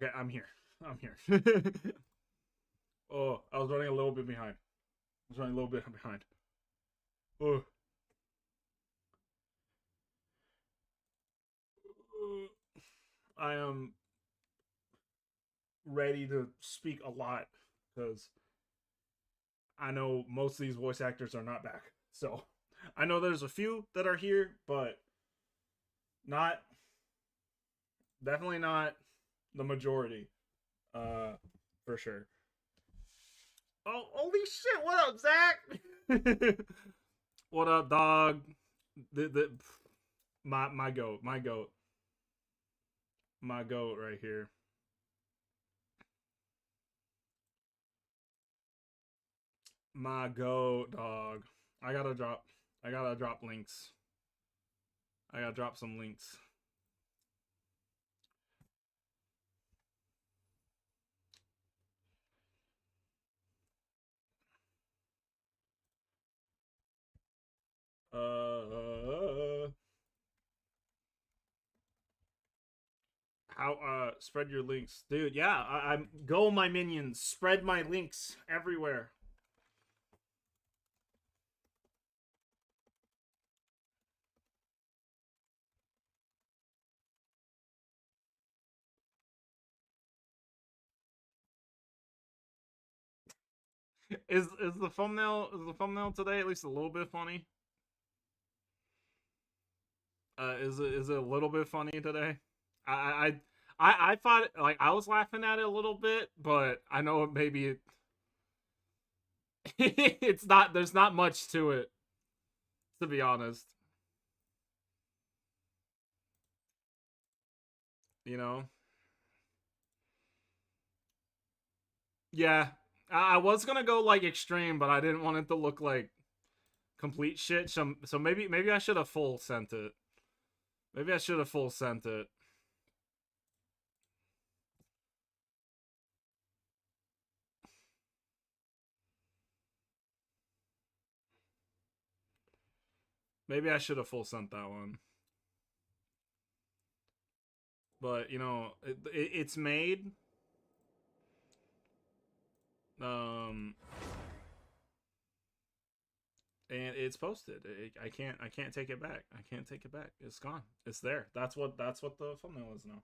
Okay, I'm here. I'm here. Oh, I was running a little bit behind. Oh. I am ready to speak a lot because I know most of these voice actors are not back. So I know there's a few that are here, but not definitely not the majority. For sure. Oh, holy shit! What up, Zach? What up, dog? The my goat, my goat right here. My goat, dog. I gotta drop links. I gotta drop some links. How spread your links, dude? Yeah, I'm go my minions. Spread my links everywhere. Is the thumbnail today at least a little bit funny? Is it a little bit funny today? I I thought like I was laughing at it a little bit, but I know maybe it's not. There's not much to it, to be honest. You know? Yeah, I was gonna go like extreme, but I didn't want it to look like complete shit. So maybe I should have full sent it. Maybe I should have full sent it. Maybe I should have full sent that one. But you know, it's made. Um, and it's posted. I can't take it back. I can't take it back. It's gone. It's there. That's what the thumbnail is now.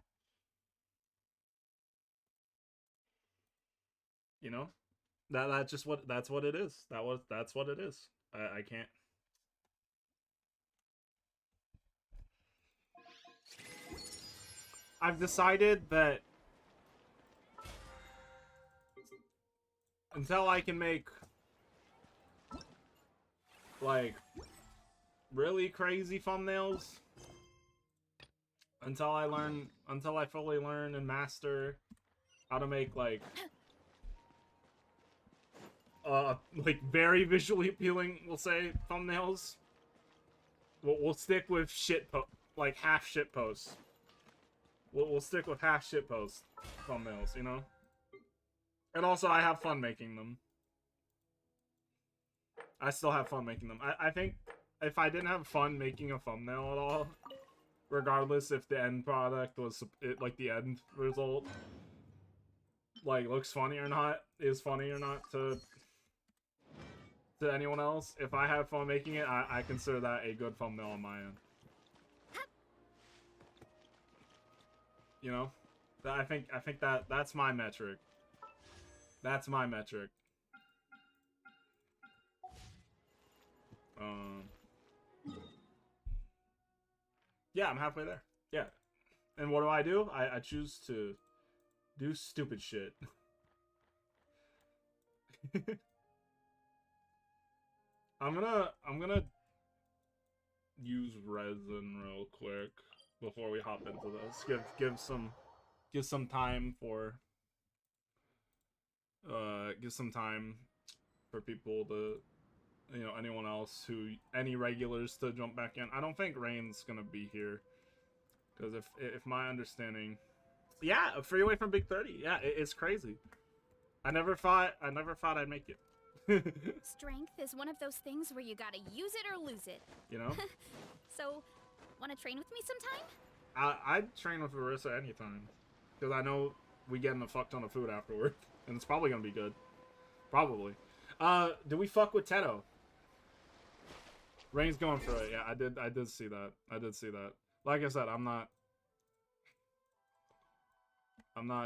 You know, that's just that's what it is. That's what it is. I can't. I've decided that until I can make like really crazy thumbnails, until I fully learn and master how to make like very visually appealing, we'll say, thumbnails. We'll stick with like half shit posts. We'll stick with half shit post thumbnails, you know. And also, I have fun making them. I still have fun making them. I think if I didn't have fun making a thumbnail at all, regardless if the end product was like the end result, like looks funny or not, is funny or not to anyone else, if I have fun making it, I consider that a good thumbnail on my end. You know, I think that's my metric. That's my metric. Yeah, I'm halfway there. Yeah, and what do? I choose to do stupid shit. I'm gonna use resin real quick before we hop into this. Give some time for give some time for people to, you know, anyone else who any regulars to jump back in. I don't think Rain's gonna be here because if my understanding, yeah, a freeway from Big 30, yeah, it's crazy. I never thought I'd make it. Strength is one of those things where you gotta use it or lose it. You know? So, wanna train with me sometime? I'd train with Marissa anytime. Because I know we getting a fuck ton of food afterward. And it's probably gonna be good. Probably. Do we fuck with Teto? Rain's going for it. Yeah, I did see that. I did see that. Like I said, I'm not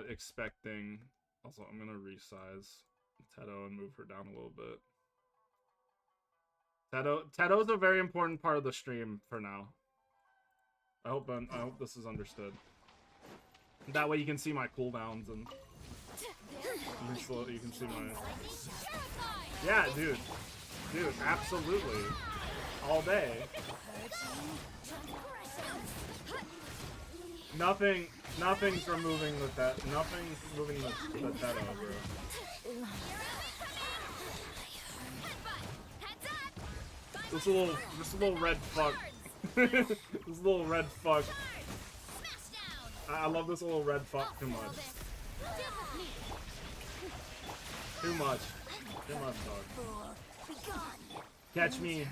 expecting. Also, I'm gonna resize Teto and move her down a little bit. Teto's a very important part of the stream for now. I hope this is understood. That way you can see my cooldowns and you can see my. Yeah, dude, absolutely, all day. Nothing's removing that. Nothing's moving the Teto, bro. This little red fuck. This little red fuck. I love this little red fuck too much. Too much, dog. Catch me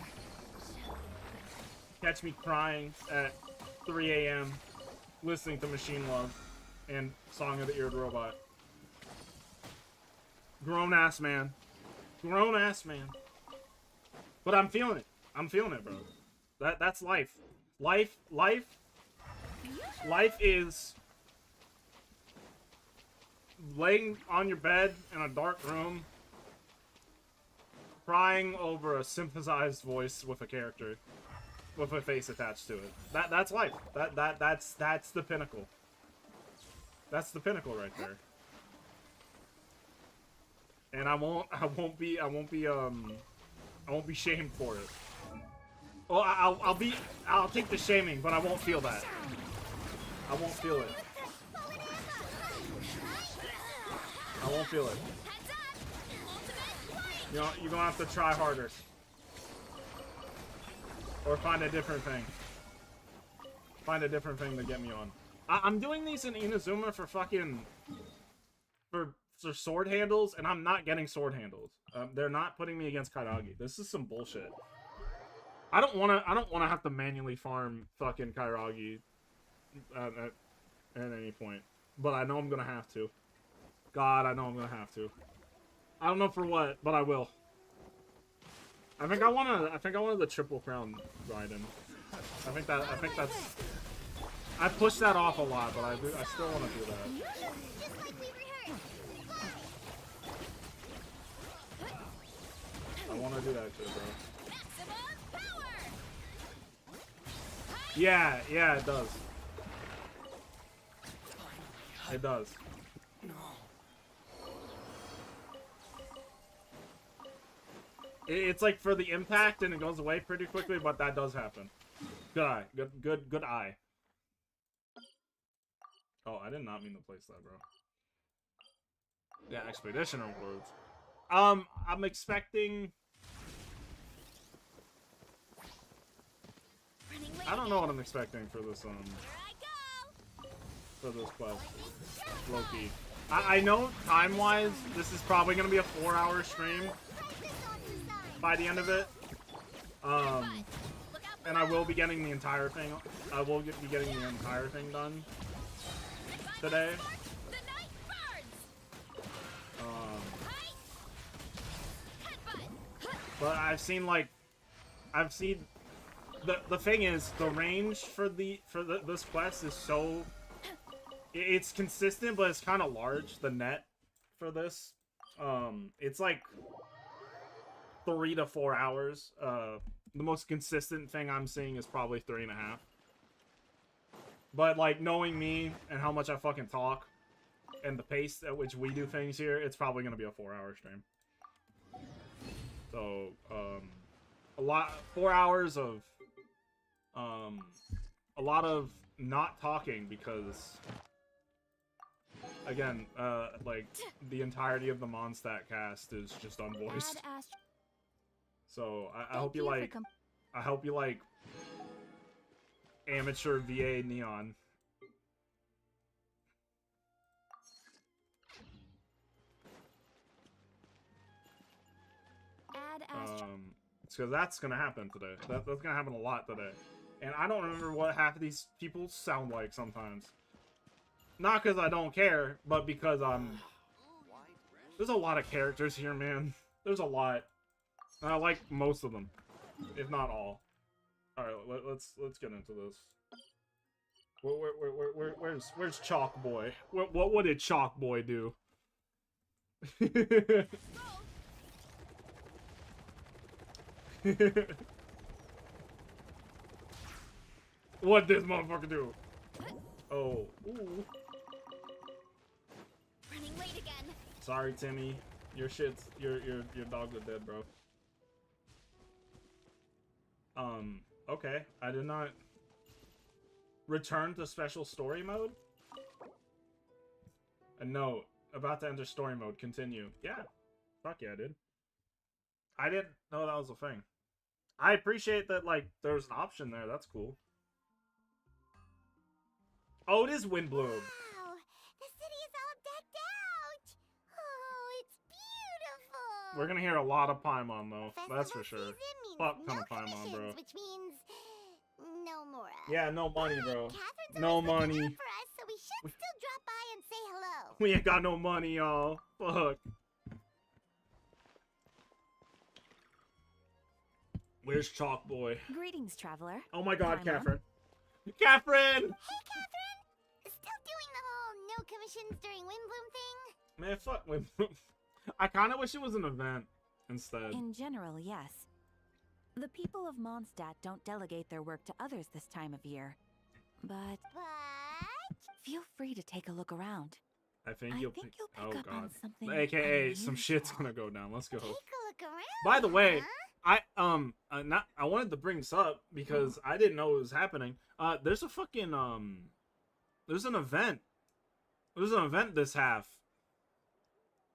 crying at 3 a.m. listening to Machine Love and Song of the Eared Robot. Grown ass man. But I'm feeling it, bro. That's life. Life is laying on your bed in a dark room, crying over a synthesized voice with a character, with a face attached to it. That's life. That's the pinnacle. That's the pinnacle right there. And I won't be shamed for it. Well, I'll take the shaming, but I won't feel that. I won't feel it. I won't feel it. You know, you're gonna have to try harder. Or find a different thing. Find a different thing to get me on. I'm doing these in Inazuma for fucking... For sword handles, and I'm not getting sword handles. They're not putting me against Kairagi. This is some bullshit. I don't wanna have to manually farm fucking Kairagi at any point. But I know I'm gonna have to. God, I know I'm gonna have to. I don't know for what, but I will. I think I wanted the triple crown Raiden. I think that's. I pushed that off a lot, but I still want to do that. I want to do that too, bro. Yeah, it does. It does. It's like for the impact and it goes away pretty quickly, but that does happen. Good eye. Good eye. Oh, I did not mean to place that, bro. Yeah, expedition rewards. I'm expecting... I don't know what I'm expecting for this, for this quest. Loki. I know, time-wise, this is probably gonna be a 4-hour stream by the end of it. And I will be getting the entire thing. I will be getting the entire thing done today. But I've seen the thing is the range for this quest is so it's consistent, but it's kind of large. The net for this, it's like 3 to 4 hours. The most consistent thing I'm seeing is probably 3.5. But like knowing me and how much I fucking talk and the pace at which we do things here, it's probably gonna be a 4-hour stream. So 4 hours of a lot of not talking because again, like the entirety of the Mondstadt cast is just unvoiced. So I hope you like. I hope you like amateur VA Neon. It's because that's gonna happen today. That's gonna happen a lot today, and I don't remember what half of these people sound like sometimes. Not because I don't care, but because there's a lot of characters here, man. There's a lot. And I like most of them, if not all. All right, let's get into this. Where's Chalk Boy? What did Chalk Boy do? What did this motherfucker do? Oh, ooh. Running late again. Sorry, Timmy. Your dogs are dead, bro. Okay. I did not return to special story mode. A note. About to enter story mode. Continue. Yeah. Fuck yeah, dude. I didn't know that was a thing. I appreciate that, like, there's an option there. That's cool. Oh, it is Windbloom. Wow, the city is all decked out. Oh, it's beautiful. We're gonna hear a lot of Paimon, though. That's for sure. Fuck ton No of Paimon, bro. which means no Mora. Yeah, no money, bro. Catherine's No always looking money. out for us, so we should still drop by and say hello. We ain't got no money, y'all. Fuck. Where's Chalk Boy? Greetings, traveler. Oh my god, Paimon. Catherine. Catherine! Hey, Catherine. Still doing the whole no commissions during Windbloom thing? Man, fuck Windbloom. I kind of wish it was an event instead. In general, yes. The people of Mondstadt don't delegate their work to others this time of year. But feel free to take a look around. I think I you'll think pick... you'll Oh pick up on god. something AKA, some shit's unusual. gonna go down. Let's go. Take a look around. By the way, huh? I wanted to bring this up because I didn't know it was happening. There's a fucking there's an event. There's an event this half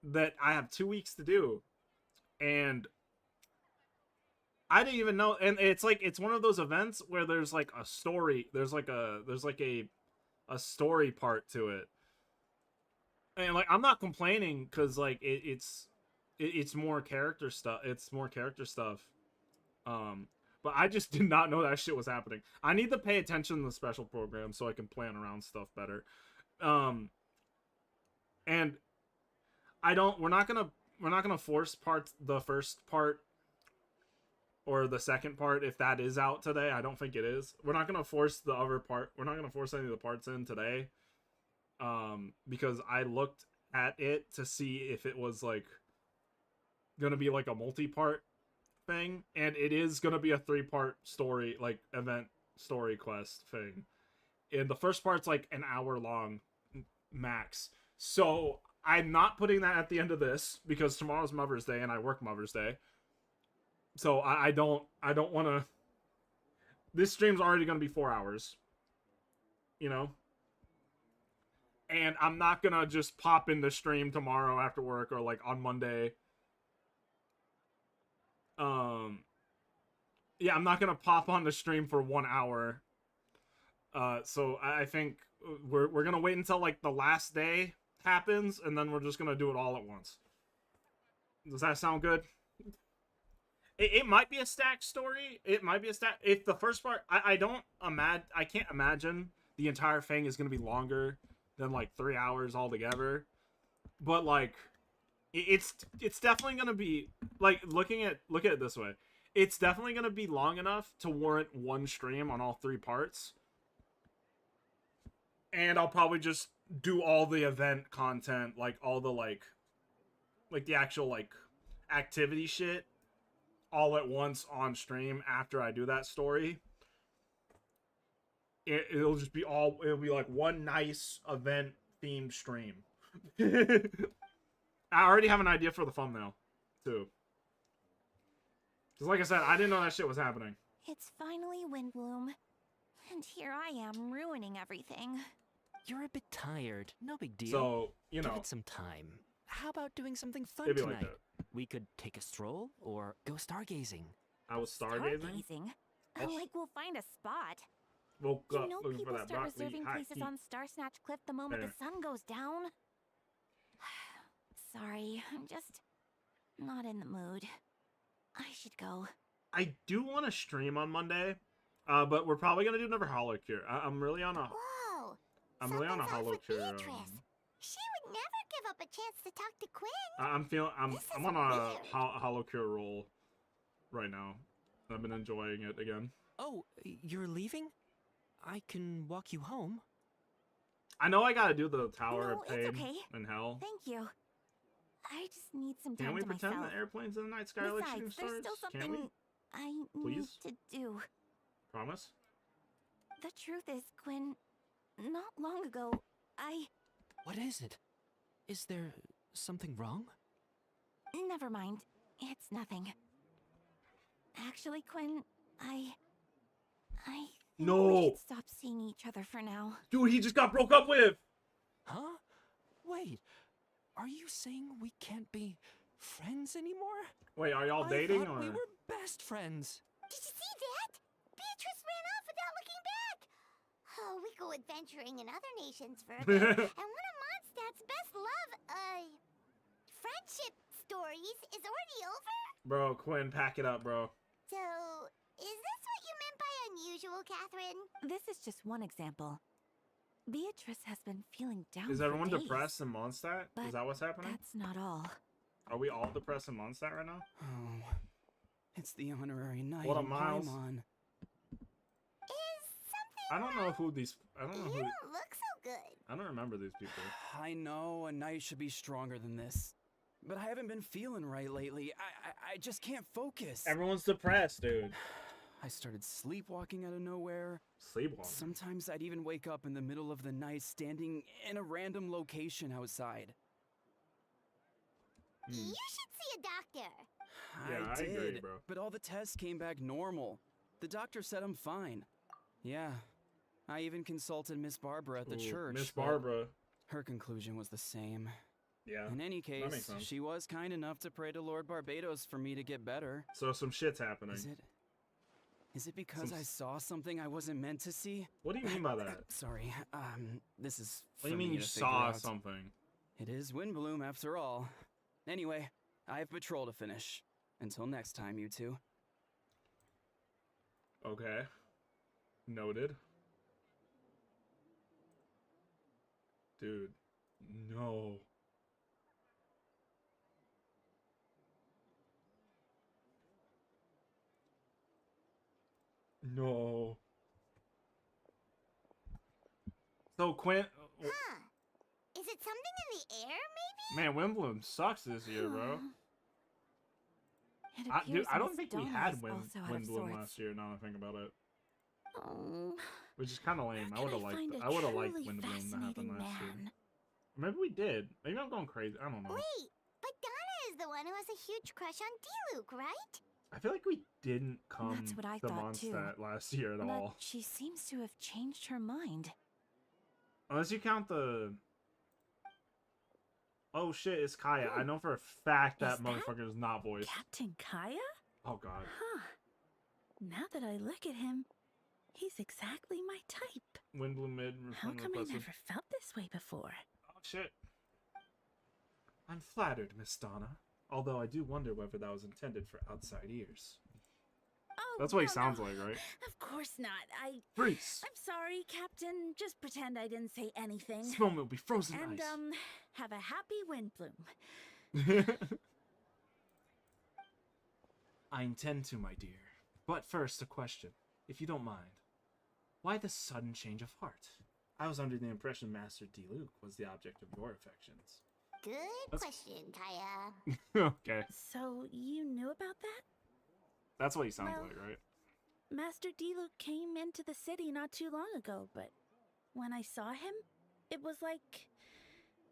that I have 2 weeks to do, and I didn't even know. And it's like it's one of those events where there's like a story. There's like a story part to it, and like I'm not complaining because like it's more character stuff. It's more character stuff. But I just did not know that shit was happening. I need to pay attention to the special program so I can plan around stuff better. And we're not gonna force the first part or the second part if that is out today. I don't think it is. We're not gonna force the other part. We're not gonna force any of the parts in today. Because I looked at it to see if it was like gonna be like a multi-part thing, and it is gonna be a 3-part story, like event story quest thing, and the first part's like an hour long max, so I'm not putting that at the end of this because tomorrow's Mother's Day and I work Mother's Day, so I don't want to. This stream's already gonna be 4 hours, you know, and I'm not gonna just pop in the stream tomorrow after work or like on Monday. Yeah, I'm not gonna pop on the stream for 1 hour. So I think we're gonna wait until like the last day happens, and then we're just gonna do it all at once. Does that sound good? It might be a stacked story. It might be a stack. If the first part, I can't imagine the entire thing is gonna be longer than like 3 hours altogether. But like, it's definitely gonna be like look at it this way. It's definitely gonna be long enough to warrant one stream on all 3 parts. And I'll probably just do all the event content, like all the like the actual like activity shit all at once on stream after I do that story. It'll just be it'll be like one nice event themed stream. I already have an idea for the thumbnail too. Because like I said, I didn't know that shit was happening. It's finally Windbloom. And here I am ruining everything. You're a bit tired. No big deal. So, you know. Give it some time. How about doing something fun It'd be tonight? like that. We could take a stroll or go stargazing. I was stargazing? Stargazing? Oh. Like we'll find a spot. Woke You up know looking for people that start broccoli. reserving Hot places heat. on Star Snatch Cliff the moment There. the sun goes down. Sorry, I'm just not in the mood. I should go. I do want to stream on Monday, but we're probably gonna do another Holo Cure. I'm really on a. Whoa! I'm really on a Something's off hollow with cure. Beatrice. She would never give up a chance to talk to Quinn. I'm This is on a weird. hollow cure roll right now. I've been enjoying it again. Oh, you're leaving? I can walk you home. I know I gotta do the Tower No, of it's Pain okay. in hell. Thank you. I just need some Can time we to pretend myself. that airplanes in the night sky like shooting Besides, there's stars? still Can we? something I need Please? to do. Promise? The truth is, Quinn, not long ago, What is it? Is there something wrong? Never mind. It's nothing. Actually, Quinn, I think we No! should stop seeing each other for now. Dude, he just got broke up with! Huh? Wait, are you saying we can't be friends anymore? Wait, are y'all I dating thought or? we were best friends. Did you see that? Beatrice ran off without looking back. Oh, we go adventuring in other nations for a bit. And one of Mondstadt's best friendship stories is already over? Bro, Quinn, pack it up, bro. So, is this what you meant by unusual, Catherine? This is just one example. Beatrice has been feeling down Is for everyone days. depressed in Mondstadt? But Is that what's happening? That's not all. Are we all depressed in Mondstadt right now? Oh, it's the honorary knight What up, in Miles? Paimon. Is something I don't know who these. I don't know You who. don't look so good. I don't remember these people. I know a knight should be stronger than this, but I haven't been feeling right lately. I just can't focus. Everyone's depressed, dude. I started sleepwalking out of nowhere. Sleepwalking. Sometimes I'd even wake up in the middle of the night standing in a random location outside. You should see a doctor. Yeah, I did, agree, bro. but all the tests came back normal. The doctor said I'm fine. Yeah, I even consulted Miss Barbara at the Ooh, church. Miss but Barbara. Her conclusion was the same. Yeah. In any makes case, sense. she was kind enough to pray to Lord Barbados for me to get better. So some shit's happening. Is it because I saw something I wasn't meant to see? What do you mean by that? Sorry, this is What do you for mean me you to saw figure out. something? It is Windbloom after all. Anyway, I have patrol to finish. Until next time, you two. Okay. Noted. Dude. No. No. So Quinn, Huh. Is it something in the air, maybe? man, Windbloom sucks this year, bro. It Dude, appears I don't Miss think we Donna had is also out of Windbloom sorts. last year. Now that I think about it, Oh, which is kind of lame. where I would can have liked. find a I would have liked truly Windbloom to happen fascinating last year. man? Maybe we did. Maybe I'm going crazy. I don't know. Wait, but Donna is the one who has a huge crush on D-Luke, right? I feel like we didn't come That's what I to thought, too. Mondstadt last year at But all. she seems to have changed her mind. Unless you count the. Oh shit, it's Kaya. I know for a fact that Is that motherfucker is not voiced. Captain Kaya? Oh god. Huh. Now that I look at him, he's exactly my type. Windbloom mid. How come I requested. never felt this way before? Oh shit. I'm flattered, Miss Donna. Although I do wonder whether that was intended for outside ears. Oh, That's what he no, sounds no. like, right? Of course not. Freeze! I'm sorry, Captain. Just pretend I didn't say anything. This moment will be frozen And, ice. have a happy Windbloom. I intend to, my dear. But first, a question, if you don't mind. Why the sudden change of heart? I was under the impression Master D-Luke was the object of your affections. Good That's- question, Kaya. Okay. So, you knew about that? That's what he sounds Well- like, right? Master D-Luke came into the city not too long ago, but when I saw him, it was like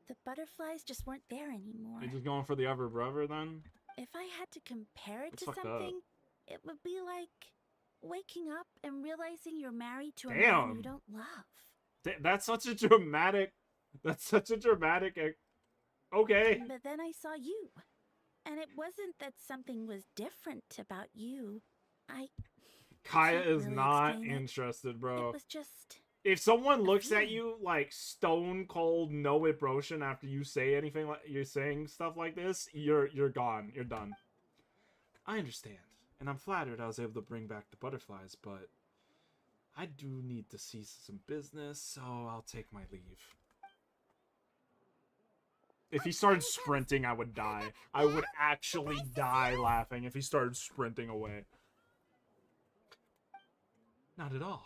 the butterflies just weren't there anymore. You're just going for the other brother then? If I had to compare it That's to fucked up. something, it would be like waking up and realizing you're married to a man Damn. you don't love. That's such a dramatic... That's such a dramatic... Okay. But then I saw you, and it wasn't that something was different about you. Kaya can't is really not explain it. interested, It bro. was just... If someone looks at feeling. you like stone cold, no emotion after you say anything like you're saying stuff like this, you're gone. You're done. I understand, and I'm flattered I was able to bring back the butterflies, but I do need to see some business, so I'll take my leave. If he started sprinting, I would die. I would actually die laughing if he started sprinting away. Not at all.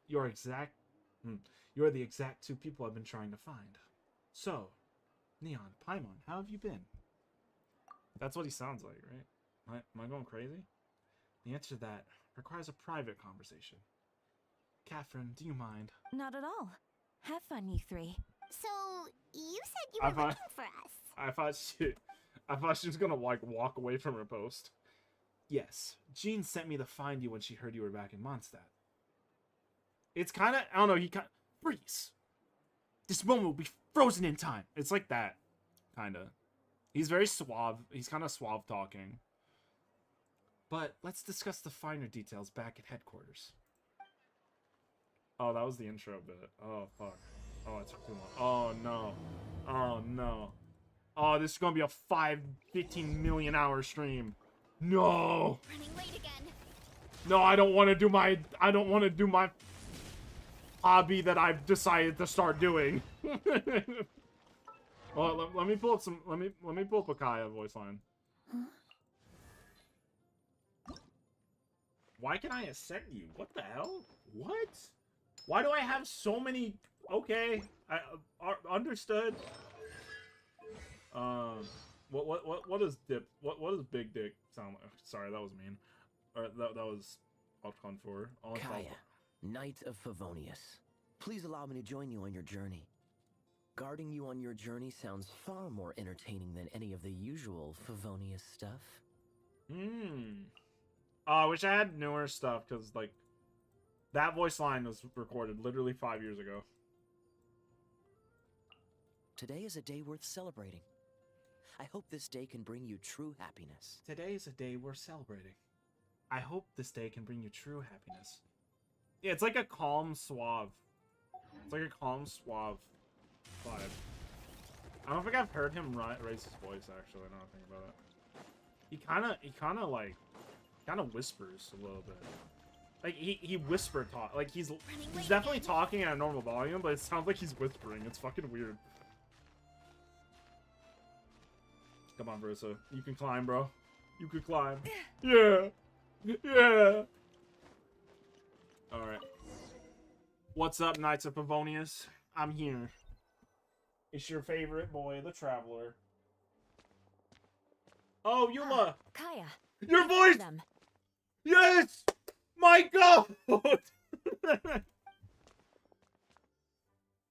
You're the exact two people I've been trying to find. So, Neon, Paimon, how have you been? That's what he sounds like, right? Am I going crazy? The answer to that requires a private conversation. Catherine, do you mind? Not at all. Have fun, you three. So, you said you were looking for us. I thought she was gonna, like, walk away from her post. Yes. Jean sent me to find you when she heard you were back in Mondstadt. It's kind of, I don't know, freeze. This moment will be frozen in time. It's like that, kind of. He's very suave. He's kind of suave talking. But let's discuss the finer details back at headquarters. Oh, that was the intro bit. Oh, fuck. Oh, it took too long. Oh, no. Oh, no. Oh, this is gonna be a 15 million hour stream. No. Running late again. No, I don't want to do my hobby that I've decided to start doing. Well, let me pull up some. Let me pull up a Kaya voice line. Why can I ascend you? What the hell? What? Why do I have so many? Okay, understood. What does dip? What does big dick sound like? Sorry, that was mean. Or that was Altcon 4. Kaya, Knight of Favonius. Please allow me to join you on your journey. Guarding you on your journey sounds far more entertaining than any of the usual Favonius stuff. I wish I had newer stuff, because, like, that voice line was recorded literally 5 years ago. Today is a day worth celebrating. I hope this day can bring you true happiness. Today is a day worth celebrating. I hope this day can bring you true happiness. Yeah, it's like a calm, suave. It's like a calm, suave vibe. I don't think I've heard him raise his voice, actually, now I think about it. He kind of whispers a little bit. Like, he whisper talk. Like, he's definitely talking at a normal volume, but it sounds like he's whispering. It's fucking weird. Come on, Versa. You can climb, bro. You can climb. Yeah. Yeah. Alright. What's up, Knights of Favonius? I'm here. It's your favorite boy, the Traveler. Oh, Yuma! Kaya. Your voice! Them. Yes! My God!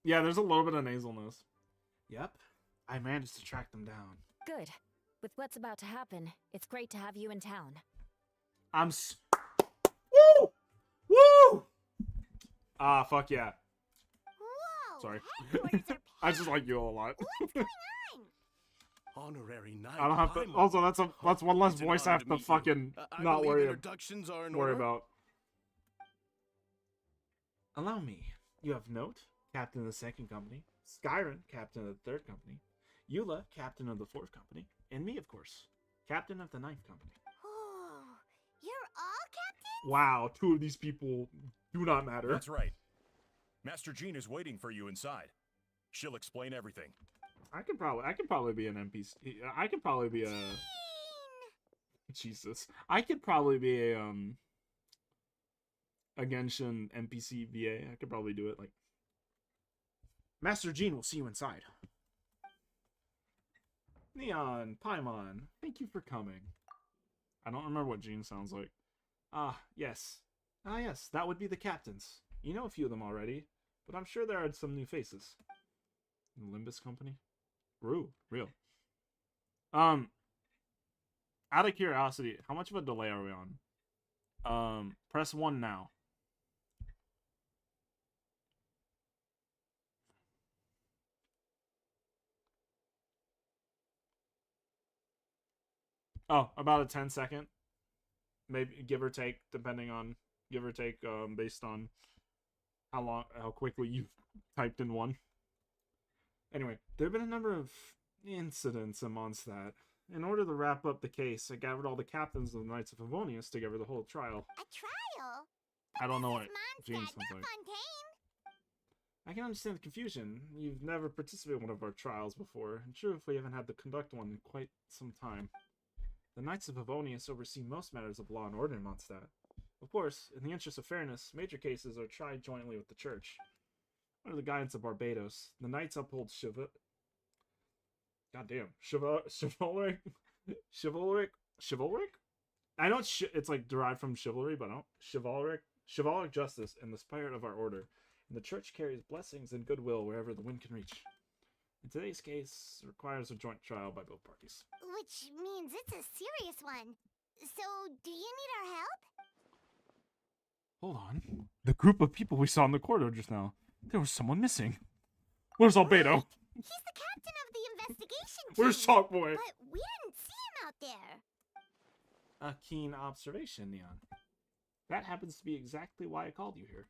Yeah, there's a little bit of nasalness. Yep. I managed to track them down. Good. With what's about to happen, it's great to have you in town. Woo! Woo! Ah, fuck yeah. Whoa! Sorry. Headquarters are I just like you a lot. What's going on? Honorary knight. I don't have to. Also, that's one less voice I have to fucking not worry about. Allow me. You have Note, captain of the 2nd company. Skyrim, captain of the 3rd company. Eula, captain of the 4th company. And me, of course, captain of the 9th company. Oh, you're all captains? Wow, 2 of these people do not matter. That's right. Master Jean is waiting for you inside. She'll explain everything. I could probably be an NPC. I could probably be a... Jesus. I could probably be a Genshin NPC VA. I could probably do it, like... Master Jean will see you inside. Neon, Paimon, thank you for coming. I don't remember what Jean sounds like. Yes. Yes, that would be the captains. You know a few of them already, but I'm sure there are some new faces. The Limbus Company? Real. Out of curiosity, how much of a delay are we on? Press 1 now. Oh, about a 10-second. Maybe, give or take, based on how quickly you've typed in 1. Anyway, there have been a number of incidents in Mondstadt. In order to wrap up the case, I gathered all the captains of the Knights of Favonius to give her the whole trial. A trial? I don't know what Mondstadt, Gene sounds not like. Fontaine. I can understand the confusion. You've never participated in one of our trials before, and true if we haven't had to conduct one in quite some time. The Knights of Favonius oversee most matters of law and order in Mondstadt. Of course, in the interest of fairness, major cases are tried jointly with the Church. Under the guidance of Barbados, the Knights uphold chivalric? I know it's like derived from chivalry, but I don't. Chivalric justice in the spirit of our order. And the Church carries blessings and goodwill wherever the wind can reach. In today's case, it requires a joint trial by both parties. Which means it's a serious one. So, do you need our help? Hold on. The group of people we saw in the corridor just now. There was someone missing. Where's Albedo? He's the captain of the investigation team. Where's Chalkboy? But we didn't see him out there. A keen observation, Neon. That happens to be exactly why I called you here.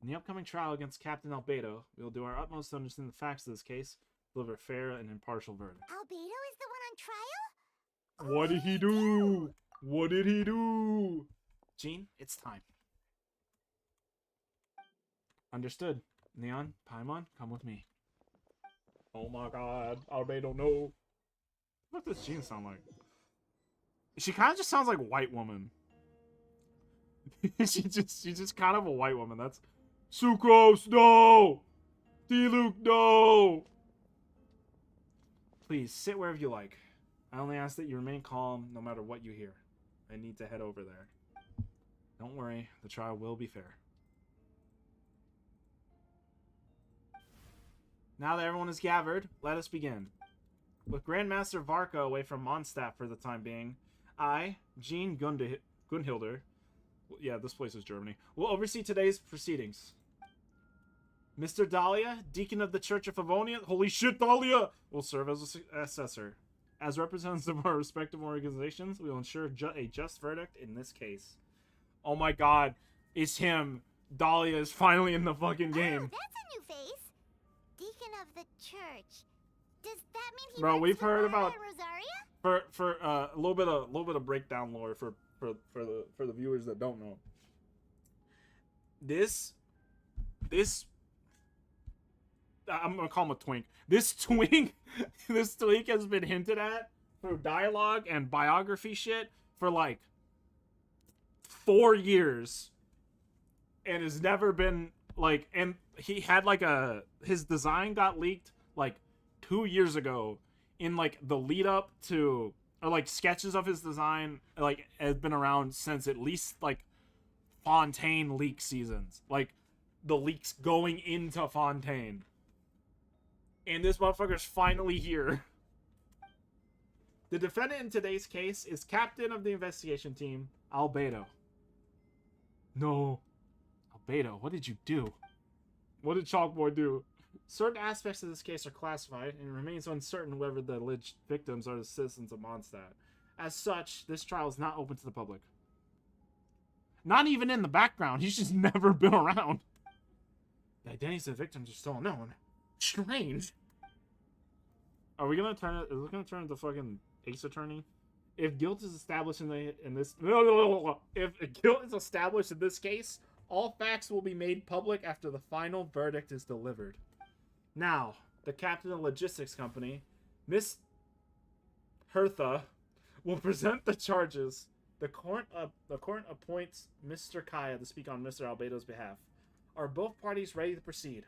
In the upcoming trial against Captain Albedo, we will do our utmost to understand the facts of this case, deliver a fair and impartial verdict. Albedo is the one on trial? What did he do? What did he do? Jean, it's time. Understood. Neon, Paimon, come with me. Oh my god, Albedo, no. What does Jean sound like? She kind of just sounds like a white woman. she's just kind of a white woman. That's Sucrose, no! D-Luke, no! Please, sit wherever you like. I only ask that you remain calm no matter what you hear. I need to head over there. Don't worry, the trial will be fair. Now that everyone is gathered, let us begin. With Grandmaster Varka away from Mondstadt for the time being, I, Jean Gunhilder, yeah, this place is Germany, will oversee today's proceedings. Mr. Dahlia, Deacon of the Church of Favonia, holy shit, Dahlia, will serve as assessor. As representatives of our respective organizations, we will ensure a just verdict in this case. Oh my god, it's him. Dahlia is finally in the fucking game. Oh, that's a new face. Deacon of the Church. Does that mean he Bro, works we've for heard Marta about and Rosaria? for a little bit of breakdown lore for the viewers that don't know. This I'm gonna call him a twink. This twink has been hinted at through dialogue and biography shit for like 4 years, and has never been like. And he had like his design got leaked like 2 years ago in like the lead up to, or like sketches of his design like has been around since at least like Fontaine leak seasons, like the leaks going into Fontaine. And this motherfucker's finally here. The defendant in today's case is captain of the investigation team, Albedo. No. Albedo, what did you do? What did Chalkboy do? Certain aspects of this case are classified, and it remains uncertain whether the alleged victims are the citizens of Mondstadt. As such, this trial is not open to the public. Not even in the background. He's just never been around. The identities of the victims are still unknown. Strange. Are we gonna turn it? Is it gonna turn into fucking Ace Attorney? If guilt is established if guilt is established in this case, all facts will be made public after the final verdict is delivered. Now, the captain of the logistics company, Miss Hertha, will present the charges. The court appoints Mr. Kaya to speak on Mr. Albedo's behalf. Are both parties ready to proceed?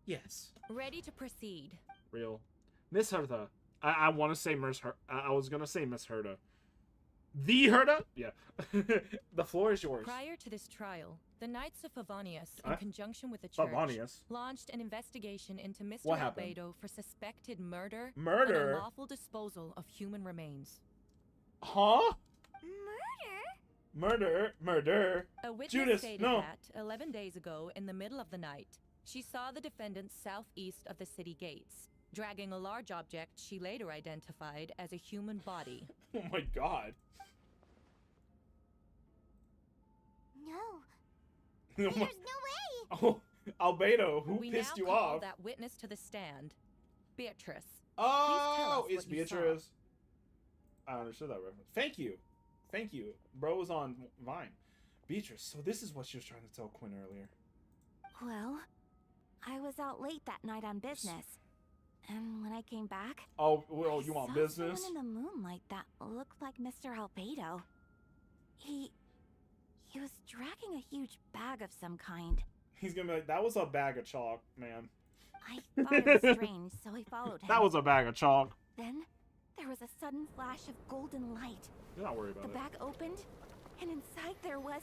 Yes. Ready to proceed. Real. Miss Hertha. I want to say Miss Hertha. I was going to say Miss Hertha. The Hertha? Yeah. The floor is yours. Prior to this trial, the Knights of Favonius, in conjunction with the Church, launched an investigation into Mr. Albedo for suspected murder and unlawful disposal of human remains. Huh? Murder? Murder. A witness Judas, stated no. that 11 days ago, in the middle of the night, she saw the defendant southeast of the city gates, dragging a large object she later identified as a human body. Oh my god. No. Oh There's my... no way. Oh, Albedo, who We pissed now you call off? that witness to the stand, Beatrice. Oh, Please it's tell us what you saw. Beatrice. I understood that reference. Thank you. Thank you. Bro was on Vine. Beatrice, so this is what she was trying to tell Quinn earlier. Well, I was out late that night on business. And when I came back... Oh, well, you want business? I saw someone in the moonlight that looked like Mr. Albedo. He was dragging a huge bag of some kind. He's gonna be like, that was a bag of chalk, man. I thought it was strange, so I followed him. That was a bag of chalk. Then, there was a sudden flash of golden light. You're not worried about it. The bag opened, and inside there was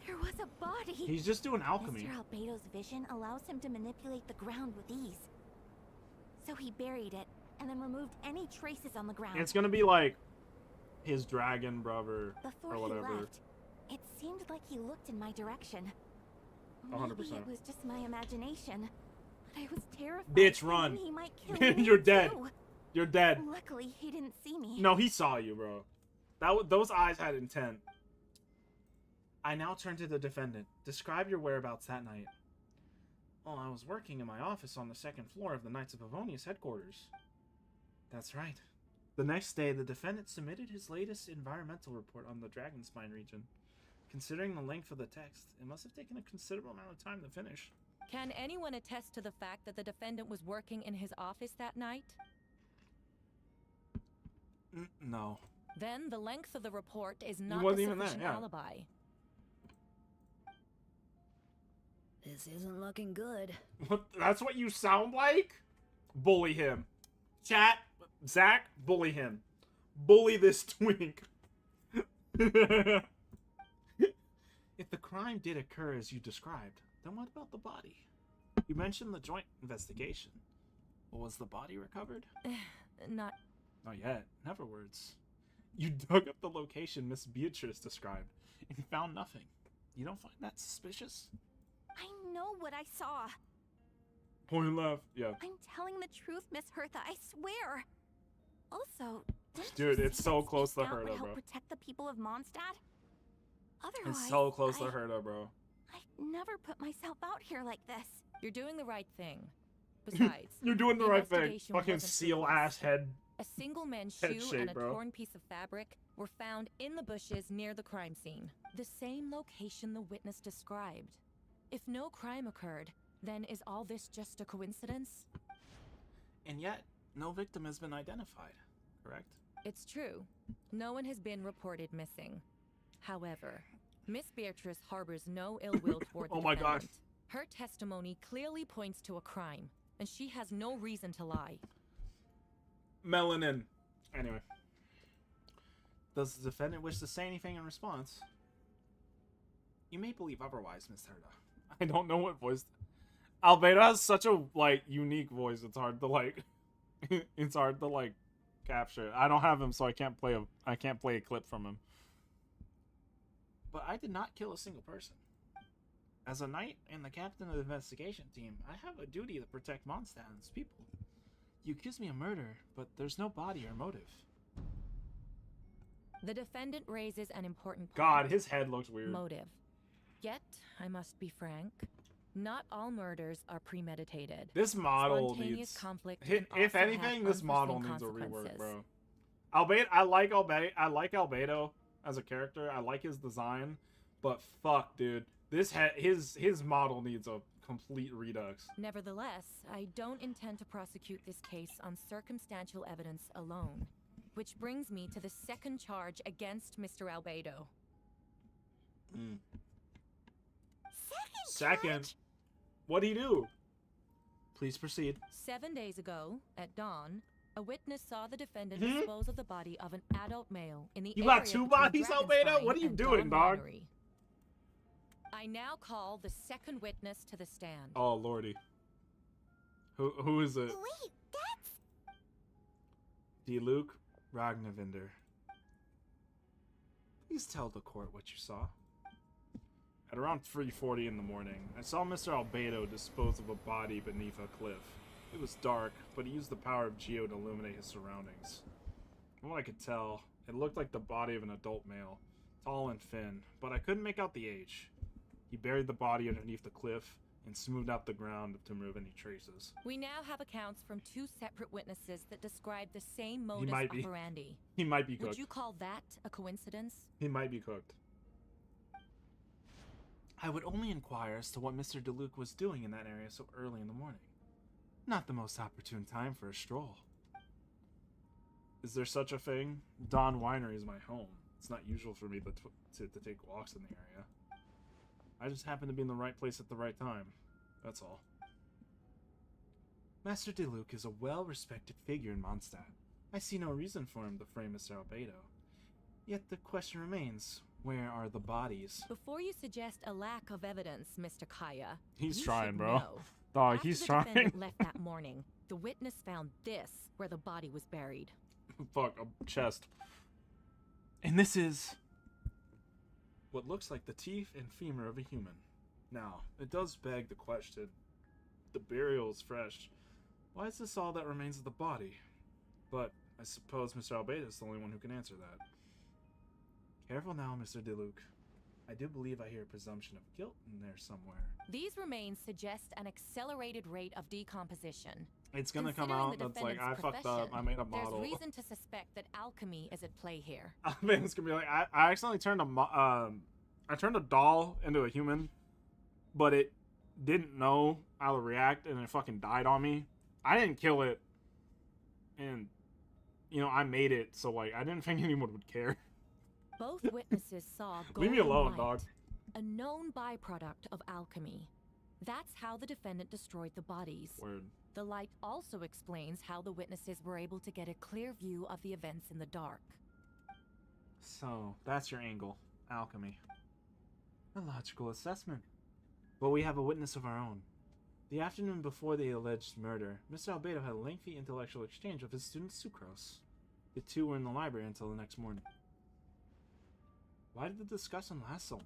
a body. He's just doing alchemy. Mr. Albedo's vision allows him to manipulate the ground with ease. So he buried it, and then removed any traces on the ground. It's gonna be like his dragon brother Before or whatever. He left, it seemed like he looked in my direction. 100%. Maybe it was just my imagination, but I was terrified. Bitch, run! He might kill me You're dead. too. You're dead. Luckily, he didn't see me. No, he saw you, bro. Those eyes had intent. I now turn to the defendant. Describe your whereabouts that night. Well, I was working in my office on the second floor of the Knights of Favonius headquarters. That's right. The next day, the defendant submitted his latest environmental report on the Dragonspine region. Considering the length of the text, it must have taken a considerable amount of time to finish. Can anyone attest to the fact that the defendant was working in his office that night? No. Then the length of the report is not wasn't a even there, sufficient yeah. alibi. This isn't looking good. What? That's what you sound like? Bully him. Chat, Zach, bully him. Bully this twink. If the crime did occur as you described, then what about the body? You mentioned the joint investigation. Well, was the body recovered? Not yet. Never words. You dug up the location Miss Beatrice described and found nothing. You don't find that suspicious? I know what I saw. Point left. Yeah. I'm telling the truth, Miss Hertha, I swear. Also, dude, it's so close to Hertha, would bro. help protect the people of Mondstadt. Otherwise, It's so close to Hertha, bro. I'd never put myself out here like this. You're doing the right thing. Besides, you're doing the right thing. investigation Fucking wasn't seal frivolous. ass head. A single men's Head shoe shape, and a bro. torn piece of fabric were found in the bushes near the crime scene. The same location the witness described. If no crime occurred, then is all this just a coincidence? And yet, no victim has been identified, correct? It's true. No one has been reported missing. However, Miss Beatrice harbors no ill will toward the Oh my defendant. gosh. Her testimony clearly points to a crime, and she has no reason to lie. Melanin. Anyway. Does the defendant wish to say anything in response? You may believe otherwise, Miss Herda. I don't know what voice. Albedo has such a, like, unique voice. It's hard to, like... it's hard to, like, capture. I don't have him, so I can't play a clip from him. But I did not kill a single person. As a knight and the captain of the investigation team, I have a duty to protect Mondstadt and its people. You accuse me of murder, but there's no body or motive. The defendant raises an important point. God, his head looks weird. Motive. Yet, I must be frank, not all murders are premeditated. This model Spontaneous needs... conflict If can also anything, have this model unforeseen needs a rework, consequences. bro. I like Albedo as a character. I like his design, but fuck, dude. His model needs a complete redux. Nevertheless, I don't intend to prosecute this case on circumstantial evidence alone. Which brings me to the second charge against Mr. Albedo. Second? What'd he do? Please proceed. 7 days ago, at dawn, a witness saw the defendant dispose of the body of an adult male in the You area got two between bodies, Albedo? Dragonspine What are you and doing, Dawn dog? Winery. I now call the second witness to the stand. Oh, lordy. Who is it? Wait, that's... D. Luke Ragnavinder. Please tell the court what you saw. At around 3:40 in the morning, I saw Mr. Albedo dispose of a body beneath a cliff. It was dark, but he used the power of Geo to illuminate his surroundings. From what I could tell, it looked like the body of an adult male, tall and thin, but I couldn't make out the age. He buried the body underneath the cliff and smoothed out the ground to remove any traces. We now have accounts from two separate witnesses that describe the same modus might be. operandi. He might be cooked. Would you call that a coincidence? He might be cooked. I would only inquire as to what Mr. DeLuke was doing in that area so early in the morning. Not the most opportune time for a stroll. Is there such a thing? Dawn Winery is my home. It's not usual for me to take walks in the area. I just happen to be in the right place at the right time. That's all. Master DeLuke is a well-respected figure in Mondstadt. I see no reason for him to frame Mr. Albedo. Yet the question remains, where are the bodies? Before you suggest a lack of evidence, Mr. Kaya, he's trying, bro. Know. Dog, After he's the trying. defendant left that morning, the witness found this where the body was buried. Fuck, a chest. And this is what looks like the teeth and femur of a human. Now, it does beg the question. The burial is fresh. Why is this all that remains of the body? But I suppose Mr. Albedo is the only one who can answer that. Careful now, Mr. DeLuke. I do believe I hear a presumption of guilt in there somewhere. These remains suggest an accelerated rate of decomposition. It's gonna come out that's like, I fucked up, I made a model. There's reason to suspect that alchemy is at play here. I mean, it's gonna be like, I accidentally turned I turned a doll into a human, but it didn't know how to react and it fucking died on me. I didn't kill it, and, you know, I made it, so, like, I didn't think anyone would care. Both witnesses saw leave me alone, light, dog. A known byproduct of alchemy. That's how the defendant destroyed the bodies. Word. The light also explains how the witnesses were able to get a clear view of the events in the dark. So, that's your angle. Alchemy. A logical assessment. But we have a witness of our own. The afternoon before the alleged murder, Mr. Albedo had a lengthy intellectual exchange with his student Sucrose. The two were in the library until the next morning. Why did the discussion last so long?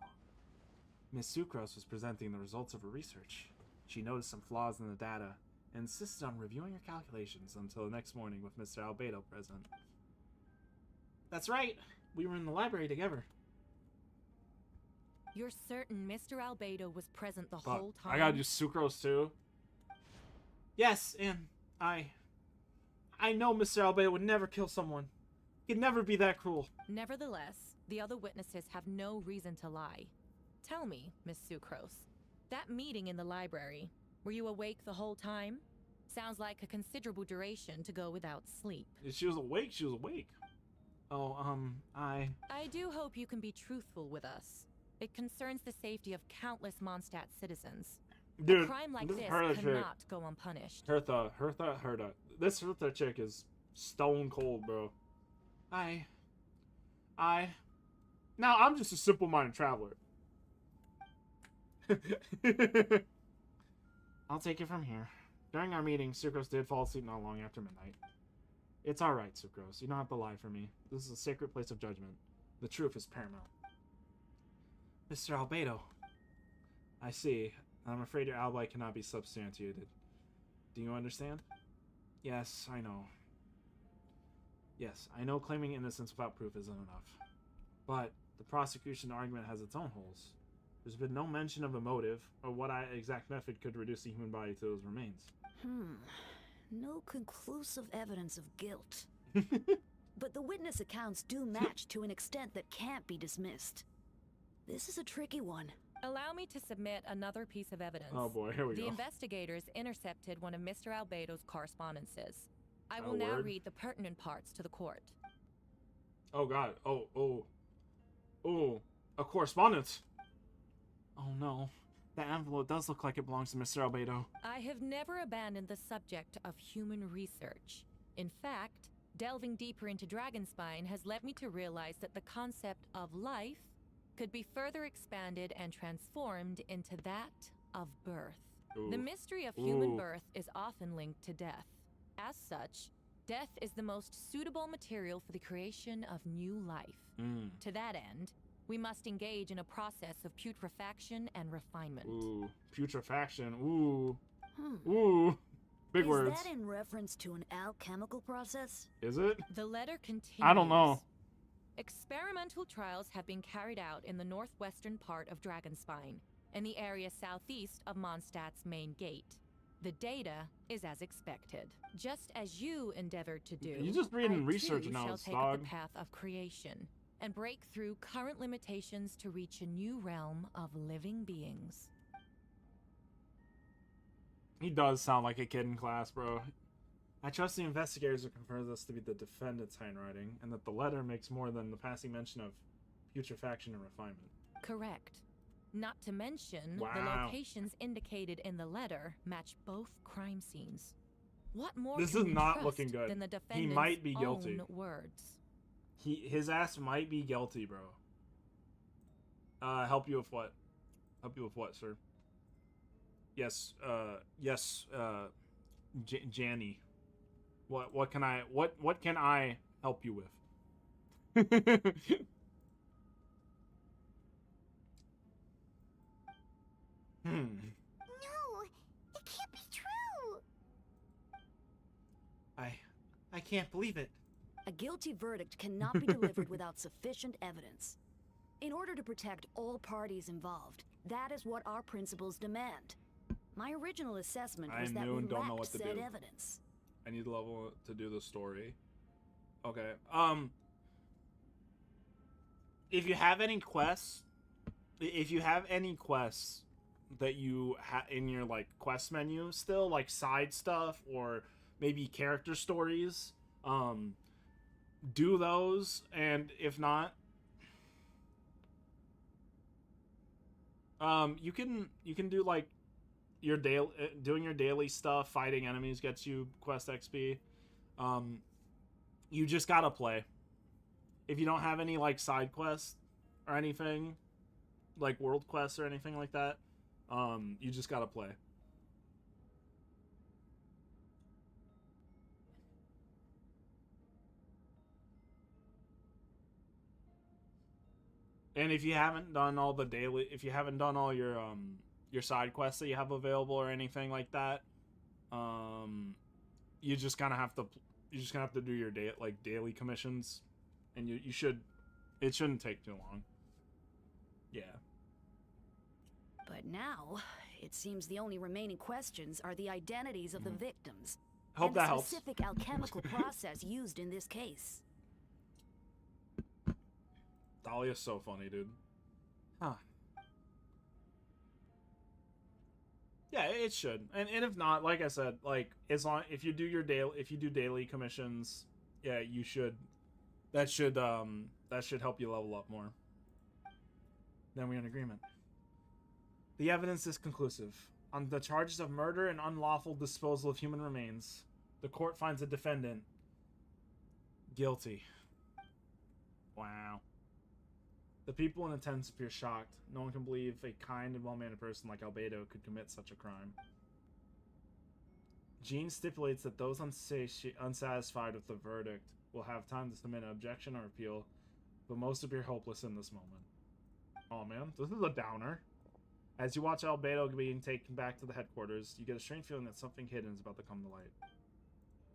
Miss Sucrose was presenting the results of her research. She noticed some flaws in the data and insisted on reviewing her calculations until the next morning with Mr. Albedo present. That's right! We were in the library together. You're certain Mr. Albedo was present the whole time? I gotta do Sucrose too? Yes, and I know Mr. Albedo would never kill someone. He'd never be that cruel. Nevertheless, the other witnesses have no reason to lie. Tell me, Miss Sucrose, that meeting in the library, were you awake the whole time? Sounds like a considerable duration to go without sleep. If she was awake, she was awake. Oh, I do hope you can be truthful with us. It concerns the safety of countless Mondstadt citizens. Dude, a crime like this Hertha cannot go unpunished. Hertha. This Hertha chick is stone cold, bro. Now, I'm just a simple-minded traveler. I'll take it from here. During our meeting, Sucrose did fall asleep not long after midnight. It's alright, Sucrose. You don't have to lie for me. This is a sacred place of judgment. The truth is paramount. Mr. Albedo. I see. I'm afraid your alibi cannot be substantiated. Do you understand? Yes, I know. Yes, I know claiming innocence without proof isn't enough. But the prosecution argument has its own holes. There's been no mention of a motive, or what exact method could reduce the human body to those remains. No conclusive evidence of guilt. But the witness accounts do match to an extent that can't be dismissed. This is a tricky one. Allow me to submit another piece of evidence. Oh boy, here we go. The investigators intercepted one of Mr. Albedo's correspondences. I will now read the pertinent parts to the court. Oh god. Oh, a correspondence. Oh no. That envelope does look like it belongs to Mr. Albedo. I have never abandoned the subject of human research. In fact, delving deeper into Dragonspine has led me to realize that the concept of life could be further expanded and transformed into that of birth. Ooh. The mystery of human birth is often linked to death. As such, death is the most suitable material for the creation of new life. To that end, we must engage in a process of putrefaction and refinement. Ooh, putrefaction. Ooh. Big words. Is that in reference to an alchemical process? Is it? The letter continues. I don't know. Experimental trials have been carried out in the northwestern part of Dragonspine, in the area southeast of Mondstadt's main gate. The data is as expected. Just as you endeavored to do, You just reading research I too notes, shall take dog. up the path of creation. and break through current limitations to reach a new realm of living beings. He does sound like a kid in class, bro. I trust the investigators will confirm this to be the defendant's handwriting, and that the letter makes more than the passing mention of putrefaction and refinement. Correct. Not to mention, Wow. the locations indicated in the letter match both crime scenes. What more This can is we not trust looking good. than the He defendant's might be guilty. own words? His ass might be guilty, bro. Help you with what? Help you with what, sir? Yes, Janny. What can I help you with? No, it can't be true. I can't believe it. A guilty verdict cannot be delivered without sufficient evidence. In order to protect all parties involved, that is what our principles demand. My original assessment was that we lacked said evidence. I need a level to do the story. Okay. If you have any quests, that you in your like quest menu still, like side stuff or maybe character stories, do those, and if not, you can do like your doing your daily stuff. Fighting enemies gets you quest XP. You just gotta play. If you don't have any like side quests or anything, like world quests or anything like that, you just gotta play. And if you haven't done all your side quests that you have available or anything like that, you just kind of have to do your daily commissions, and it shouldn't take too long. Yeah. But now, it seems the only remaining questions are the identities of the victims. Hope and that the helps. specific alchemical process used in this case. Dahlia's so funny, dude. Huh. Yeah, it should. And if not, like I said, like as long if you do daily commissions, yeah, you should. That should help you level up more. Then we're in agreement. The evidence is conclusive. On the charges of murder and unlawful disposal of human remains, the court finds the defendant guilty. Wow. The people in attendance appear shocked. No one can believe a kind and well-mannered person like Albedo could commit such a crime. Jean stipulates that those unsatisfied with the verdict will have time to submit an objection or appeal, but most appear hopeless in this moment. Oh man, this is a downer. As you watch Albedo being taken back to the headquarters, you get a strange feeling that something hidden is about to come to light.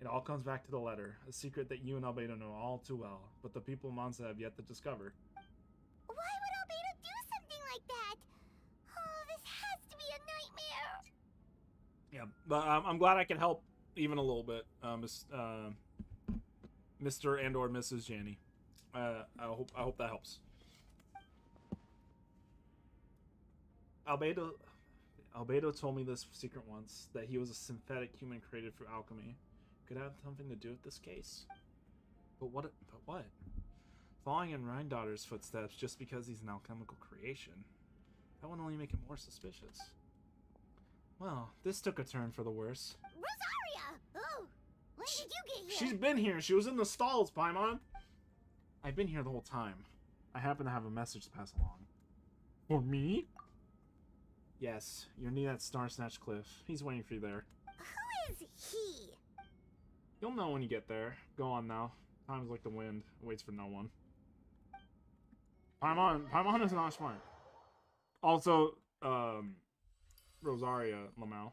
It all comes back to the letter, a secret that you and Albedo know all too well, but the people of Monza have yet to discover. Why would Albedo do something like that? Oh, this has to be a nightmare. Yeah, but I'm glad I can help even a little bit, Mr. and or Mrs. Janny. I hope that helps. Albedo told me this secret once, that he was a synthetic human created through alchemy. Could have something to do with this case. But what? Following in Rhindaughter's footsteps just because he's an alchemical creation, that would only make him more suspicious. Well, this took a turn for the worse. Rosaria! Oh, when did you get here? She's been here. She was in the stalls, Paimon. I've been here the whole time. I happen to have a message to pass along. For me? Yes, you're near that Star Snatch cliff. He's waiting for you there. Who is he? You'll know when you get there. Go on now. Time's like the wind. It waits for no one. Paimon is not smart. Also, Rosaria Lamau.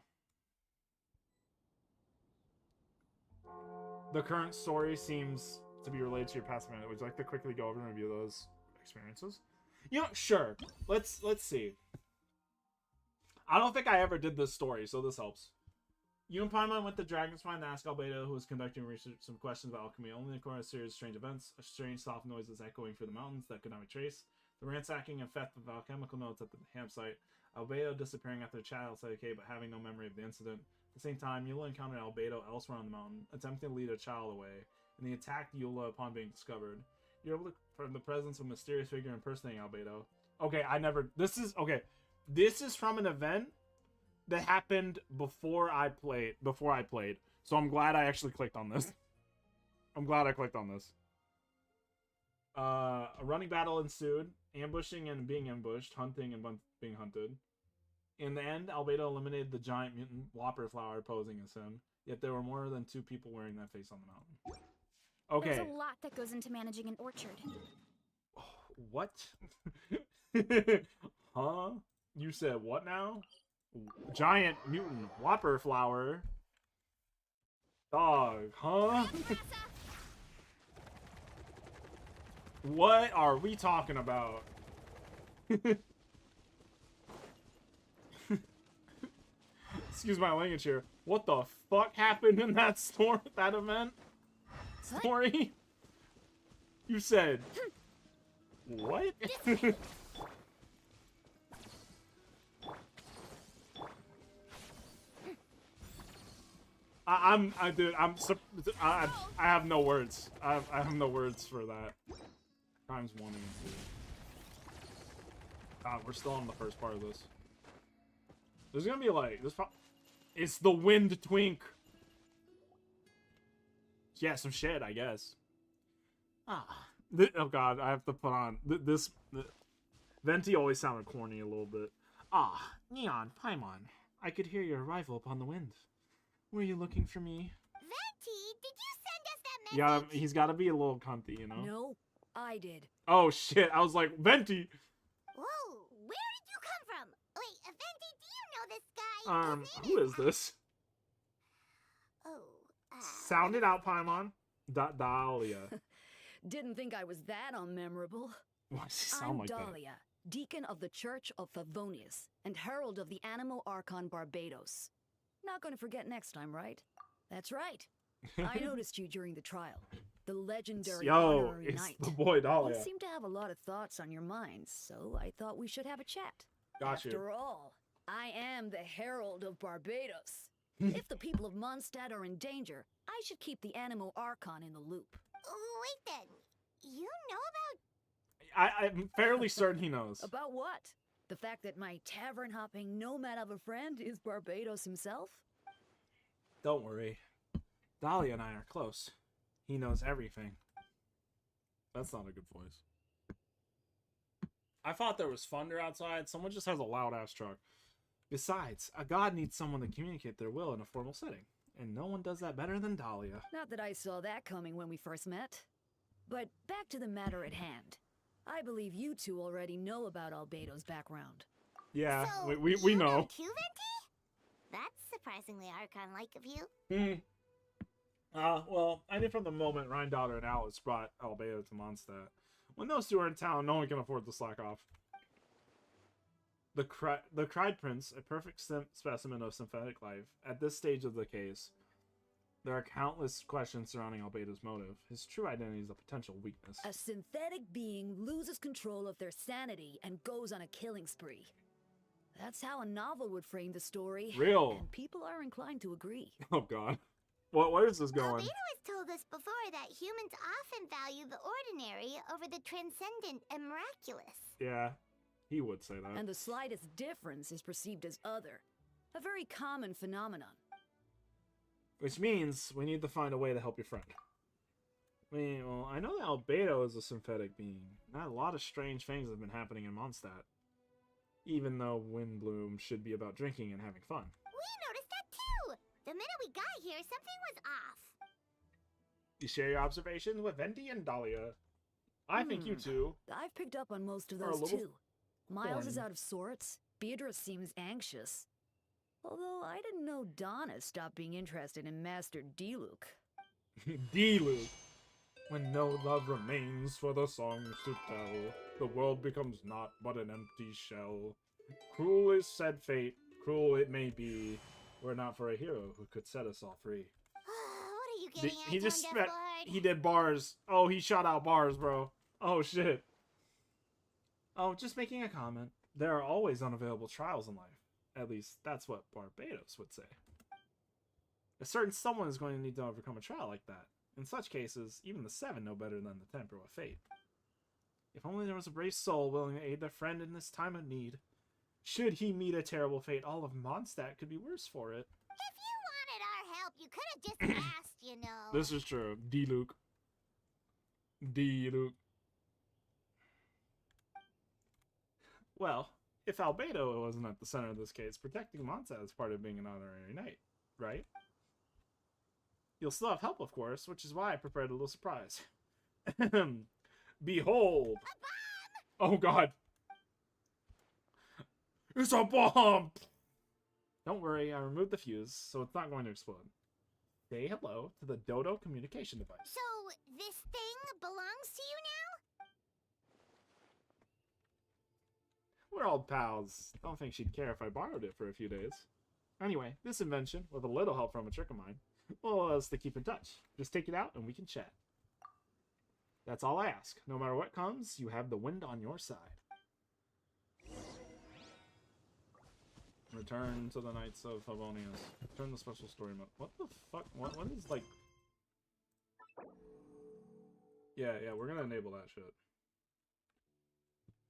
The current story seems to be related to your past event. Would you like to quickly go over and review those experiences? You know, sure. Let's see. I don't think I ever did this story, so this helps. You and Paimon went to Dragonspine to ask Albedo, who was conducting research, some questions about alchemy. Only in a series of strange events, a strange soft noises echoing through the mountains that could not be traced, the ransacking and theft of alchemical notes at the campsite, Albedo disappearing after a chat outside the cave but having no memory of the incident. At the same time, Eula encountered Albedo elsewhere on the mountain, attempting to lead a child away, and he attacked Eula upon being discovered. You're able to confirm the presence of a mysterious figure impersonating Albedo. Okay, This is from an event that happened before I played. So I'm glad I actually clicked on this. I'm glad I clicked on this. A running battle ensued, ambushing and being ambushed, hunting and being hunted. In the end, Albedo eliminated the giant mutant Whopper flower posing as him, yet there were more than 2 people wearing that face on the mountain. Okay. There's a lot that goes into managing an orchard. What? Huh? You said what now? Giant mutant Whopper flower. Dog, huh? What are we talking about? Excuse my language here. What the fuck happened in that store, that event? Story? You said... What? I have no words. I have no words for that. Times 1 and 2. God, we're still on the first part of this. There's gonna be like this. It's the wind twink. Yeah, some shit, I guess. Oh god, I have to put on this. Venti always sounded corny a little bit. Neon, Paimon, I could hear your arrival upon the wind. Were you looking for me? Venti, did you send us that message? Yeah, he's got to be a little cunty, you know? No, I did. Oh shit, I was like, Venti! Whoa, where did you come from? Wait, Venti, do you know this guy? Who is this? Sound it out, Paimon. Dahlia. Didn't think I was that unmemorable. Why does he sound like Dahlia, Deacon of the Church of Favonius, and Herald of the Animo Archon Barbados. Not gonna forget next time, right? That's right. I noticed you during the trial. The legendary honorary it's knight. the boy Dahlia. You seem to have a lot of thoughts on your minds, so I thought we should have a chat. Gotcha. After all, I am the Herald of Barbados. If the people of Mondstadt are in danger, I should keep the Animo Archon in the loop. Wait then, you know about... I'm fairly certain he knows. About what? The fact that my tavern-hopping nomad of a friend is Barbados himself? Don't worry. Dahlia and I are close. He knows everything. That's not a good voice. I thought there was thunder outside. Someone just has a loud-ass truck. Besides, a god needs someone to communicate their will in a formal setting. And no one does that better than Dahlia. Not that I saw that coming when we first met. But back to the matter at hand. I believe you two already know about Albedo's background. Yeah, so we know. Too, Venti? That's surprisingly Archon-like of you. Well, I knew from the moment Ryan Daughter and Alice brought Albedo to Mondstadt. When those two are in town, no one can afford to slack off. The Cried Prince, a perfect specimen of synthetic life. At this stage of the case, there are countless questions surrounding Albedo's motive. His true identity is a potential weakness. A synthetic being loses control of their sanity and goes on a killing spree. That's how a novel would frame the story. Real. And people are inclined to agree. Oh god. Where is this going? Albedo has told us before that humans often value the ordinary over the transcendent and miraculous. Yeah, he would say that. And the slightest difference is perceived as other. A very common phenomenon. Which means we need to find a way to help your friend. Well, I know that Albedo is a synthetic being. Not a lot of strange things have been happening in Mondstadt. Even though Windbloom should be about drinking and having fun. We noticed that too! The minute we got here, something was off. You share your observations with Venti and Dahlia. I think you two... I've picked up on most of those too. Miles is out of sorts. Beatrice seems anxious. Although I didn't know Donna stopped being interested in Master Diluc. Diluc. When no love remains for the songs to tell, the world becomes naught but an empty shell. Cruel is said fate, cruel it may be, were it not for a hero who could set us all free. What are you getting at, He just Tone spent, Deaflord? he did bars. Oh, he shot out bars, bro. Oh, shit. Oh, just making a comment. There are always unavailable trials in life. At least, that's what Barbados would say. A certain someone is going to need to overcome a trial like that. In such cases, even the Seven know better than the Temper with fate. If only there was a brave soul willing to aid their friend in this time of need. Should he meet a terrible fate, all of Mondstadt could be worse for it. If you wanted our help, you could have just asked, you know. This is true. D-Luke. D-Luke. Well, if Albedo wasn't at the center of this case, protecting Mondstadt is part of being an honorary knight, right? You'll still have help, of course, which is why I prepared a little surprise. Behold! A bomb! Oh, God. It's a bomb! Don't worry, I removed the fuse, so it's not going to explode. Say hello to the Dodo communication device. So, this thing belongs to you now? We're old pals. Don't think she'd care if I borrowed it for a few days. Anyway, this invention, with a little help from a trick of mine, will allow us to keep in touch. Just take it out and we can chat. That's all I ask. No matter what comes, you have the wind on your side. Return to the Knights of Favonius. Return the special story mode. What the fuck? What is, like... Yeah, we're gonna enable that shit.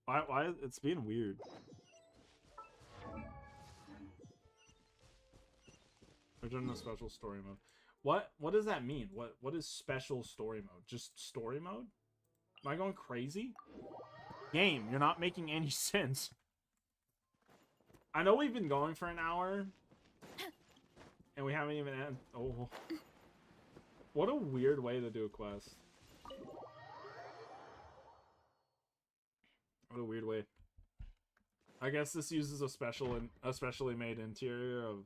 Why? It's being weird. Return the special story mode. What does that mean? What is special story mode? Just story mode? Am I going crazy? Game, you're not making any sense. I know we've been going for an hour. And we haven't even had... Oh. What a weird way to do a quest. What a weird way. I guess this uses a specially made interior of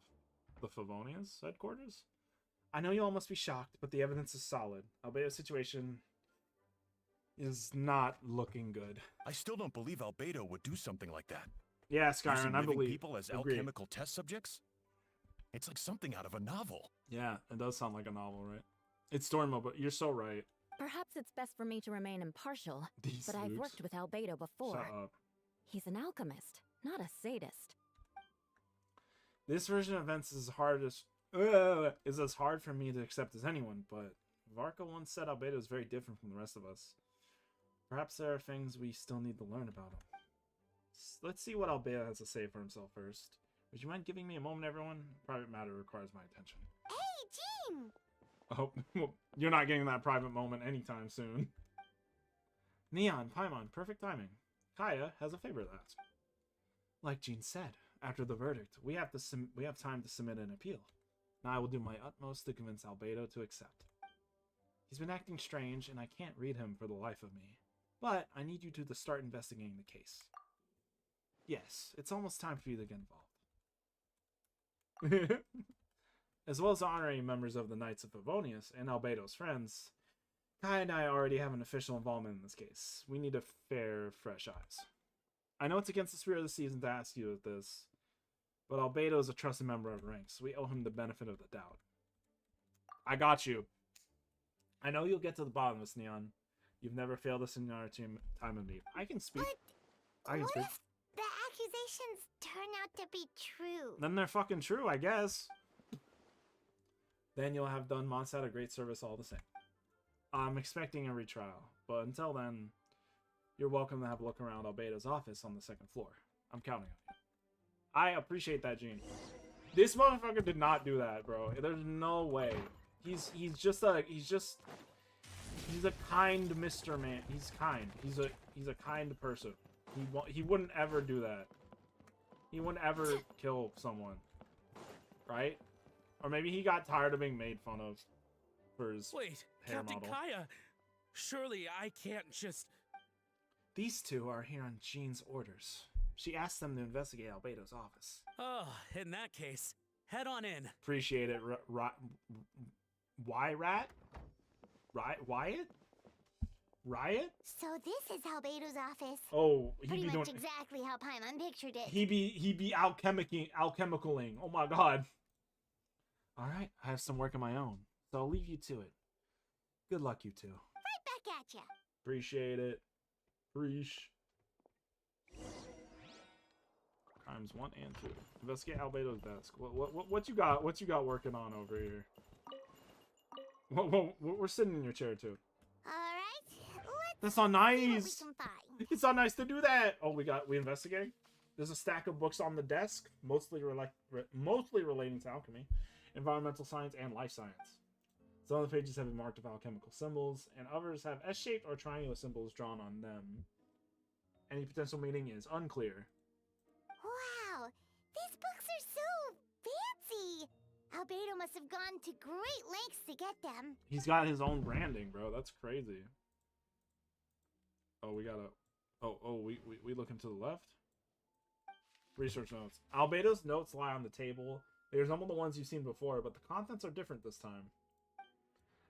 the Favonius headquarters. I know you all must be shocked, but the evidence is solid. Albedo's situation is not looking good. I still don't believe Albedo would do something like that. Yeah, Skyrim, I believe. People as alchemical test subjects? It's like something out of a novel. Yeah, it does sound like a novel, right? It's story mode, but you're so right. Perhaps it's best for me to remain impartial, but I've worked with Albedo before. Shut up. He's an alchemist, not a sadist. This version of events is as hard for me to accept as anyone, but Varka once said Albedo is very different from the rest of us. Perhaps there are things we still need to learn about him. Let's see what Albedo has to say for himself first. Would you mind giving me a moment, everyone? Private matter requires my attention. Hey, Jean! Oh, well, you're not getting that private moment anytime soon. Neon, Paimon, perfect timing. Kaya has a favor to ask. Like Jean said, after the verdict, we have time to submit an appeal. Now I will do my utmost to convince Albedo to accept. He's been acting strange, and I can't read him for the life of me. But I need you two to start investigating the case. Yes, it's almost time for you to get involved. As well as honoring members of the Knights of Favonius and Albedo's friends, Kai and I already have an official involvement in this case. We need a fresh eyes. I know it's against the spirit of the season to ask you this, but Albedo is a trusted member of ranks. We owe him the benefit of the doubt. I got you. I know you'll get to the bottom of this, Neon. You've never failed us in our time of need. I can speak. But what if the accusations turn out to be true? Then they're fucking true, I guess. Then you'll have done Mondstadt a great service all the same. I'm expecting a retrial, but until then, you're welcome to have a look around Albedo's office on the second floor. I'm counting on you. I appreciate that, Gene. This motherfucker did not do that, bro. There's no way. He's a kind Mr. Man. He's kind. He's a kind person. He wouldn't ever do that. He wouldn't ever kill someone, right? Or maybe he got tired of being made fun of for his hair Captain model. Kaya, surely I can't just... These two are here on Jean's orders. She asked them to investigate Albedo's office. Oh, in that case, head on in. Appreciate it, Wyatt? Wyatt? Riot? So this is Albedo's office. Oh, Pretty much exactly how Paimon pictured it. He be alchemicaling. Oh my god. Alright, I have some work of my own, so I'll leave you to it. Good luck, you two. Right back at ya. Appreciate it. Preach. Times 1 and 2. Investigate Albedo's desk. What you got? What you got working on over here? We're sitting in your chair too. Alright, That's not let's see what we nice. can find. It's not nice to do that. Oh, we investigating. There's a stack of books on the desk, mostly relating to alchemy, environmental science, and life science. Some of the pages have been marked with alchemical symbols, and others have S-shaped or triangular symbols drawn on them. Any potential meaning is unclear. Wow, these books are so fancy. Albedo must have gone to great lengths to get them. He's got his own branding, bro. That's crazy. Oh, we gotta... we looking to the left? Research notes. Albedo's notes lie on the table. They resemble the ones you've seen before, but the contents are different this time.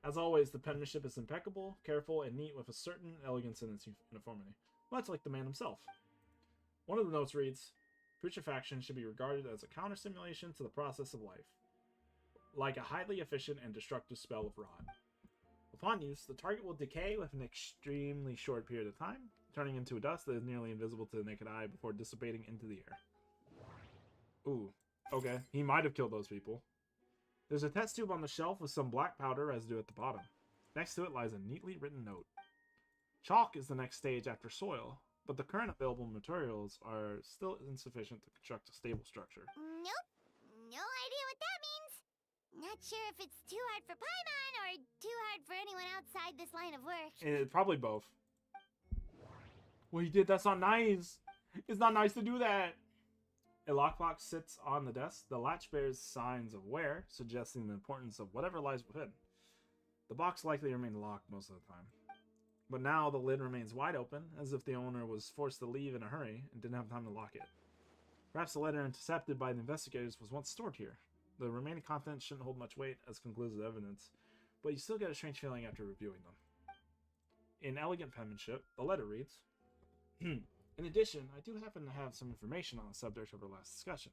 As always, the penmanship is impeccable, careful, and neat with a certain elegance in its uniformity, much like the man himself. One of the notes reads, putrefaction should be regarded as a counter-simulation to the process of life, like a highly efficient and destructive spell of rot. Upon use, the target will decay with an extremely short period of time, turning into a dust that is nearly invisible to the naked eye before dissipating into the air. Ooh, okay. He might have killed those people. There's a test tube on the shelf with some black powder residue at the bottom. Next to it lies a neatly written note. Chalk is the next stage after soil, but the current available materials are still insufficient to construct a stable structure. Nope, no idea what that means. Not sure if it's too hard for Paimon or too hard for anyone outside this line of work. Probably both. Well, he did. That's not nice. It's not nice to do that. A lockbox sits on the desk. The latch bears signs of wear, suggesting the importance of whatever lies within. The box likely remained locked most of the time. But now the lid remains wide open, as if the owner was forced to leave in a hurry and didn't have time to lock it. Perhaps the letter intercepted by the investigators was once stored here. The remaining contents shouldn't hold much weight as conclusive evidence, but you still get a strange feeling after reviewing them. In elegant penmanship, the letter reads, in addition, I do happen to have some information on the subject of our last discussion.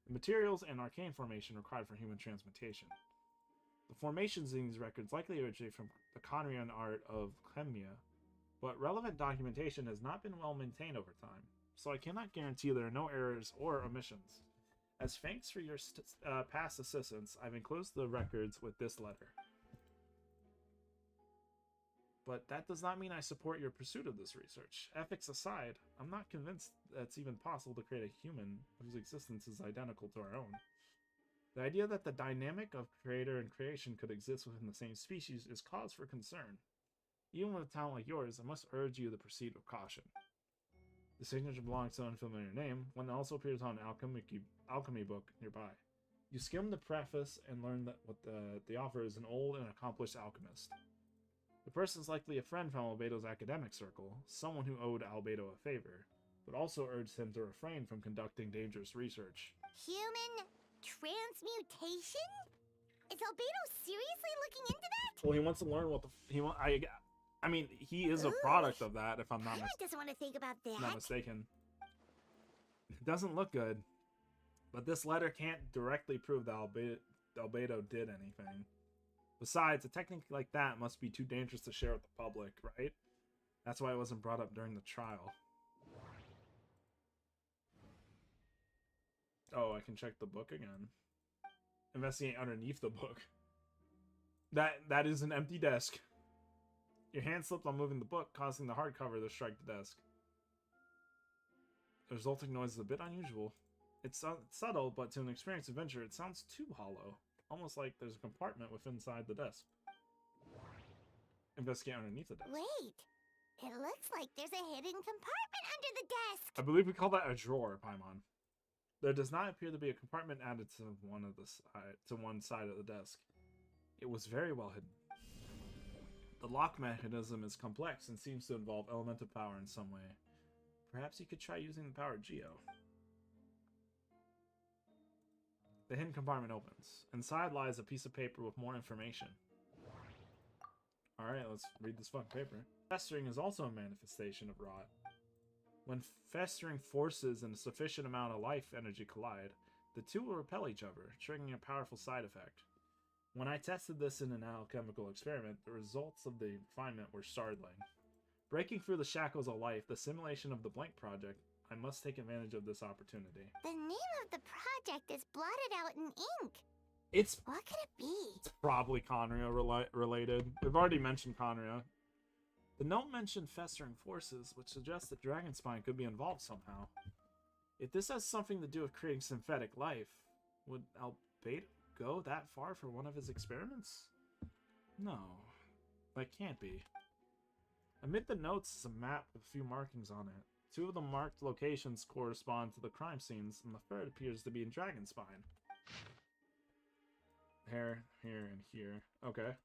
The materials and arcane formation required for human transmutation. The formations in these records likely originate from the Conrian art of Chemia, but relevant documentation has not been well maintained over time, so I cannot guarantee there are no errors or omissions. As thanks for your past assistance, I've enclosed the records with this letter. But that does not mean I support your pursuit of this research. Ethics aside, I'm not convinced that it's even possible to create a human whose existence is identical to our own. The idea that the dynamic of creator and creation could exist within the same species is cause for concern. Even with a talent like yours, I must urge you to proceed with caution. The signature belongs to an unfamiliar name, one that also appears on an alchemy book nearby. You skim the preface and learn that what the author is an old and accomplished alchemist. The person is likely a friend from Albedo's academic circle, someone who owed Albedo a favor, but also urged him to refrain from conducting dangerous research. Human transmutation? Is Albedo seriously looking into that? Well, he wants to learn what I mean, he is a product of that, if I'm not doesn't want to think about that. not mistaken. It doesn't look good, but this letter can't directly prove that Albedo did anything. Besides, a technique like that must be too dangerous to share with the public, right? That's why it wasn't brought up during the trial. Oh, I can check the book again. Investigate underneath the book. That is an empty desk. Your hand slipped on moving the book, causing the hardcover to strike the desk. The resulting noise is a bit unusual. It's subtle, but to an experienced adventurer, it sounds too hollow. Almost like there's a compartment within inside the desk. Investigate underneath the desk. Wait, it looks like there's a hidden compartment under the desk. I believe we call that a drawer, Paimon. There does not appear to be a compartment added to one side of the desk. It was very well hidden. The lock mechanism is complex and seems to involve elemental power in some way. Perhaps you could try using the power of Geo. The hidden compartment opens. Inside lies a piece of paper with more information. Alright, let's read this fucking paper. Festering is also a manifestation of rot. When festering forces and a sufficient amount of life energy collide, the two will repel each other, triggering a powerful side effect. When I tested this in an alchemical experiment, the results of the refinement were startling. Breaking through the shackles of life, the simulation of the Blank Project, I must take advantage of this opportunity. The name of the project is blotted out in ink. It's What could it be? It's probably Conria related. We've already mentioned Conria. The note mentioned festering forces, which suggests that Dragonspine could be involved somehow. If this has something to do with creating synthetic life, would Albedo go that far for one of his experiments? No, that can't be. Amid the notes is a map with a few markings on it. 2 of the marked locations correspond to the crime scenes, and the third appears to be in Dragonspine. Here, and here. Okay.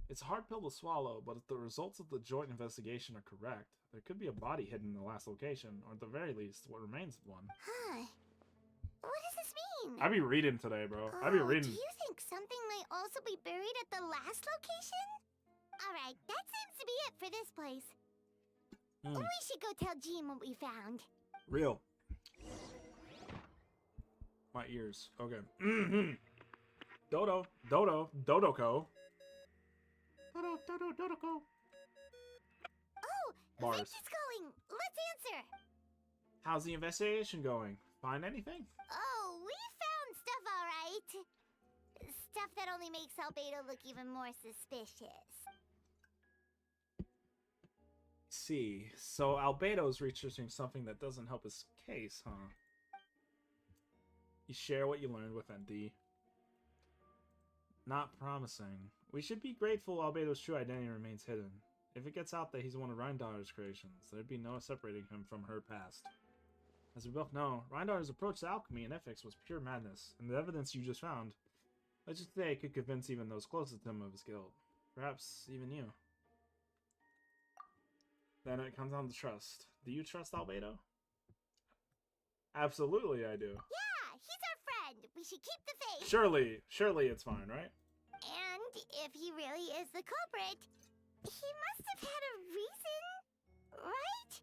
It's a hard pill to swallow, but if the results of the joint investigation are correct, there could be a body hidden in the last location, or at the very least, what remains of one. Huh. What does this mean? I be reading today, bro. I be reading. Do you think something might also be buried at the last location? Alright, that seems to be it for this place. We should go tell Jean what we found. Real. My ears. Okay. Dodoko. Dodoko. Oh, Mars. Vince is calling. Let's answer. How's the investigation going? Find anything? Oh, we found stuff, alright. Stuff that only makes Albedo look even more suspicious. See, so Albedo's researching something that doesn't help his case, huh? You share what you learned with ND. Not promising. We should be grateful Albedo's true identity remains hidden. If it gets out that he's one of Reindar's creations, there'd be no separating him from her past. As we both know, Reindar's approach to alchemy and ethics was pure madness, and the evidence you just found, let's just say, could convince even those closest to him of his guilt. Perhaps even you. Then it comes down to trust. Do you trust Albedo? Absolutely I do. Yeah, he's our friend. We should keep the faith. Surely it's fine, right? And if he really is the culprit, he must have had a reason, right?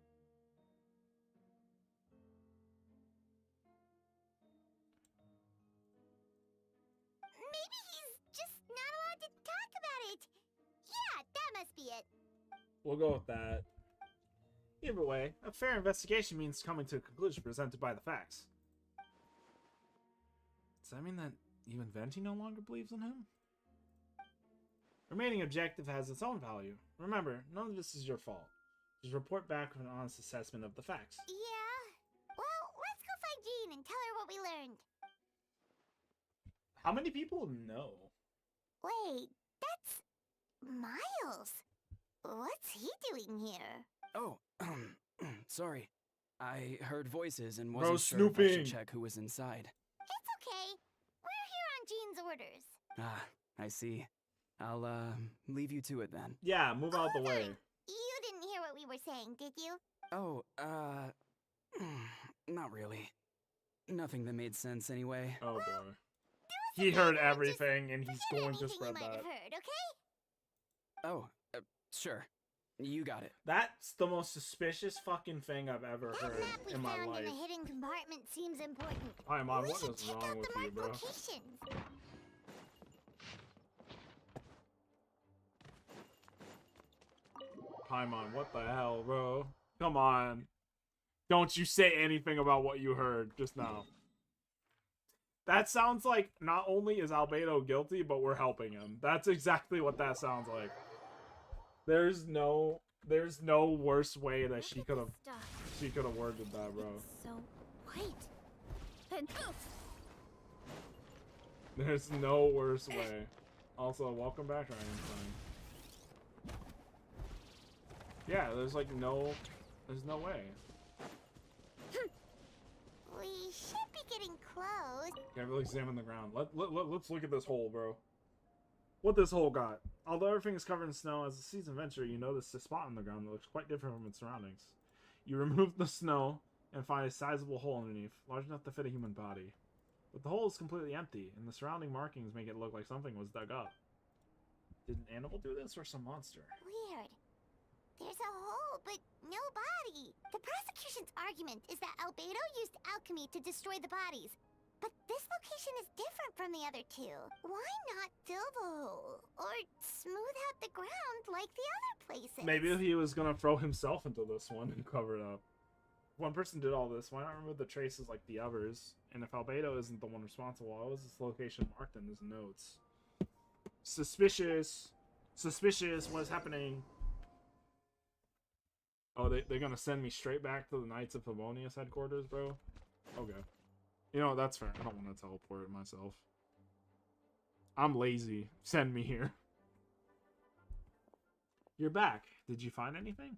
Maybe he's just not allowed to talk about it. Yeah, that must be it. We'll go with that. Either way, a fair investigation means coming to a conclusion presented by the facts. Does that mean that even Venti no longer believes in him? Remaining objective has its own value. Remember, none of this is your fault. Just report back with an honest assessment of the facts. Yeah. Well, let's go find Jean and tell her what we learned. How many people know? Wait, that's Miles. What's he doing here? Oh, sorry. I heard voices and Bro, wasn't sure if I should snooping. check who was inside. It's okay. We're here on Jean's orders. Ah, I see. I'll, leave you to it then. Yeah, move out the way. You didn't hear what we were saying, did you? Oh, not really. Nothing that made sense anyway. Oh boy. He heard everything and he's going to spread might that. have heard, okay? Oh, sure. You got it. That's the most suspicious fucking thing I've ever That heard map we in my found life. in the hidden compartment seems important. Hi, Mom, We what should is check wrong out with the you, marked bro? locations. Paimon, what the hell, bro? Come on. Don't you say anything about what you heard just now. That sounds like not only is Albedo guilty, but we're helping him. That's exactly what that sounds like. There's no worse way that she could have worded that, bro. It's so white. And There's no worse way. Also, welcome back, Ryan. Yeah, there's no way. We should be getting close. Carefully examine the ground. Let's look at this hole, bro. What this hole got? Although everything is covered in snow, as a seasoned venturer, you notice a spot on the ground that looks quite different from its surroundings. You remove the snow and find a sizable hole underneath, large enough to fit a human body. But the hole is completely empty, and the surrounding markings make it look like something was dug up. Did an animal do this, or some monster? Weird. There's a hole, but no body. The prosecution's argument is that Albedo used alchemy to destroy the bodies. But this location is different from the other two. Why not fill the hole? Or smooth out the ground like the other places? Maybe he was gonna throw himself into this one and cover it up. One person did all this. Why not remove the traces like the others? And if Albedo isn't the one responsible, why was this location marked in his notes? Suspicious. Suspicious. What is happening? Oh, they're gonna send me straight back to the Knights of Favonius headquarters, bro? Okay. You know, that's fair. I don't want to teleport myself. I'm lazy. Send me here. You're back. Did you find anything?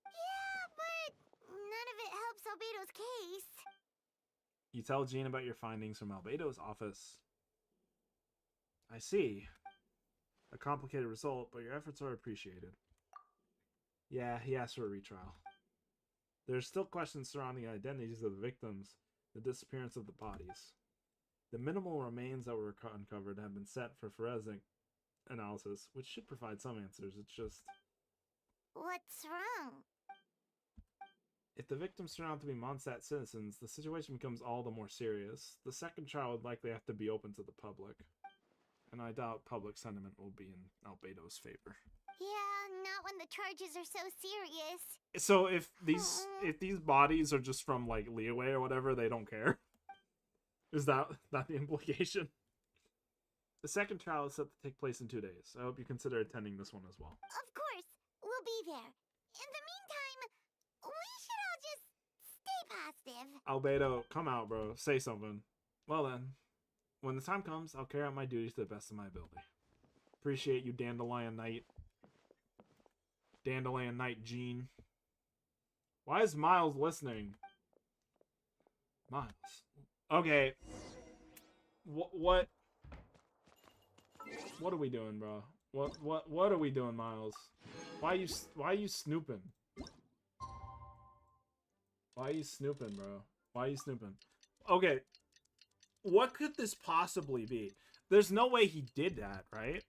Yeah, but none of it helps Albedo's case. You tell Jean about your findings from Albedo's office. I see. A complicated result, but your efforts are appreciated. Yeah, he asked for a retrial. There's still questions surrounding the identities of the victims, the disappearance of the bodies. The minimal remains that were uncovered have been set for forensic analysis, which should provide some answers. It's just... What's wrong? If the victims turn out to be Mondstadt citizens, the situation becomes all the more serious. The second trial would likely have to be open to the public. And I doubt public sentiment will be in Albedo's favor. Yeah, not when the charges are so serious. So if these bodies are just from like Leeway or whatever, they don't care. Is that the implication? The second trial is set to take place in 2 days. I hope you consider attending this one as well. Of course, we'll be there. In the meantime, we should all just stay positive. Albedo, come out, bro. Say something. Well then, when the time comes, I'll carry out my duties to the best of my ability. Appreciate you, Dandelion Knight. Dandelion Knight Jean. Why is Miles listening? Miles. Okay. What are we doing, bro? What are we doing, Miles? Why are you snooping? Why are you snooping, bro? Why are you snooping? Okay. What could this possibly be? There's no way he did that, right?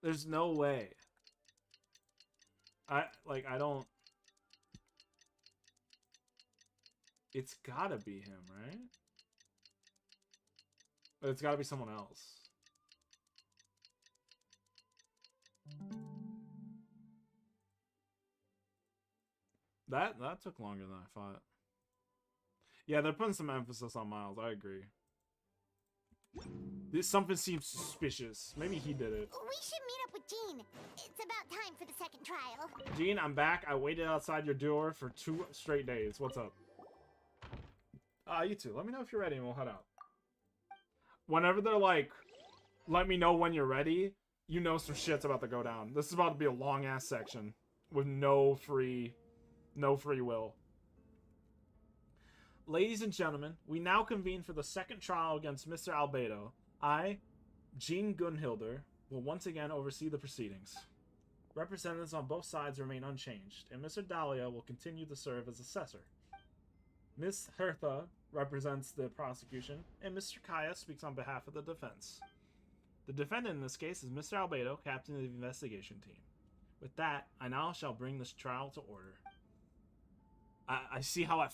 There's no way. I don't... It's gotta be him, right? But it's gotta be someone else. That took longer than I thought. Yeah, they're putting some emphasis on Miles. I agree. Something seems suspicious. Maybe he did it. We should meet up with Jean. It's about time for the second trial. Jean, I'm back. I waited outside your door for 2 straight days. What's up? You too. Let me know if you're ready and we'll head out. Whenever they're like, let me know when you're ready, you know some shit's about to go down. This is about to be a long-ass section with no free will. Ladies and gentlemen, we now convene for the second trial against Mr. Albedo. I, Jean Gunhilder, will once again oversee the proceedings. Representatives on both sides remain unchanged, and Mr. Dahlia will continue to serve as assessor. Ms. Hertha represents the prosecution, and Mr. Kaya speaks on behalf of the defense. The defendant in this case is Mr. Albedo, captain of the investigation team. With that, I now shall bring this trial to order. I see how I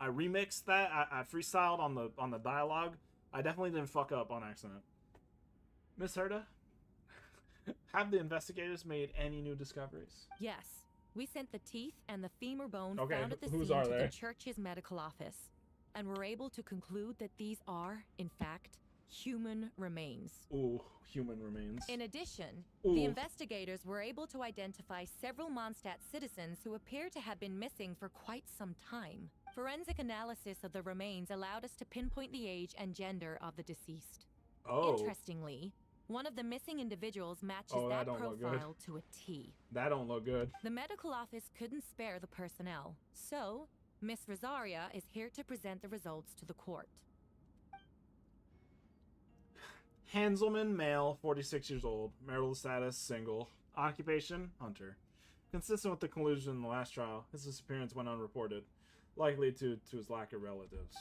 remixed that. I freestyled on the dialogue. I definitely didn't fuck up on accident. Miss Herta, have the investigators made any new discoveries? Yes. We sent the teeth and the femur bone Okay, found at the whose scene are to they? the church's medical office, and were able to conclude that these are, in fact, human remains. Ooh, human remains. In addition, Ooh. the investigators were able to identify several Mondstadt citizens who appear to have been missing for quite some time. Forensic analysis of the remains allowed us to pinpoint the age and gender of the deceased. Oh. Interestingly, one of the missing individuals matches that that don't look good. profile to a T. That don't look good. The medical office couldn't spare the personnel, so Miss Rosaria is here to present the results to the court. Hanselman, male, 46 years old, marital status, single, occupation, hunter. Consistent with the conclusion in the last trial, his disappearance went unreported, likely due to his lack of relatives.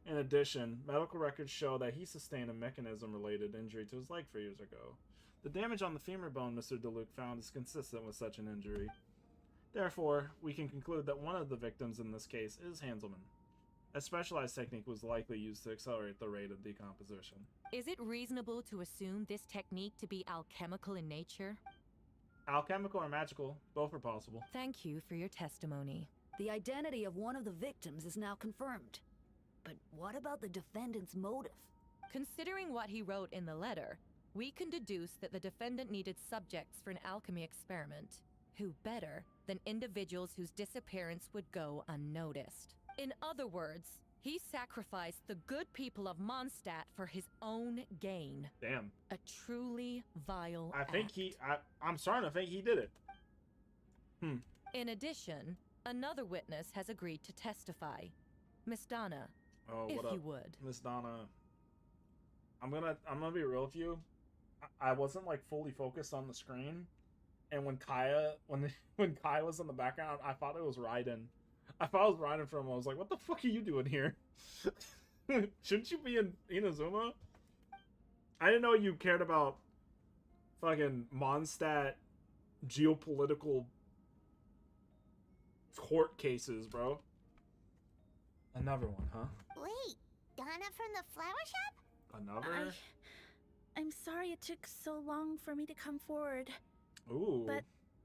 In addition, medical records show that he sustained a mechanism-related injury to his leg 3 years ago. The damage on the femur bone Mr. DeLuc found is consistent with such an injury. Therefore, we can conclude that one of the victims in this case is Hanselman. A specialized technique was likely used to accelerate the rate of decomposition. Is it reasonable to assume this technique to be alchemical in nature? Alchemical or magical, both are possible. Thank you for your testimony. The identity of one of the victims is now confirmed. But what about the defendant's motive? Considering what he wrote in the letter, we can deduce that the defendant needed subjects for an alchemy experiment. Who better than individuals whose disappearance would go unnoticed? In other words, he sacrificed the good people of Mondstadt for his own gain. Damn. A truly vile I think act. I'm starting to think he did it. In addition, another witness has agreed to testify. Miss Donna, if you would. Miss Donna, I'm gonna be real with you. I wasn't like fully focused on the screen, and when Kaya was in the background, I thought it was Raiden. I thought it was Raiden from him. I was like, what the fuck are you doing here? Shouldn't you be in Inazuma? I didn't know you cared about fucking Mondstadt geopolitical court cases, bro. Another one, huh? Wait, Donna from the flower shop? Another? I'm sorry it took so long for me to come forward. Ooh. But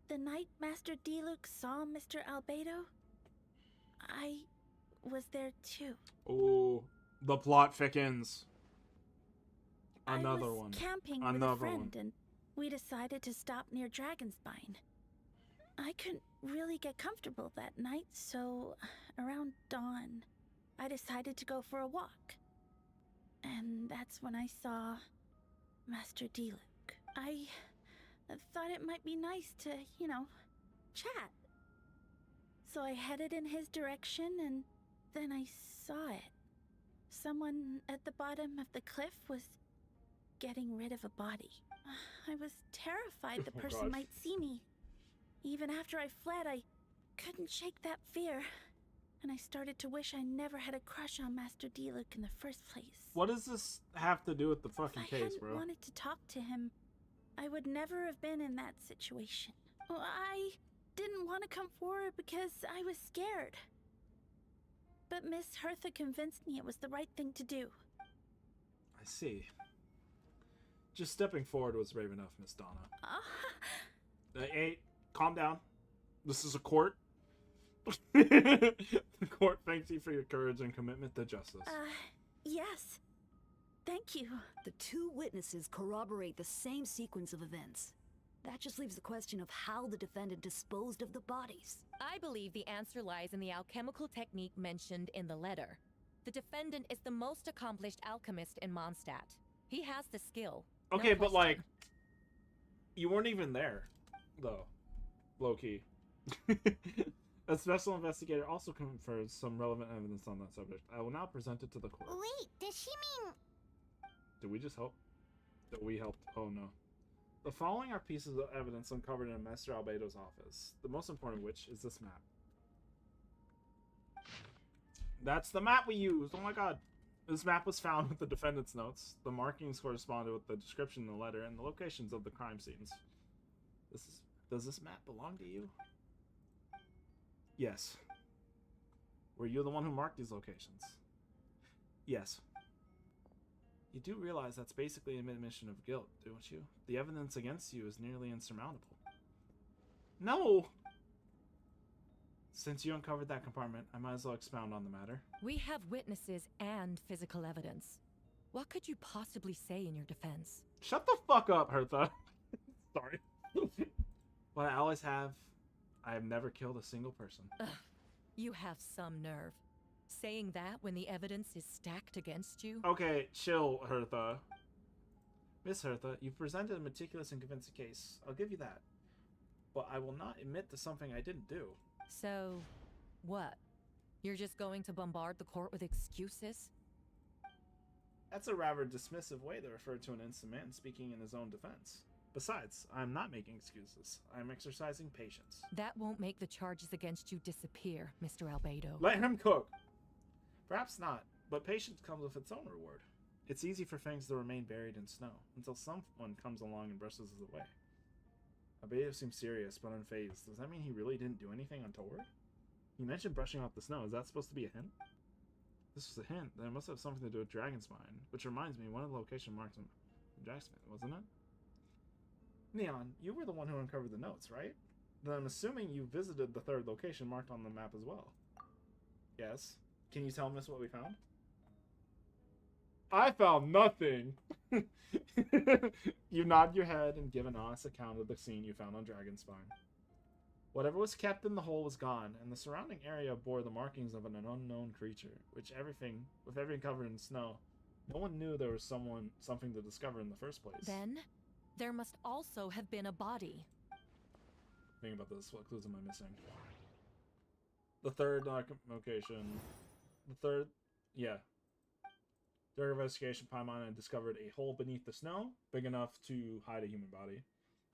the night Master Diluc saw Mr. Albedo, I was there too. Ooh. The plot thickens. Another I was one. Camping with a friend, and we decided to stop near Dragonspine. I couldn't really get comfortable that night, so around dawn, I decided to go for a walk. And that's when I saw Master Diluc. I thought it might be nice to, chat. So I headed in his direction, and then I saw it. Someone at the bottom of the cliff was getting rid of a body. I was terrified the person might see me. Even after I fled, I couldn't shake that fear. And I started to wish I never had a crush on Master Diluc in the first place. What does this have to do with the fucking case, If I bro? hadn't wanted to talk to him, I would never have been in that situation. Well, I didn't want to come forward because I was scared. But Miss Hertha convinced me it was the right thing to do. I see. Just stepping forward was brave enough, Miss Donna. Hey, calm down. This is a court. The court thanks you for your courage and commitment to justice. Yes. Thank you. The two witnesses corroborate the same sequence of events. That just leaves the question of how the defendant disposed of the bodies. I believe the answer lies in the alchemical technique mentioned in the letter. The defendant is the most accomplished alchemist in Mondstadt. He has the skill. Okay, no but question. like, you weren't even there, though. Low-key. A special investigator also confers some relevant evidence on that subject. I will now present it to the court. Wait, does she mean... Did we just help? That we helped? Oh no. The following are pieces of evidence uncovered in Master Albedo's office, the most important of which is this map. That's the map we used! Oh my god! This map was found with the defendant's notes. The markings corresponded with the description in the letter and the locations of the crime scenes. Does this map belong to you? Yes. Were you the one who marked these locations? Yes. You do realize that's basically an admission of guilt, don't you? The evidence against you is nearly insurmountable. No! Since you uncovered that compartment, I might as well expound on the matter. We have witnesses and physical evidence. What could you possibly say in your defense? Shut the fuck up, Hertha. Sorry. What I always have, I have never killed a single person. Ugh, you have some nerve. Saying that when the evidence is stacked against you? Okay, chill, Hertha. Miss Hertha, you've presented a meticulous and convincing case. I'll give you that. But I will not admit to something I didn't do. So, what? You're just going to bombard the court with excuses? That's a rather dismissive way to refer to an innocent man speaking in his own defense. Besides, I'm not making excuses. I'm exercising patience. That won't make the charges against you disappear, Mr. Albedo. Let him cook! Perhaps not, but patience comes with its own reward. It's easy for things to remain buried in snow, until someone comes along and brushes it away. Albedo seems serious, but unfazed. Does that mean he really didn't do anything untoward? He mentioned brushing off the snow. Is that supposed to be a hint? This was a hint that it must have something to do with Dragonspine, which reminds me, one of the location marks in Dragonspine, wasn't it? Neon, you were the one who uncovered the notes, right? Then I'm assuming you visited the third location marked on the map as well. Yes. Can you tell us what we found? I found nothing! You nod your head and give an honest account of the scene you found on Dragonspine. Whatever was kept in the hole was gone, and the surrounding area bore the markings of an unknown creature, with everything covered in snow. No one knew there was something to discover in the first place. Then, there must also have been a body. Think about this. What clues am I missing? The third location. Yeah. During investigation, Paimon discovered a hole beneath the snow, big enough to hide a human body.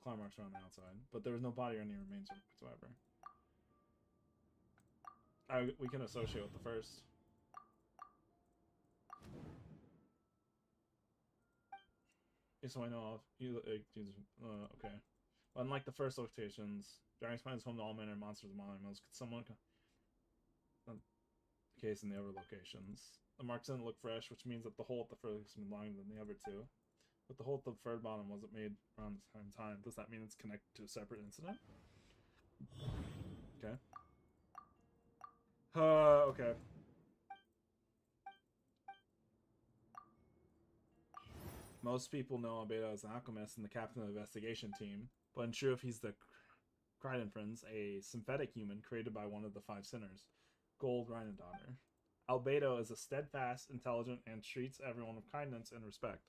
Claw marks around the outside, but there was no body or any remains whatsoever. We can associate with the first. So I know of you. Okay. Well, unlike the first locations, Dragonspine is home to all manner of monsters and animals. Could someone case in the other locations? The marks didn't look fresh, which means that the hole at the furthest is longer than the other two. But the hole at the third bottom wasn't made around the same time. Does that mean it's connected to a separate incident? Okay. Okay. Most people know Albedo as an alchemist and the captain of the investigation team, but unsure if he's the Kryden Friends, a synthetic human created by one of the five sinners, Gold Rhinodonner. Albedo is a steadfast, intelligent, and treats everyone with kindness and respect.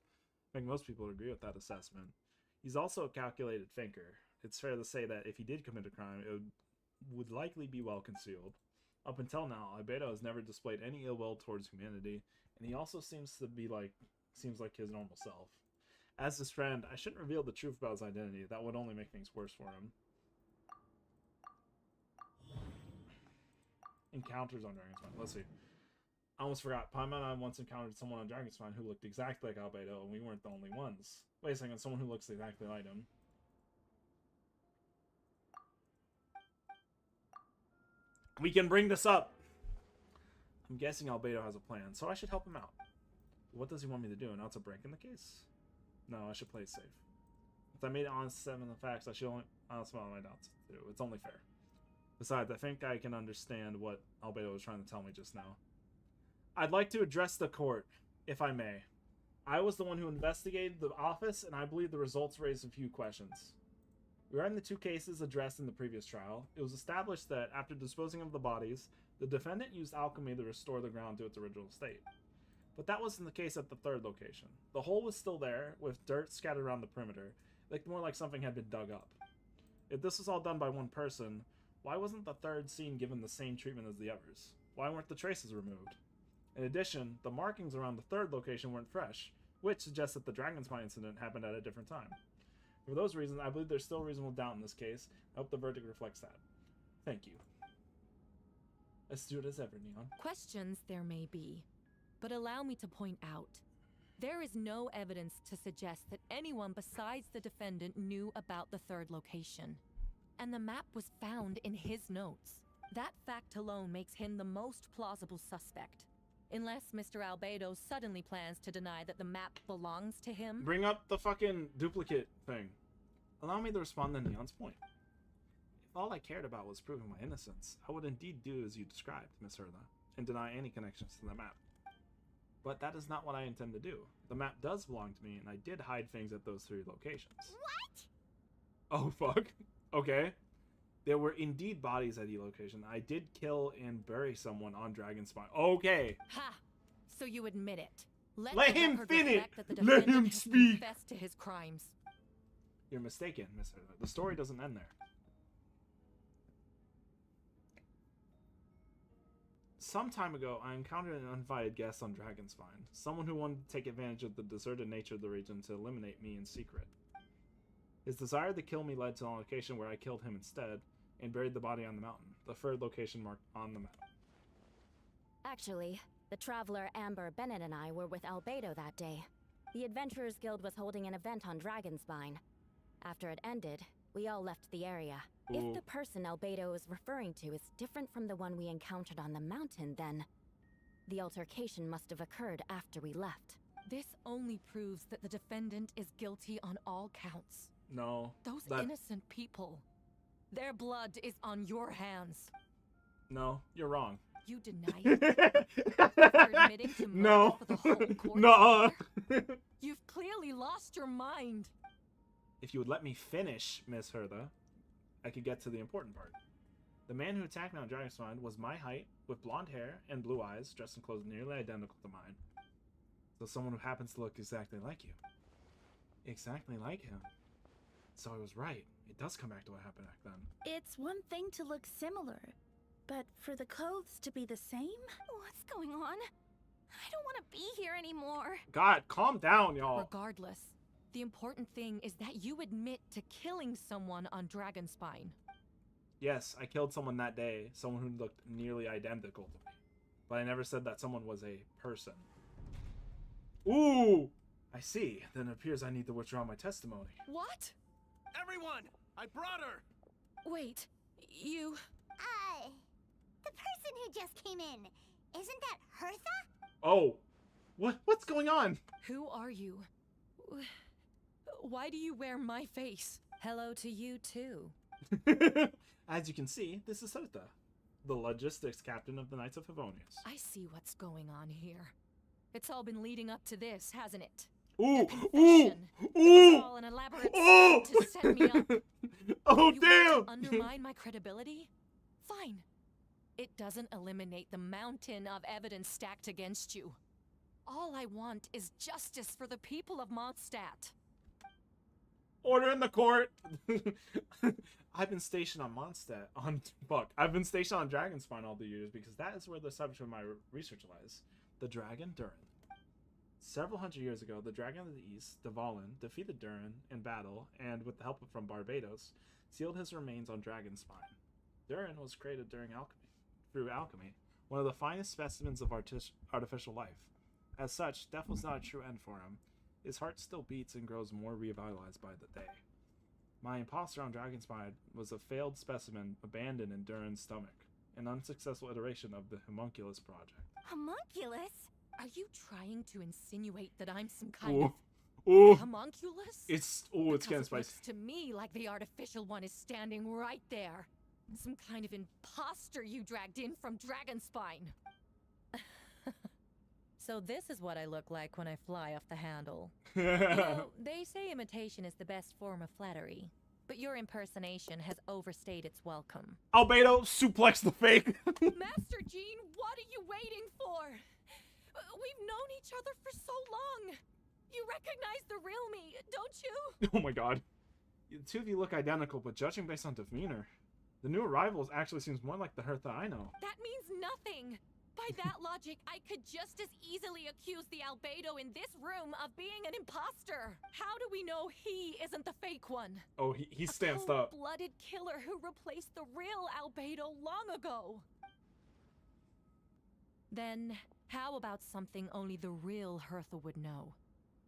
I think most people agree with that assessment. He's also a calculated thinker. It's fair to say that if he did commit a crime, it would likely be well concealed. Up until now, Albedo has never displayed any ill will towards humanity, and he also seems like his normal self. As his friend, I shouldn't reveal the truth about his identity. That would only make things worse for him. Encounters on Dragonspine. Let's see. I almost forgot. Paimon and I once encountered someone on Dragonspine who looked exactly like Albedo, and we weren't the only ones. Wait a second, someone who looks exactly like him. We can bring this up! I'm guessing Albedo has a plan, so I should help him out. What does he want me to do? Announce a break in the case? No, I should play it safe. If I made an honest assessment of the facts, I should only honest about my doubts. It's only fair. Besides, I think I can understand what Albedo was trying to tell me just now. I'd like to address the court, if I may. I was the one who investigated the office, and I believe the results raised a few questions. Regarding the two cases addressed in the previous trial, it was established that after disposing of the bodies, the defendant used alchemy to restore the ground to its original state. But that wasn't the case at the third location. The hole was still there, with dirt scattered around the perimeter, more like something had been dug up. If this was all done by one person, why wasn't the third scene given the same treatment as the others? Why weren't the traces removed? In addition, the markings around the third location weren't fresh, which suggests that the Dragonspine incident happened at a different time. For those reasons, I believe there's still reasonable doubt in this case. I hope the verdict reflects that. Thank you. Astute as ever, Neon. Questions there may be, but allow me to point out, there is no evidence to suggest that anyone besides the defendant knew about the third location. And the map was found in his notes. That fact alone makes him the most plausible suspect. Unless Mr. Albedo suddenly plans to deny that the map belongs to him. Bring up the fucking duplicate thing. Allow me to respond to Neon's point. If all I cared about was proving my innocence, I would indeed do as you described, Miss Herla, and deny any connections to the map. But that is not what I intend to do. The map does belong to me, and I did hide things at those three locations. What? Oh, fuck. Okay. There were indeed bodies at each location. I did kill and bury someone on Dragonspine. Okay. Ha! So you admit it. Let him finish! Let him speak! Confess to his crimes. You're mistaken, Miss Herla. The story doesn't end there. Some time ago, I encountered an uninvited guest on Dragonspine. Someone who wanted to take advantage of the deserted nature of the region to eliminate me in secret. His desire to kill me led to a location where I killed him instead, and buried the body on the mountain, the third location marked on the map. Actually, the traveler Amber Bennett and I were with Albedo that day. The Adventurers Guild was holding an event on Dragonspine. After it ended, we all left the area. Ooh. If the person Albedo is referring to is different from the one we encountered on the mountain, then... The altercation must have occurred after we left. This only proves that the defendant is guilty on all counts. No. Those innocent people, their blood is on your hands. No, you're wrong. You deny it? You're admitting to murder for the whole court? No. You've clearly lost your mind. If you would let me finish, Miss Hertha, I could get to the important part. The man who attacked me on Dragonspine was my height, with blonde hair and blue eyes, dressed in clothes nearly identical to mine. So someone who happens to look exactly like you. Exactly like him. So I was right. It does come back to what happened back then. It's one thing to look similar, but for the clothes to be the same? What's going on? I don't want to be here anymore. God, calm down, y'all. Regardless, the important thing is that you admit to killing someone on Dragonspine. Yes, I killed someone that day, someone who looked nearly identical to me. But I never said that someone was a person. Ooh! I see. Then it appears I need to withdraw my testimony. What? Everyone! I brought her! Wait, you... The person who just came in, isn't that Hertha? Oh! What's going on? Who are you? Why do you wear my face? Hello to you, too. As you can see, this is Hertha, the logistics captain of the Knights of Favonius. I see what's going on here. It's all been leading up to this, hasn't it? Ooh! Ooh! Ooh! All an elaborate scheme to set me up. Oh, you damn! Want to undermine my credibility? Fine. It doesn't eliminate the mountain of evidence stacked against you. All I want is justice for the people of Mondstadt. Order in the court! I've been stationed on Mondstadt. I've been stationed on Dragonspine all the years because that is where the subject of my research lies. The dragon, Durin. Several hundred years ago, the Dragon of the East, Dvalin, defeated Durin in battle and, with the help from Barbados, sealed his remains on Dragonspine. Durin was created through alchemy, one of the finest specimens of artificial life. As such, death was not a true end for him. His heart still beats and grows more revitalized by the day. My imposter on Dragonspine was a failed specimen abandoned in Durin's stomach, an unsuccessful iteration of the homunculus project. Homunculus? Are you trying to insinuate that I'm some kind of homunculus? It's getting spicy. Looks to me like the artificial one is standing right there. Some kind of imposter you dragged in from Dragonspine. So this is what I look like when I fly off the handle. You know, they say imitation is the best form of flattery, but your impersonation has overstayed its welcome. Albedo, suplex the fake. Master Jean, what are you waiting for? We've known each other for so long. You recognize the real me, don't you? Oh my god. The two of you look identical, but judging based on demeanor, the new arrival actually seems more like the Hertha I know. That means nothing. By that logic, I could just as easily accuse the Albedo in this room of being an imposter. How do we know he isn't the fake one? Oh, he stands up. A cold-blooded killer who replaced the real Albedo long ago. Then, how about something only the real Hertha would know?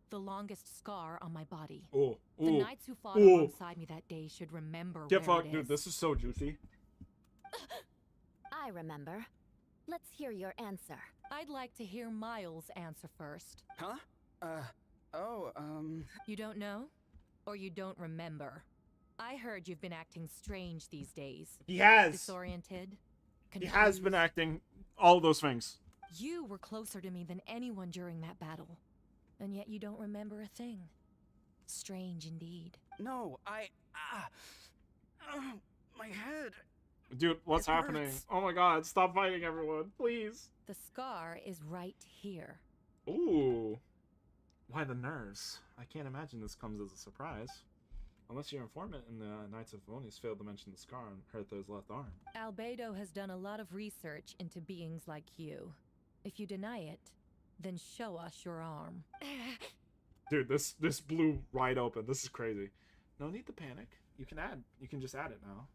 The longest scar on my body. The knights who fought alongside me that day should remember where it is. Dude, this is so juicy. I remember. Let's hear your answer. I'd like to hear Miles' answer first. Huh? You don't know? Or you don't remember? I heard you've been acting strange these days. He has. Disoriented. Confused. He has been acting all those things. You were closer to me than anyone during that battle. And yet you don't remember a thing. Strange indeed. No, my head. Dude, what's happening? Oh my god, stop fighting everyone, please. The scar is right here. Ooh. Why the nerves? I can't imagine this comes as a surprise. Unless your informant in the Knights of Favonius failed to mention the scar on Hertha's left arm. Albedo has done a lot of research into beings like you. If you deny it, then show us your arm. Dude, this blew right open. This is crazy. No need to panic. You can just add it now.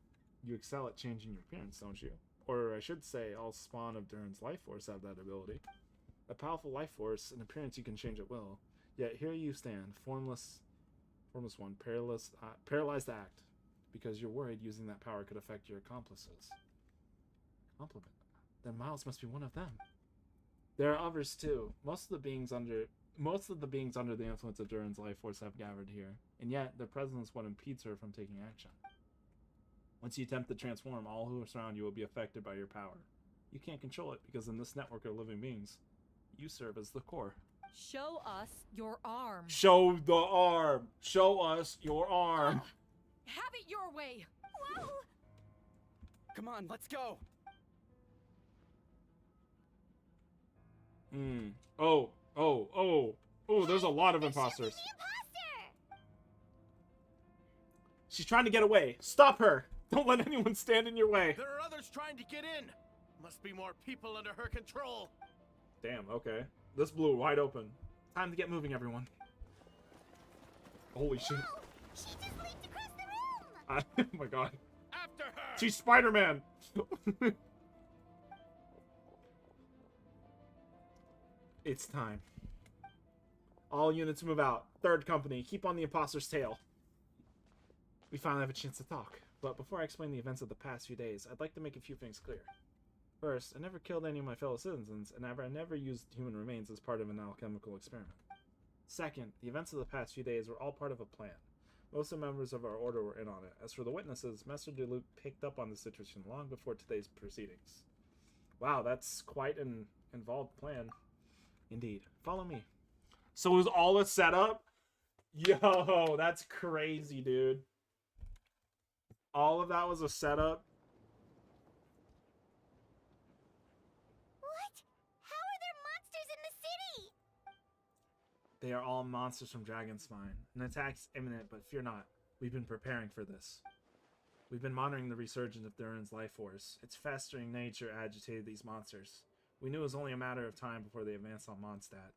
You excel at changing your appearance, don't you? Or I should say, all spawn of Durin's life force have that ability. A powerful life force, an appearance you can change at will. Yet here you stand, formless one, paralyzed to act, because you're worried using that power could affect your accomplices. Compliment. Then Miles must be one of them. There are others too. Most of the beings under the influence of Durin's life force have gathered here, and yet their presence is what impedes her from taking action. Once you attempt to transform, all who surround you will be affected by your power. You can't control it because in this network of living beings, you serve as the core. Show us your arm. Show the arm. Show us your arm. Have it your way. Whoa! Come on, let's go. Oh, there's a lot of imposters. She's trying to get away. Stop her. Don't let anyone stand in your way. There are others trying to get in. Must be more people under her control. Damn, okay. This blew wide open. Time to get moving, everyone. Holy shit. She just leaped across the room. Oh my god. After her. She's Spider-Man. It's time. All units move out. Third company, keep on the imposter's tail. We finally have a chance to talk. But before I explain the events of the past few days, I'd like to make a few things clear. First, I never killed any of my fellow citizens, and I never used human remains as part of an alchemical experiment. Second, the events of the past few days were all part of a plan. Most of the members of our order were in on it. As for the witnesses, Master DeLuc picked up on the situation long before today's proceedings. Wow, that's quite an involved plan. Indeed. Follow me. So it was all a setup? Yo, that's crazy, dude. All of that was a setup? What? How are there monsters in the city? They are all monsters from Dragonspine. An attack's imminent, but fear not. We've been preparing for this. We've been monitoring the resurgence of Durin's life force. Its festering nature agitated these monsters. We knew it was only a matter of time before they advanced on Mondstadt.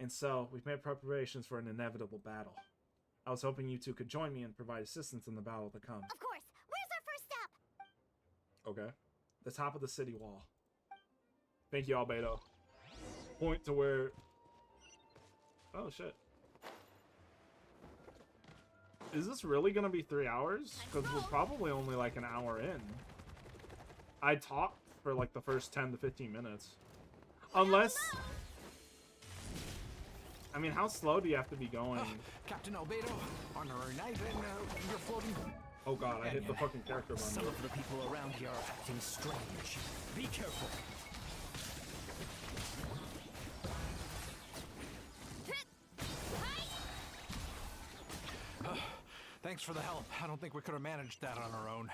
And so, we've made preparations for an inevitable battle. I was hoping you two could join me and provide assistance in the battle to come. Of course. Where's our first stop? Okay. The top of the city wall. Thank you, Albedo. Point to where... Oh, shit. Is this really gonna be 3 hours? Because we're probably only like an hour in. I talked for like the first 10 to 15 minutes. Unless... I mean, how slow do you have to be going? Captain Albedo, honorary knight, and you're floating. Oh god, I hit the fucking character button. Some of the people around here are acting strange. Be careful. Thanks for the help. I don't think we could have managed that on our own.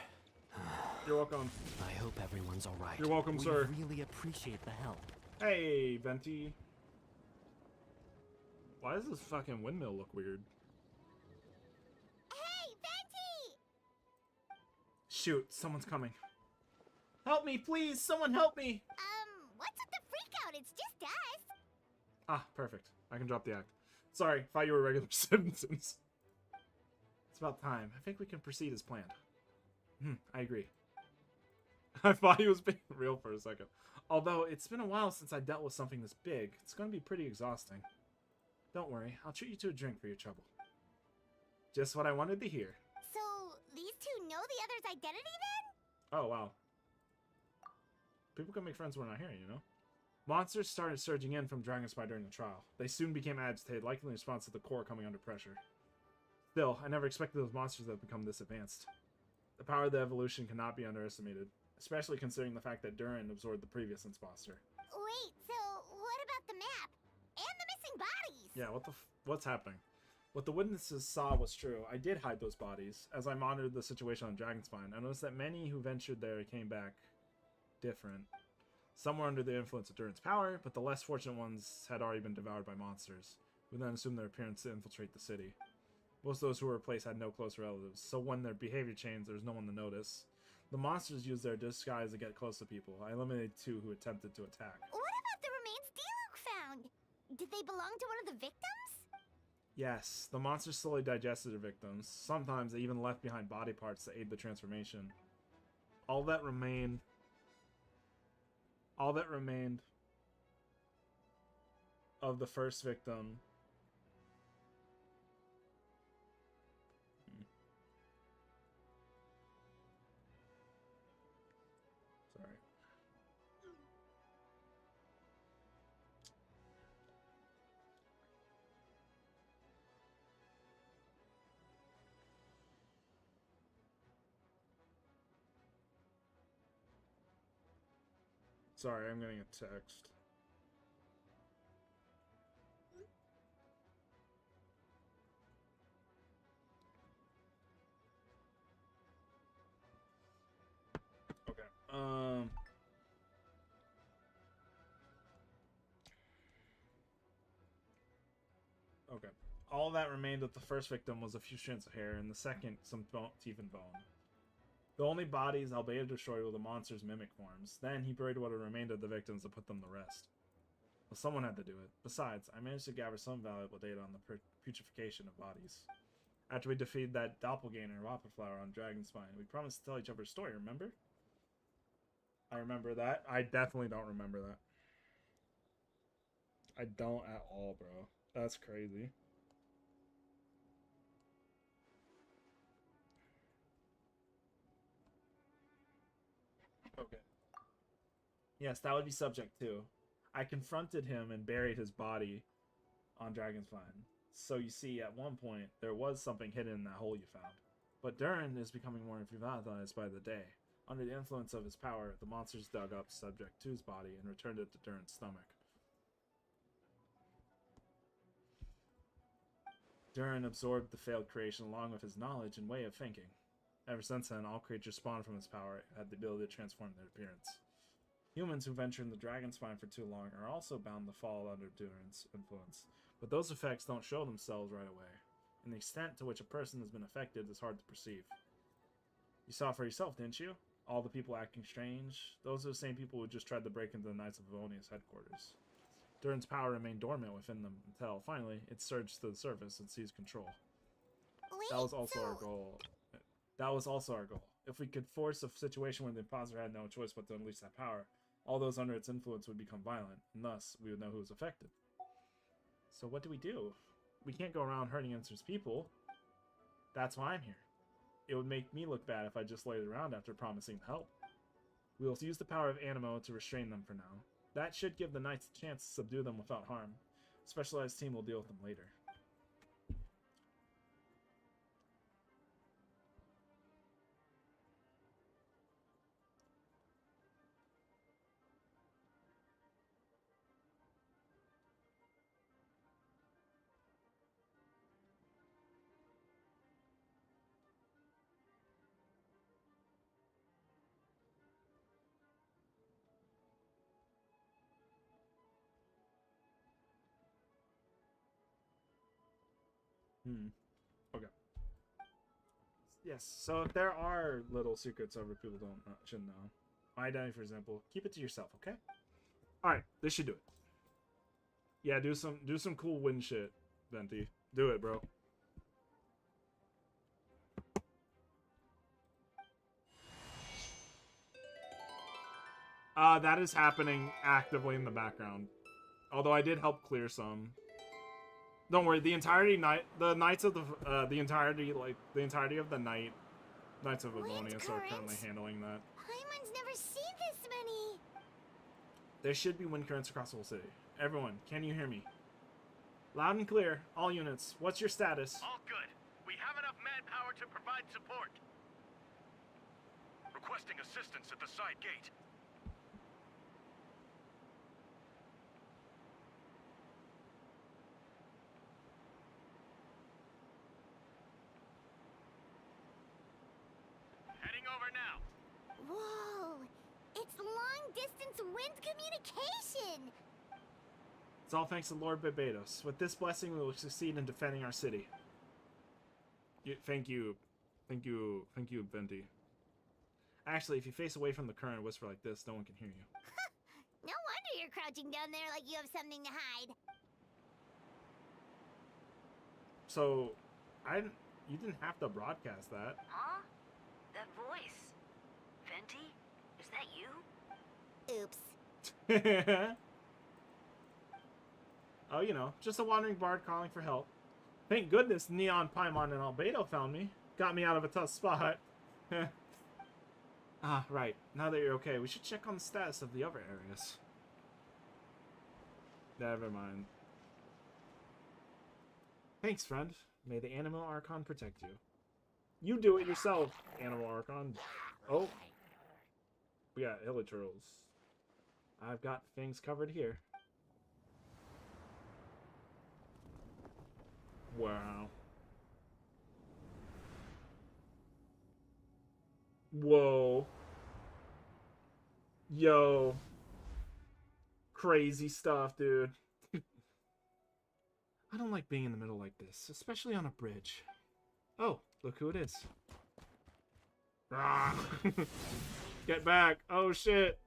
You're welcome. I hope everyone's all right. You're welcome, sir. We really appreciate the help. Hey, Venti. Why does this fucking windmill look weird? Hey, Venti! Shoot, someone's coming. Help me, please! Someone help me! What's with the freak out? It's just us. Ah, perfect. I can drop the act. Sorry, thought you were regular citizens. It's about time. I think we can proceed as planned. I agree. I thought he was being real for a second. Although, it's been a while since I dealt with something this big. It's going to be pretty exhausting. Don't worry, I'll treat you to a drink for your trouble. Just what I wanted to hear. So, these two know the other's identity then? Oh, wow. People can make friends when we're not here, you know? Monsters started surging in from Dragonspire during the trial. They soon became agitated, likely in response to the core coming under pressure. Still, I never expected those monsters to have become this advanced. The power of the evolution cannot be underestimated, especially considering the fact that Durin absorbed the previous imposter. Wait, so what about the map? And the missing bodies? Yeah, what's happening? What the witnesses saw was true. I did hide those bodies. As I monitored the situation on Dragonspine, I noticed that many who ventured there came back different. Some were under the influence of Durin's power, but the less fortunate ones had already been devoured by monsters, who then assumed their appearance to infiltrate the city. Most of those who were replaced had no close relatives, so when their behavior changed, there was no one to notice. The monsters used their disguise to get close to people. I eliminated 2 who attempted to attack. What about the remains Diluc found? Did they belong to one of the victims? Yes, the monsters slowly digested their victims. Sometimes they even left behind body parts to aid the transformation. All that remained of the first victim. Sorry. Sorry, I'm getting a text. Okay. Okay. All that remained of the first victim was a few strands of hair, and the second, some teeth and bone. The only bodies Albedo destroyed were the monster's mimic forms. Then he buried what remained of the victims and put them to rest. Well, someone had to do it. Besides, I managed to gather some valuable data on the putrefaction of bodies. After we defeated that doppelganger Wildflower on Dragonspine, we promised to tell each other a story, remember? I remember that. I definitely don't remember that. I don't at all, bro. That's crazy. Okay. Yes, that would be subject 2. I confronted him and buried his body on Dragonspine. So you see, at one point, there was something hidden in that hole you found. But Durin is becoming more revitalized by the day. Under the influence of his power, the monsters dug up Subject 2's body and returned it to Durin's stomach. Durin absorbed the failed creation along with his knowledge and way of thinking. Ever since then, all creatures spawned from his power had the ability to transform their appearance. Humans who venture in the Dragonspine for too long are also bound to fall under Durin's influence, but those effects don't show themselves right away, and the extent to which a person has been affected is hard to perceive. You saw for yourself, didn't you? All the people acting strange, those are the same people who just tried to break into the Knights of Favonia's headquarters. Durin's power remained dormant within them until, finally, it surged to the surface and seized control. That was also our goal. That was also our goal. If we could force a situation where the imposter had no choice but to unleash that power, all those under its influence would become violent, and thus, we would know who was affected. So what do? We can't go around hurting innocent people. That's why I'm here. It would make me look bad if I just laid around after promising to help. We will use the power of Animo to restrain them for now. That should give the knights a chance to subdue them without harm. A specialized team will deal with them later. Okay. Yes, so if there are little secrets over people shouldn't know. My identity, for example, keep it to yourself, okay? Alright, this should do it. Yeah, do some cool win shit, Venti. Do it, bro. That is happening actively in the background. Although I did help clear some. Don't worry, the entirety of the Knights of the entirety of the Knights of Avonius are currently handling that. Paimon's never seen this many. There should be wind currents across the whole city. Everyone, can you hear me? Loud and clear, all units. What's your status? All good. We have enough manpower to provide support. Requesting assistance at the side gate. Heading over now. Whoa! It's long-distance wind communication! It's all thanks to Lord Barbados. With this blessing, we will succeed in defending our city. Thank you, Venti. Actually, if you face away from the current and whisper like this, no one can hear you. No wonder you're crouching down there like you have something to hide. So, you didn't have to broadcast that. Huh? That voice. Venti? Is that you? Oops. Oh, you know, just a wandering bard calling for help. Thank goodness Neon, Paimon, and Albedo found me. Got me out of a tough spot. Ah, right. Now that you're okay, we should check on the status of the other areas. Never mind. Thanks, friend. May the Animal Archon protect you. You do it yourself, Animal Archon. Oh. We got Hiliturtles. I've got things covered here. Wow. Whoa. Yo. Crazy stuff, dude. I don't like being in the middle like this, especially on a bridge. Oh, look who it is. Ah. Get back. Oh, shit.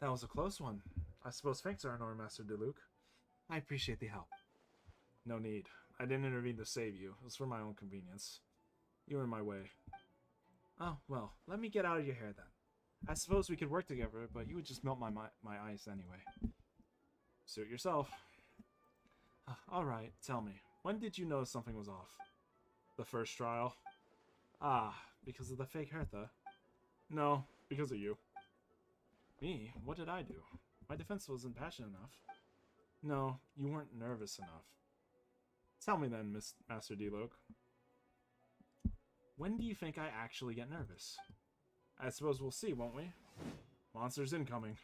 That was a close one. I suppose thanks are in order, Master Diluc. I appreciate the help. No need. I didn't intervene to save you. It was for my own convenience. You were in my way. Oh, well, let me get out of your hair then. I suppose we could work together, but you would just melt my ice anyway. Suit yourself. Alright, tell me. When did you know something was off? The first trial? Ah, because of the fake Hertha? No, because of you. Me? What did I do? My defense wasn't passionate enough. No, you weren't nervous enough. Tell me then, Master Diluc. When do you think I actually get nervous? I suppose we'll see, won't we? Monsters incoming.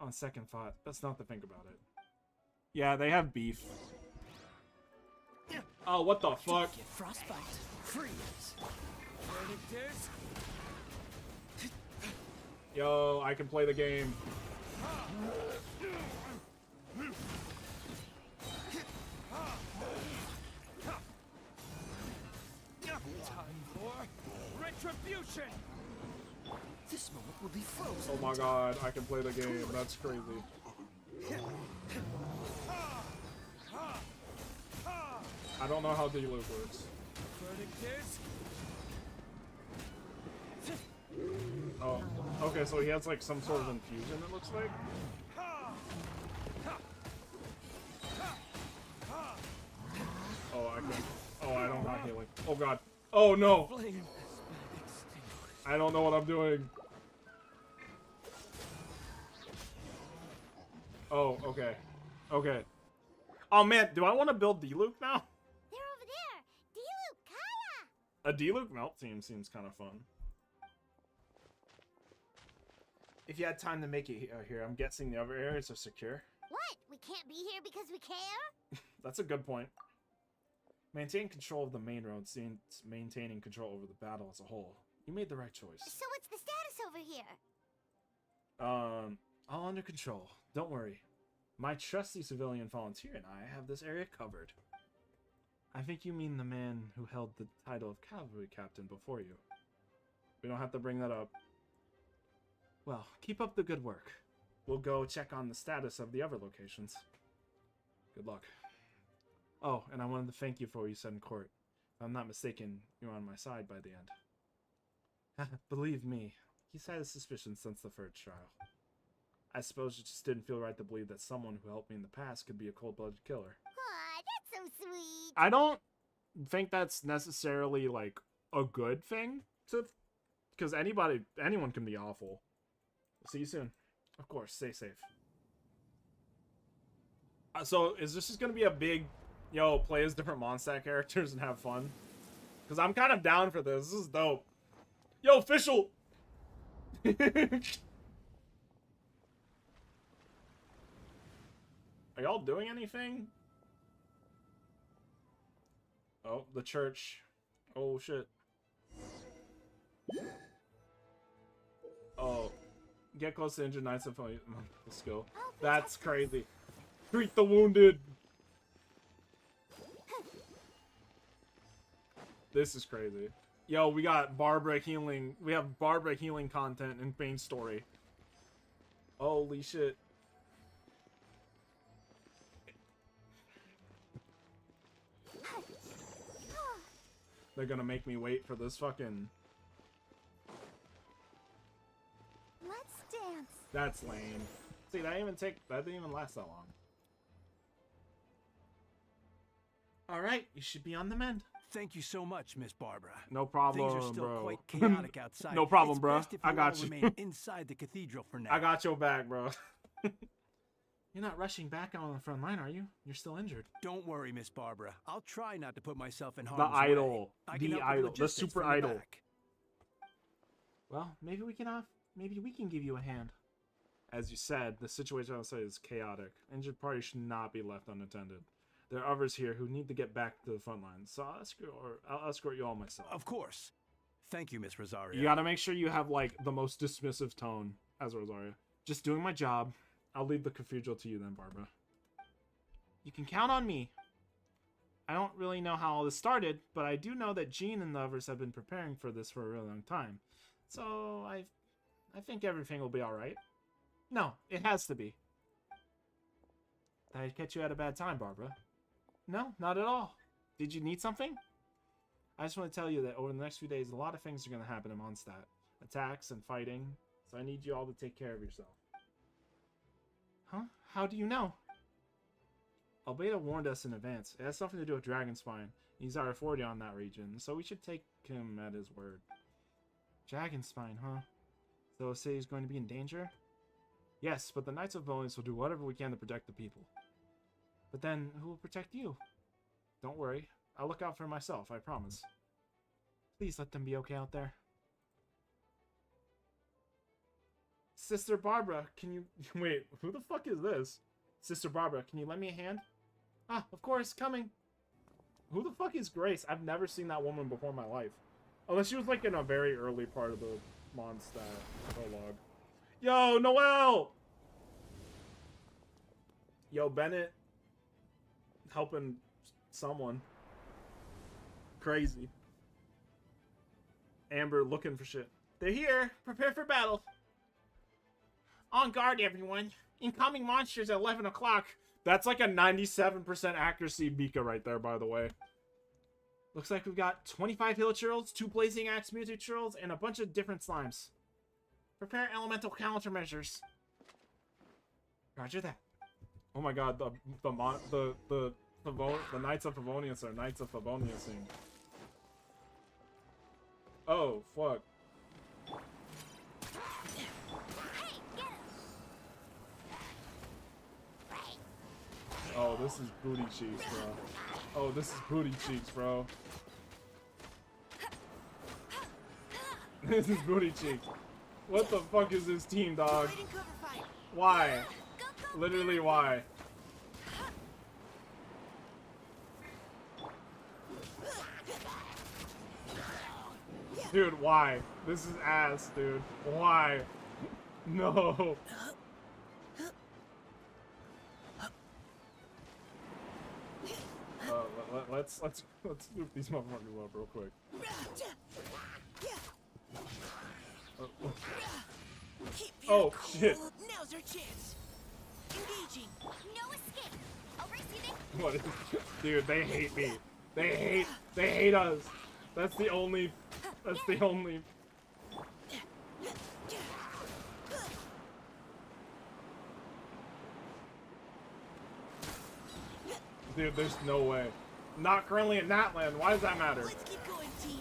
On second thought, best not to think about it. Yeah, they have beef. Oh, what the fuck? Get frostbite. Freeze. Yo, I can play the game. Time for retribution. This moment will be frozen. Oh my god, I can play the game. That's crazy. I don't know how Diluc works. Oh, okay, so he has like some sort of infusion, it looks like. Oh, I can. Oh, I don't have healing. Oh god. Oh no! I don't know what I'm doing. Oh, okay. Okay. Oh man, do I want to build Diluc now? They're over there! Diluc, Kaya! A Diluc melt team seems kind of fun. If you had time to make it here, I'm guessing the other areas are secure. What? We can't be here because we care? That's a good point. Maintain control of the main road seems maintaining control over the battle as a whole. You made the right choice. So what's the status over here? All under control. Don't worry. My trusty civilian volunteer and I have this area covered. I think you mean the man who held the title of cavalry captain before you. We don't have to bring that up. Well, keep up the good work. We'll go check on the status of the other locations. Good luck. Oh, and I wanted to thank you for what you said in court. If I'm not mistaken, you're on my side by the end. Believe me, he's had his suspicions since the first trial. I suppose it just didn't feel right to believe that someone who helped me in the past could be a cold-blooded killer. Aw, that's so sweet. I don't think that's necessarily, like, a good thing to... Because anyone can be awful. See you soon. Of course, stay safe. So, is this just gonna be a big, yo, play as different Mondstadt characters and have fun? Because I'm kind of down for this. This is dope. Yo, official! Are y'all doing anything? Oh, the church. Oh, shit. Oh. Get close to injured knights and let's go. That's crazy. Treat the wounded. This is crazy. Yo, we got Barbara healing. We have Barbara healing content in Bane's story. Holy shit. They're gonna make me wait for this fucking... Let's dance. That's lame. See, that didn't even last that long. Alright, you should be on the mend. Thank you so much, Miss Barbara. No problem, Things are still bro. quite chaotic outside. No problem, It's bro. best if I you got all you. remain inside the cathedral for now. I got your back, bro. You're not rushing back on the front line, are you? You're still injured. Don't worry, Miss Barbara. I'll try not to put myself in harm's The idol. way. I can The help with idol. The logistics super from the idol. back. Well, maybe we can maybe we can give you a hand. As you said, the situation outside is chaotic. Injured parties should not be left unattended. There are others here who need to get back to the front lines, so I'll escort you all myself. Of course. Thank you, Miss Rosario. You gotta make sure you have, like, the most dismissive tone as Rosario. Just doing my job. I'll leave the cathedral to you then, Barbara. You can count on me. I don't really know how all this started, but I do know that Jean and the others have been preparing for this for a really long time. So, I think everything will be alright. No, it has to be. Did I catch you at a bad time, Barbara? No, not at all. Did you need something? I just want to tell you that over the next few days, a lot of things are going to happen in Mondstadt. Attacks and fighting, so I need you all to take care of yourself. Huh? How do you know? Albedo warned us in advance. It has something to do with Dragonspine. He's our authority on that region, so we should take him at his word. Dragonspine, huh? So the city is going to be in danger? Yes, but the Knights of Bonus will do whatever we can to protect the people. But then, who will protect you? Don't worry. I'll look out for myself, I promise. Please let them be okay out there. Sister Barbara, can you... Wait, who the fuck is this? Sister Barbara, can you lend me a hand? Ah, of course, coming. Who the fuck is Grace? I've never seen that woman before in my life. Unless she was like in a very early part of the Mondstadt prologue. Yo, Noelle! Yo, Bennett. Helping someone. Crazy. Amber looking for shit. They're here. Prepare for battle. On guard, everyone. Incoming monsters at 11 o'clock. That's like a 97% accuracy Mika right there, by the way. Looks like we've got 25 Hilichurls, 2 Blazing Axe Mutichurls, and a bunch of different slimes. Prepare elemental countermeasures. Roger that. Oh my god, the Knights of Favonius are Knights of Favoniusing. Oh, fuck. Oh, this is booty cheeks, bro. Oh, this is booty cheeks, bro. This is booty cheeks. What the fuck is this team, dog? Why? Literally, why? Dude, why? This is ass, dude. Why? No. Let's loop these motherfuckers up real quick. Oh shit! Now's our chance. Engaging. No escape. Overseeing. What is, dude? They hate me. They hate us. That's the only. Dude, there's no way. Not currently in Natland. Why does that matter? Let's keep going, team.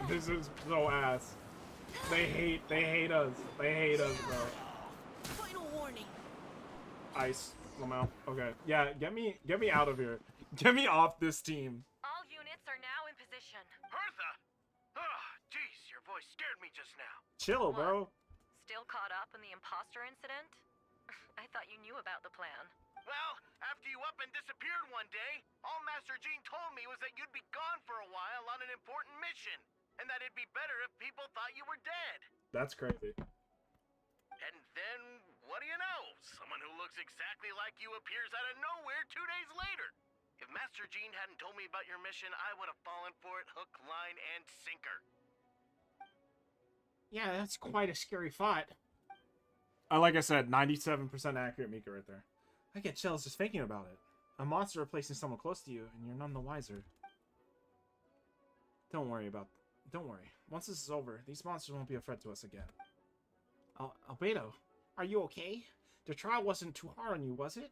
This is so ass. They hate us. They hate us, bro. Final warning. Ice, Lamau. Okay. Yeah, get me out of here. Get me off this team. All units are now in position. Hertha! Oh, jeez, your voice scared me just now. Chill, bro. Still caught up in the imposter incident? I thought you knew about the plan. Well, after you up and disappeared one day, all Master Jean told me was that you'd be gone for a while on an important mission, and that it'd be better if people thought you were dead. That's crazy. And then, what do you know? Someone who looks exactly like you appears out of nowhere 2 days later. If Master Jean hadn't told me about your mission, I would have fallen for it hook, line, and sinker. Yeah, that's quite a scary thought. Like I said, 97% accurate Mika right there. I get chills just thinking about it. A monster replacing someone close to you, and you're none the wiser. Don't worry. Once this is over, these monsters won't be a threat to us again. Albedo, are you okay? The trial wasn't too hard on you, was it?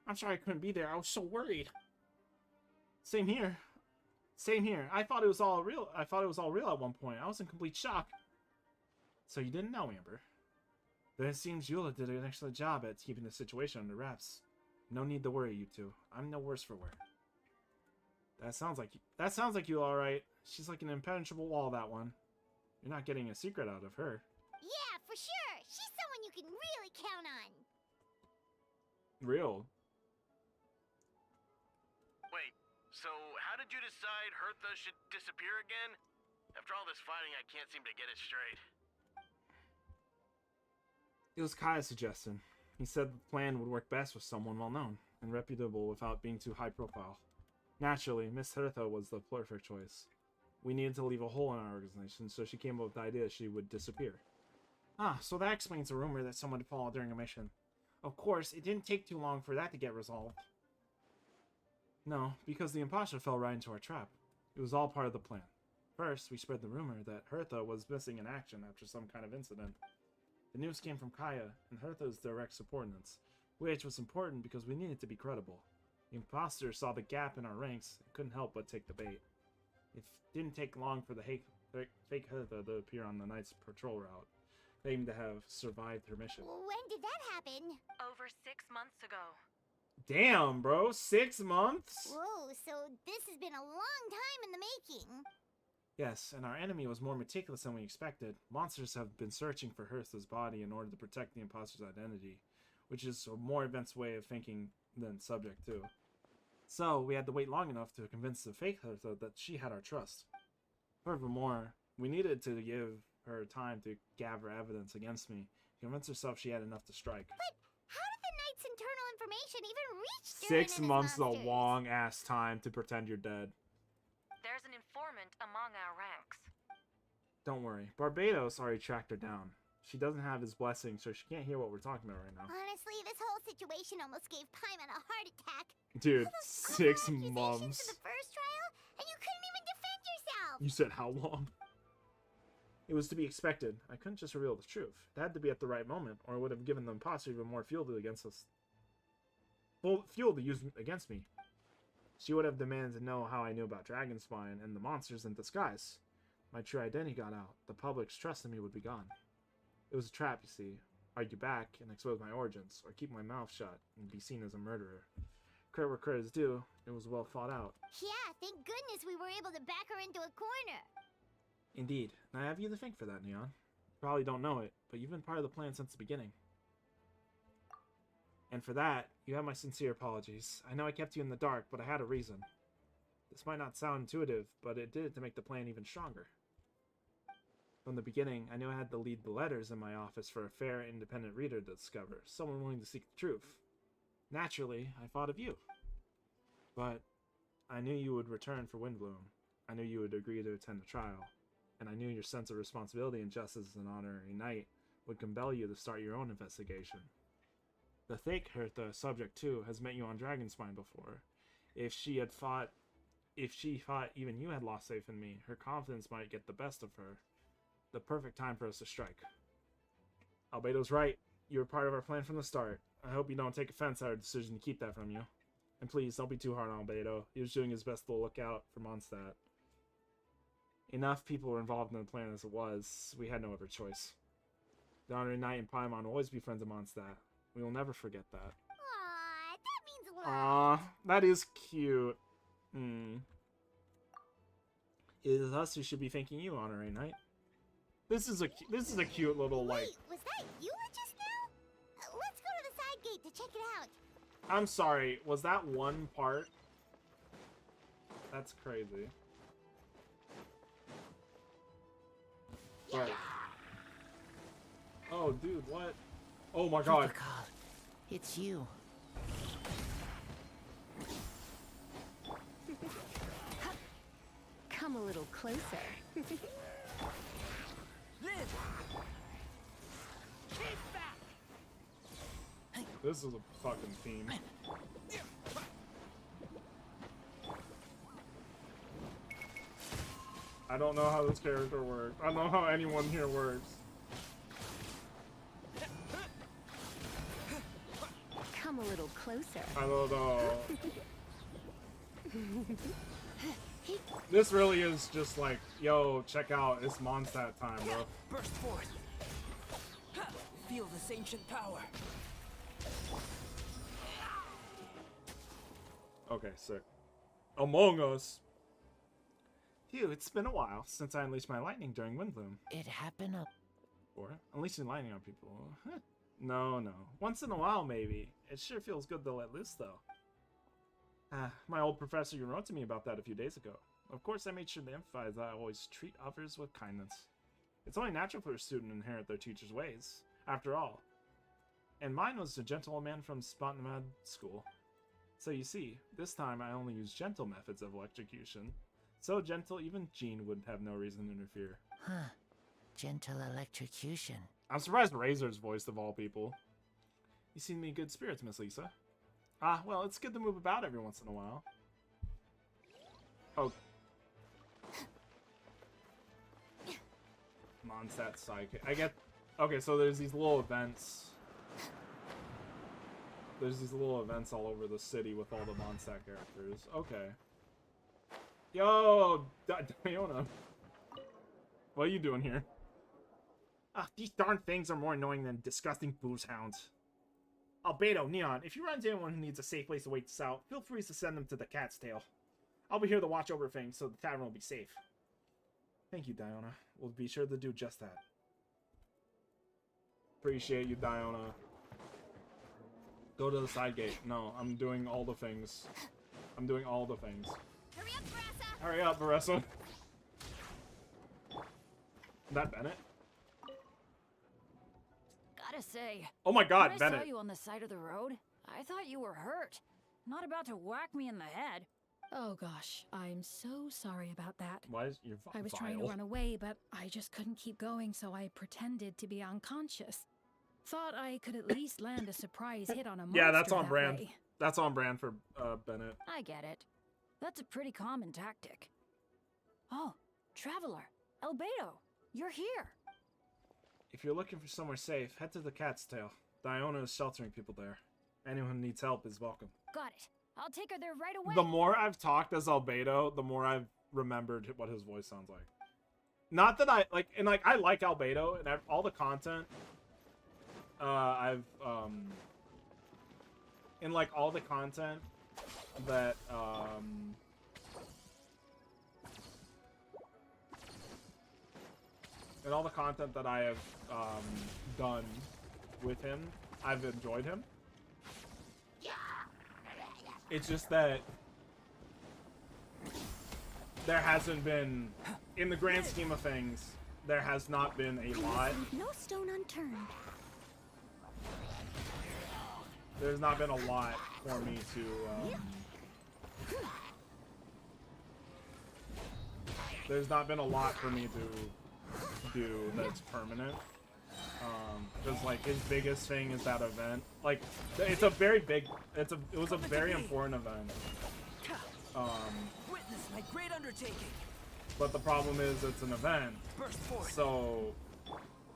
I'm sorry I couldn't be there. I was so worried. Same here. I thought it was all real. At one point. I was in complete shock. So you didn't know, Amber. Then it seems Eula did an excellent job at keeping the situation under wraps. No need to worry, you two. I'm no worse for wear. That sounds like you all right. She's like an impenetrable wall, that one. You're not getting a secret out of her. Yeah, for sure. She's someone you can really count on. Real. Wait, so how did you decide Hertha should disappear again? After all this fighting, I can't seem to get it straight. It was Kaya's suggestion. He said the plan would work best with someone well-known and reputable without being too high-profile. Naturally, Miss Hertha was the perfect choice. We needed to leave a hole in our organization, so she came up with the idea she would disappear. Ah, so that explains the rumor that someone had fallen during a mission. Of course, it didn't take too long for that to get resolved. No, because the imposter fell right into our trap. It was all part of the plan. First, we spread the rumor that Hertha was missing in action after some kind of incident. The news came from Kaya and Hertha's direct subordinates, which was important because we needed to be credible. The imposter saw the gap in our ranks and couldn't help but take the bait. It didn't take long for the fake Hertha to appear on the night's patrol route, claiming to have survived her mission. When did that happen? Over 6 months ago. Damn, bro, 6 months? Whoa, so this has been a long time in the making. Yes, and our enemy was more meticulous than we expected. Monsters have been searching for Hertha's body in order to protect the imposter's identity, which is a more advanced way of thinking than Subject 2. So, we had to wait long enough to convince the fake Hertha that she had our trust. Furthermore, we needed to give her time to gather evidence against me, convince herself she had enough to strike. But how did the Knight's internal information even reach Durin 6 and his months is a monsters? long-ass time to pretend you're dead. There's an informant among our ranks. Don't worry, Barbados already tracked her down. She doesn't have his blessing, so she can't hear what we're talking about right now. Honestly, this whole situation almost gave Paimon a heart attack. Dude, All those 6 accusations months. in the first trial, and you couldn't even defend yourself. You said how long? It was to be expected. I couldn't just reveal the truth. It had to be at the right moment, or it would have given the imposter even more fuel to against us. Fuel to use against me. She would have demanded to know how I knew about Dragonspine and the monsters in disguise. My true identity got out. The public's trust in me would be gone. It was a trap, you see. Argue back and expose my origins, or keep my mouth shut and be seen as a murderer. Credit where credit is due, it was well thought out. Yeah, thank goodness we were able to back her into a corner. Indeed. And I have you to thank for that, Neon. You probably don't know it, but you've been part of the plan since the beginning. And for that, you have my sincere apologies. I know I kept you in the dark, but I had a reason. This might not sound intuitive, but it did it to make the plan even stronger. From the beginning, I knew I had to lead the letters in my office for a fair, independent reader to discover, someone willing to seek the truth. Naturally, I thought of you. But I knew you would return for Windbloom. I knew you would agree to attend the trial. And I knew your sense of responsibility and justice as an honorary knight would compel you to start your own investigation. The fake Hertha, Subject 2, has met you on Dragonspine before. If she thought even you had lost faith in me, her confidence might get the best of her. The perfect time for us to strike. Albedo's right. You were part of our plan from the start. I hope you don't take offense at our decision to keep that from you. And please, don't be too hard on Albedo. He was doing his best to look out for Mondstadt. Enough people were involved in the plan as it was. We had no other choice. The Honorary Knight and Paimon will always be friends of Mondstadt. We will never forget that. Aww, that means a lot. Aww, that is cute. It is us who should be thanking you, Honorary Knight. This is a cute little, like... Wait, was that you just now? Let's go to the side gate to check it out. I'm sorry, was that one part? That's crazy. But... Oh, dude, what? Oh my god. It's you. Come a little closer. This is a fucking theme. I don't know how this character works. I don't know how anyone here works. Come a little closer. I don't know. This really is just like, yo, check out, it's Mondstadt time, bro. Burst forth. Feel this ancient power. Okay, sick. Among Us. Phew, it's been a while since I unleashed my lightning during Windloom. It happened up. Or unleashing lightning on people. Huh. No. Once in a while, maybe. It sure feels good to let loose, though. My old professor wrote to me about that a few days ago. Of course, I made sure to emphasize that I always treat others with kindness. It's only natural for a student to inherit their teacher's ways, after all. And mine was a gentle man from Spotnamad School. So you see, this time I only used gentle methods of electrocution. So gentle, even Jean would have no reason to interfere. Huh. Gentle electrocution. I'm surprised Razor's voiced of all people. You seem to be in good spirits, Miss Lisa. Ah, well, it's good to move about every once in a while. Oh. Mondstadt Psychic. I get... Okay, so there's these little events. There's these little events all over the city with all the Mondstadt characters. Okay. Yo, Diona. What are you doing here? Ah, these darn things are more annoying than disgusting booze hounds. Albedo, Neon, if you run into anyone who needs a safe place to wait this out, feel free to send them to the Cat's Tail. I'll be here to watch over things, so the tavern will be safe. Thank you, Diona. We'll be sure to do just that. Appreciate you, Diona. Go to the side gate. No, I'm doing all the things. I'm doing all the things. Hurry up, Baressa! Hurry up, Baressa. Is that Bennett? Gotta say. Oh my god, when Bennett. I saw you on the side of the road, I thought you were hurt. Not about to whack me in the head. Oh gosh, I'm so sorry about that. Why is your I was trying to run away, but I just couldn't keep going, so I pretended to be unconscious. Thought I could at least land a surprise hit on a monster. Yeah, that's on that brand. way. That's on brand for Bennett. I get it. That's a pretty common tactic. Oh, Traveler, Albedo, you're here. If you're looking for somewhere safe, head to the Cat's Tail. Diona is sheltering people there. Anyone who needs help is welcome. Got it. I'll take her there right away. The more I've talked as Albedo, the more I've remembered what his voice sounds like. Not that I like, and like I like Albedo and all the content. In like all the content that and all the content that I have done with him, I've enjoyed him. It's just that there hasn't been, in the grand scheme of things, there has not been a lot. No stone unturned. There's not been a lot for me to there's not been a lot for me to do that's permanent. Because like his biggest thing is that event. Like it's a very big, it was a very important event. Witness my great undertaking. But the problem is it's an event. Burst forward. So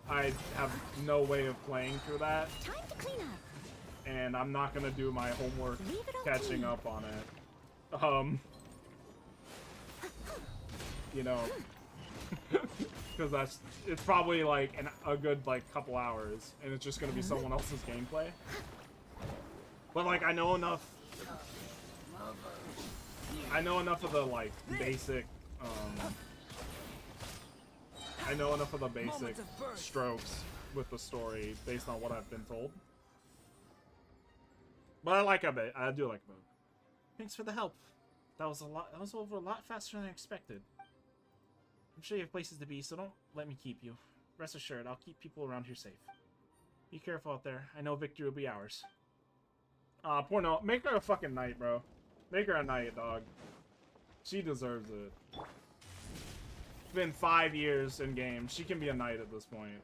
I have no way of playing through that. Time to clean up. And I'm not gonna do my homework catching up on it. You know, because it's probably like a good like couple hours, and it's just gonna be someone else's gameplay. But like I know enough of the like basic I know enough of the basic strokes with the story based on what I've been told. But I like a bit. I do like a bit. Thanks for the help. That was over a lot faster than I expected. I'm sure you have places to be, so don't let me keep you. Rest assured, I'll keep people around here safe. Be careful out there. I know victory will be ours. Aw, poor no. Make her a fucking knight, bro. Make her a knight, dog. She deserves it. It's been 5 years in game. She can be a knight at this point.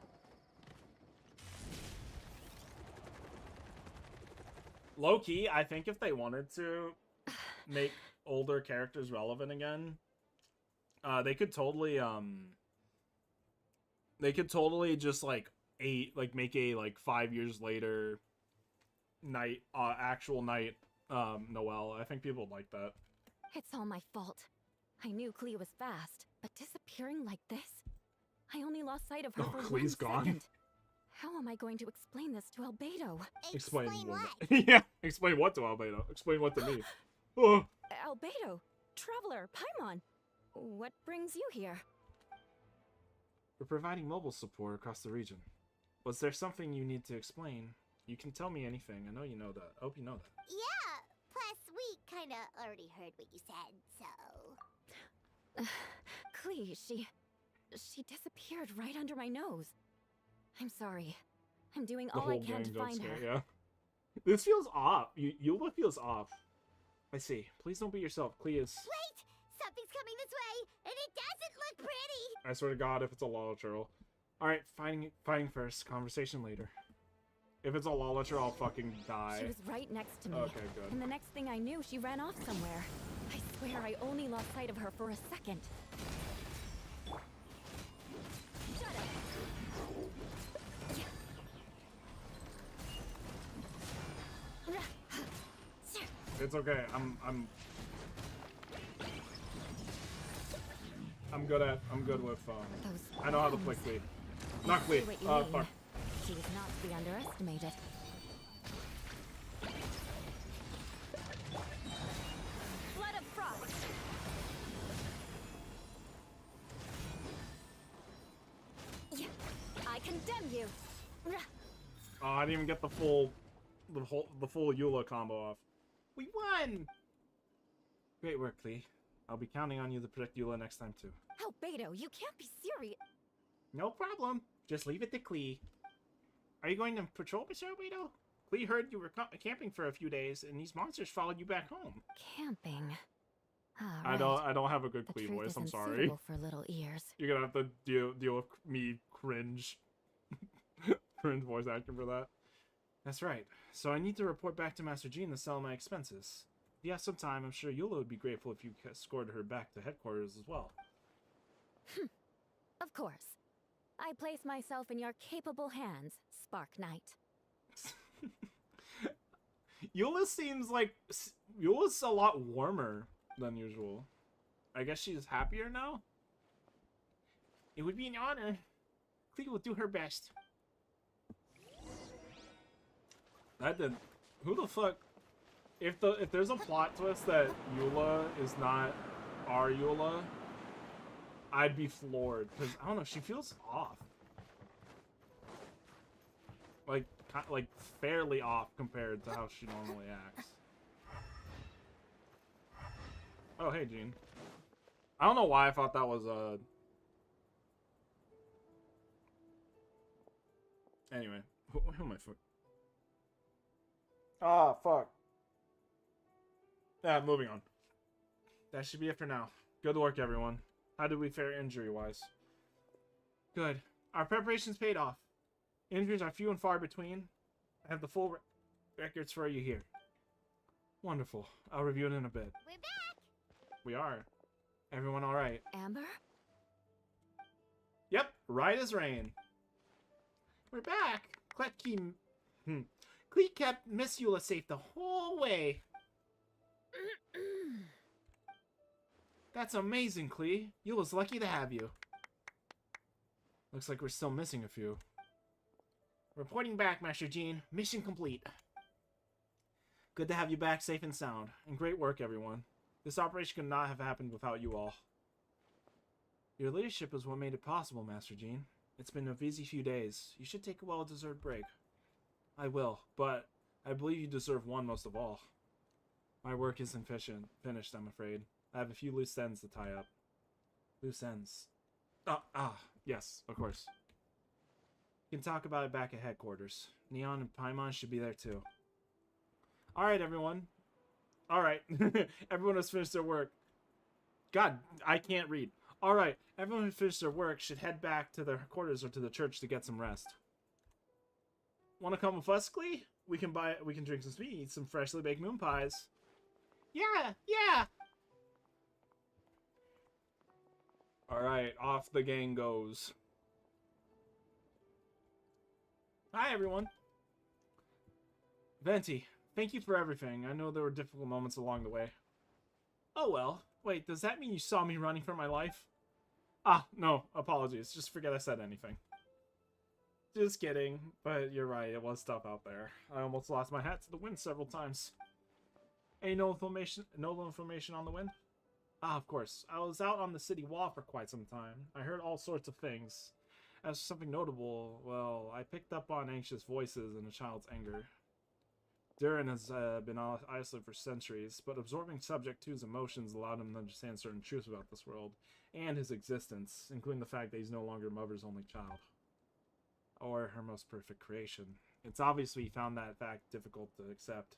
Low-key, I think if they wanted to make older characters relevant again, they could totally just like make a like 5 years later night actual night Noelle. I think people would like that. It's all my fault. I knew Clea was fast, but disappearing like this? I only lost sight of her for Clea's 1 gone. second. How am I going to explain this to Albedo? Explain what? Yeah, explain what to Albedo? Explain what to me? Oh. Albedo, Traveler, Paimon, what brings you here? We're providing mobile support across the region. Was there something you need to explain? You can tell me anything. I know you know that. I hope you know that. Yeah, plus we kinda already heard what you said, so... Clee, she disappeared right under my nose. I'm sorry. I'm doing all I can to find her. Yeah. This feels off. Eula feels off. I see. Please don't be yourself. Clee is... Wait! Something's coming this way, and it doesn't look pretty! I swear to God, if it's a Lolatrol. Alright, fighting first. Conversation later. If it's a Lolatrol, I'll fucking die. She was right next to me. Okay, good. And the next thing I knew, she ran off somewhere. I swear I only lost sight of her for a second. Shut up! It's okay. I'm good with I know how to play Clee. Not Clee. Fuck. She was not to be underestimated. Flood of frost. Yeah, I condemn you. Oh, I didn't even get the full Eula combo off. We won! Great work, Clee. I'll be counting on you to protect Eula next time too. Albedo, you can't be serious. No problem. Just leave it to Clee. Are you going to patrol, Mr. Albedo? Clee heard you were camping for a few days, and these monsters followed you back home. Camping. I don't have a good Clee voice. I'm sorry. For little ears. You're gonna have to deal with me cringe voice acting for that. That's right. So I need to report back to Master Jean to settle my expenses. If you have some time, I'm sure Eula would be grateful if you escorted her back to headquarters as well. Of course. I place myself in your capable hands, Spark Knight. Eula's a lot warmer than usual. I guess she's happier now? It would be an honor. Clee will do her best. Who the fuck? If there's a plot twist that Eula is not our Eula, I'd be floored. Because, I don't know, she feels off. Like fairly off compared to how she normally acts. Oh, hey, Jean. I don't know why I thought that was Anyway, who am I for? Ah, fuck. Yeah, moving on. That should be it for now. Good work, everyone. How did we fare injury-wise? Good. Our preparations paid off. Injuries are few and far between. I have the full records for you here. Wonderful. I'll review it in a bit. We're back! We are. Everyone alright? Amber? Yep, right as rain. We're back. Clee kept Miss Eula safe the whole way. That's amazing, Clee. Eula's lucky to have you. Looks like we're still missing a few. Reporting back, Master Jean. Mission complete. Good to have you back safe and sound. And great work, everyone. This operation could not have happened without you all. Your leadership is what made it possible, Master Jean. It's been a busy few days. You should take a well-deserved break. I will, but I believe you deserve one most of all. My work isn't finished, I'm afraid. I have a few loose ends to tie up. Loose ends. Yes, of course. You can talk about it back at headquarters. Neon and Paimon should be there too. Alright, everyone. Alright. Everyone has finished their work. God, I can't read. Alright, everyone who finished their work should head back to their quarters or to the church to get some rest. Want to come with us, Clee? We can drink some sweet, eat some freshly baked moon pies. Yeah! Alright, off the gang goes. Hi, everyone. Venti, thank you for everything. I know there were difficult moments along the way. Oh well. Wait, does that mean you saw me running for my life? No, apologies. Just forget I said anything. Just kidding, but you're right, it was tough out there. I almost lost my hat to the wind several times. Any no information on the wind? Ah, of course. I was out on the city wall for quite some time. I heard all sorts of things. As for something notable, well, I picked up on anxious voices and a child's anger. Durin has been isolated for centuries, but absorbing Subject 2's emotions allowed him to understand certain truths about this world and his existence, including the fact that he's no longer Mother's only child. Or her most perfect creation. It's obvious he found that fact difficult to accept.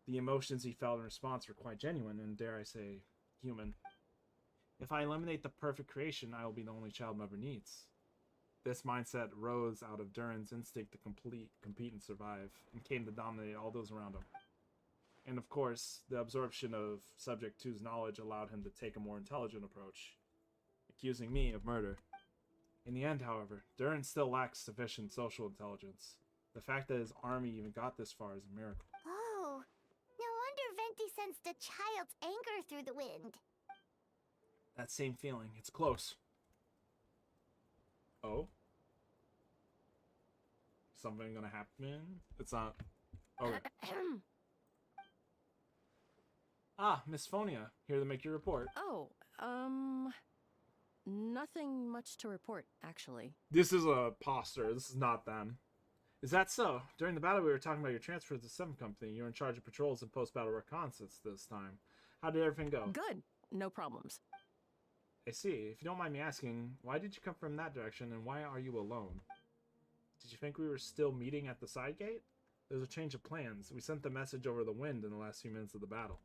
The emotions he felt in response were quite genuine and, dare I say, human. If I eliminate the perfect creation, I will be the only child Mother needs. This mindset rose out of Durin's instinct to compete and survive, and came to dominate all those around him. And of course, the absorption of Subject 2's knowledge allowed him to take a more intelligent approach, accusing me of murder. In the end, however, Durin still lacks sufficient social intelligence. The fact that his army even got this far is a miracle. Oh, no wonder Venti sensed a child's anger through the wind. That same feeling. It's close. Oh? Something gonna happen? It's not. Okay. Ah, Miss Phonia, here to make your report. Oh, nothing much to report, actually. This is a poster. This is not them. Is that so? During the battle, we were talking about your transfer to the 7th Company. You're in charge of patrols and post-battle reconnaissance this time. How did everything go? Good. No problems. I see. If you don't mind me asking, why did you come from that direction, and why are you alone? Did you think we were still meeting at the side gate? There's a change of plans. We sent the message over the wind in the last few minutes of the battle.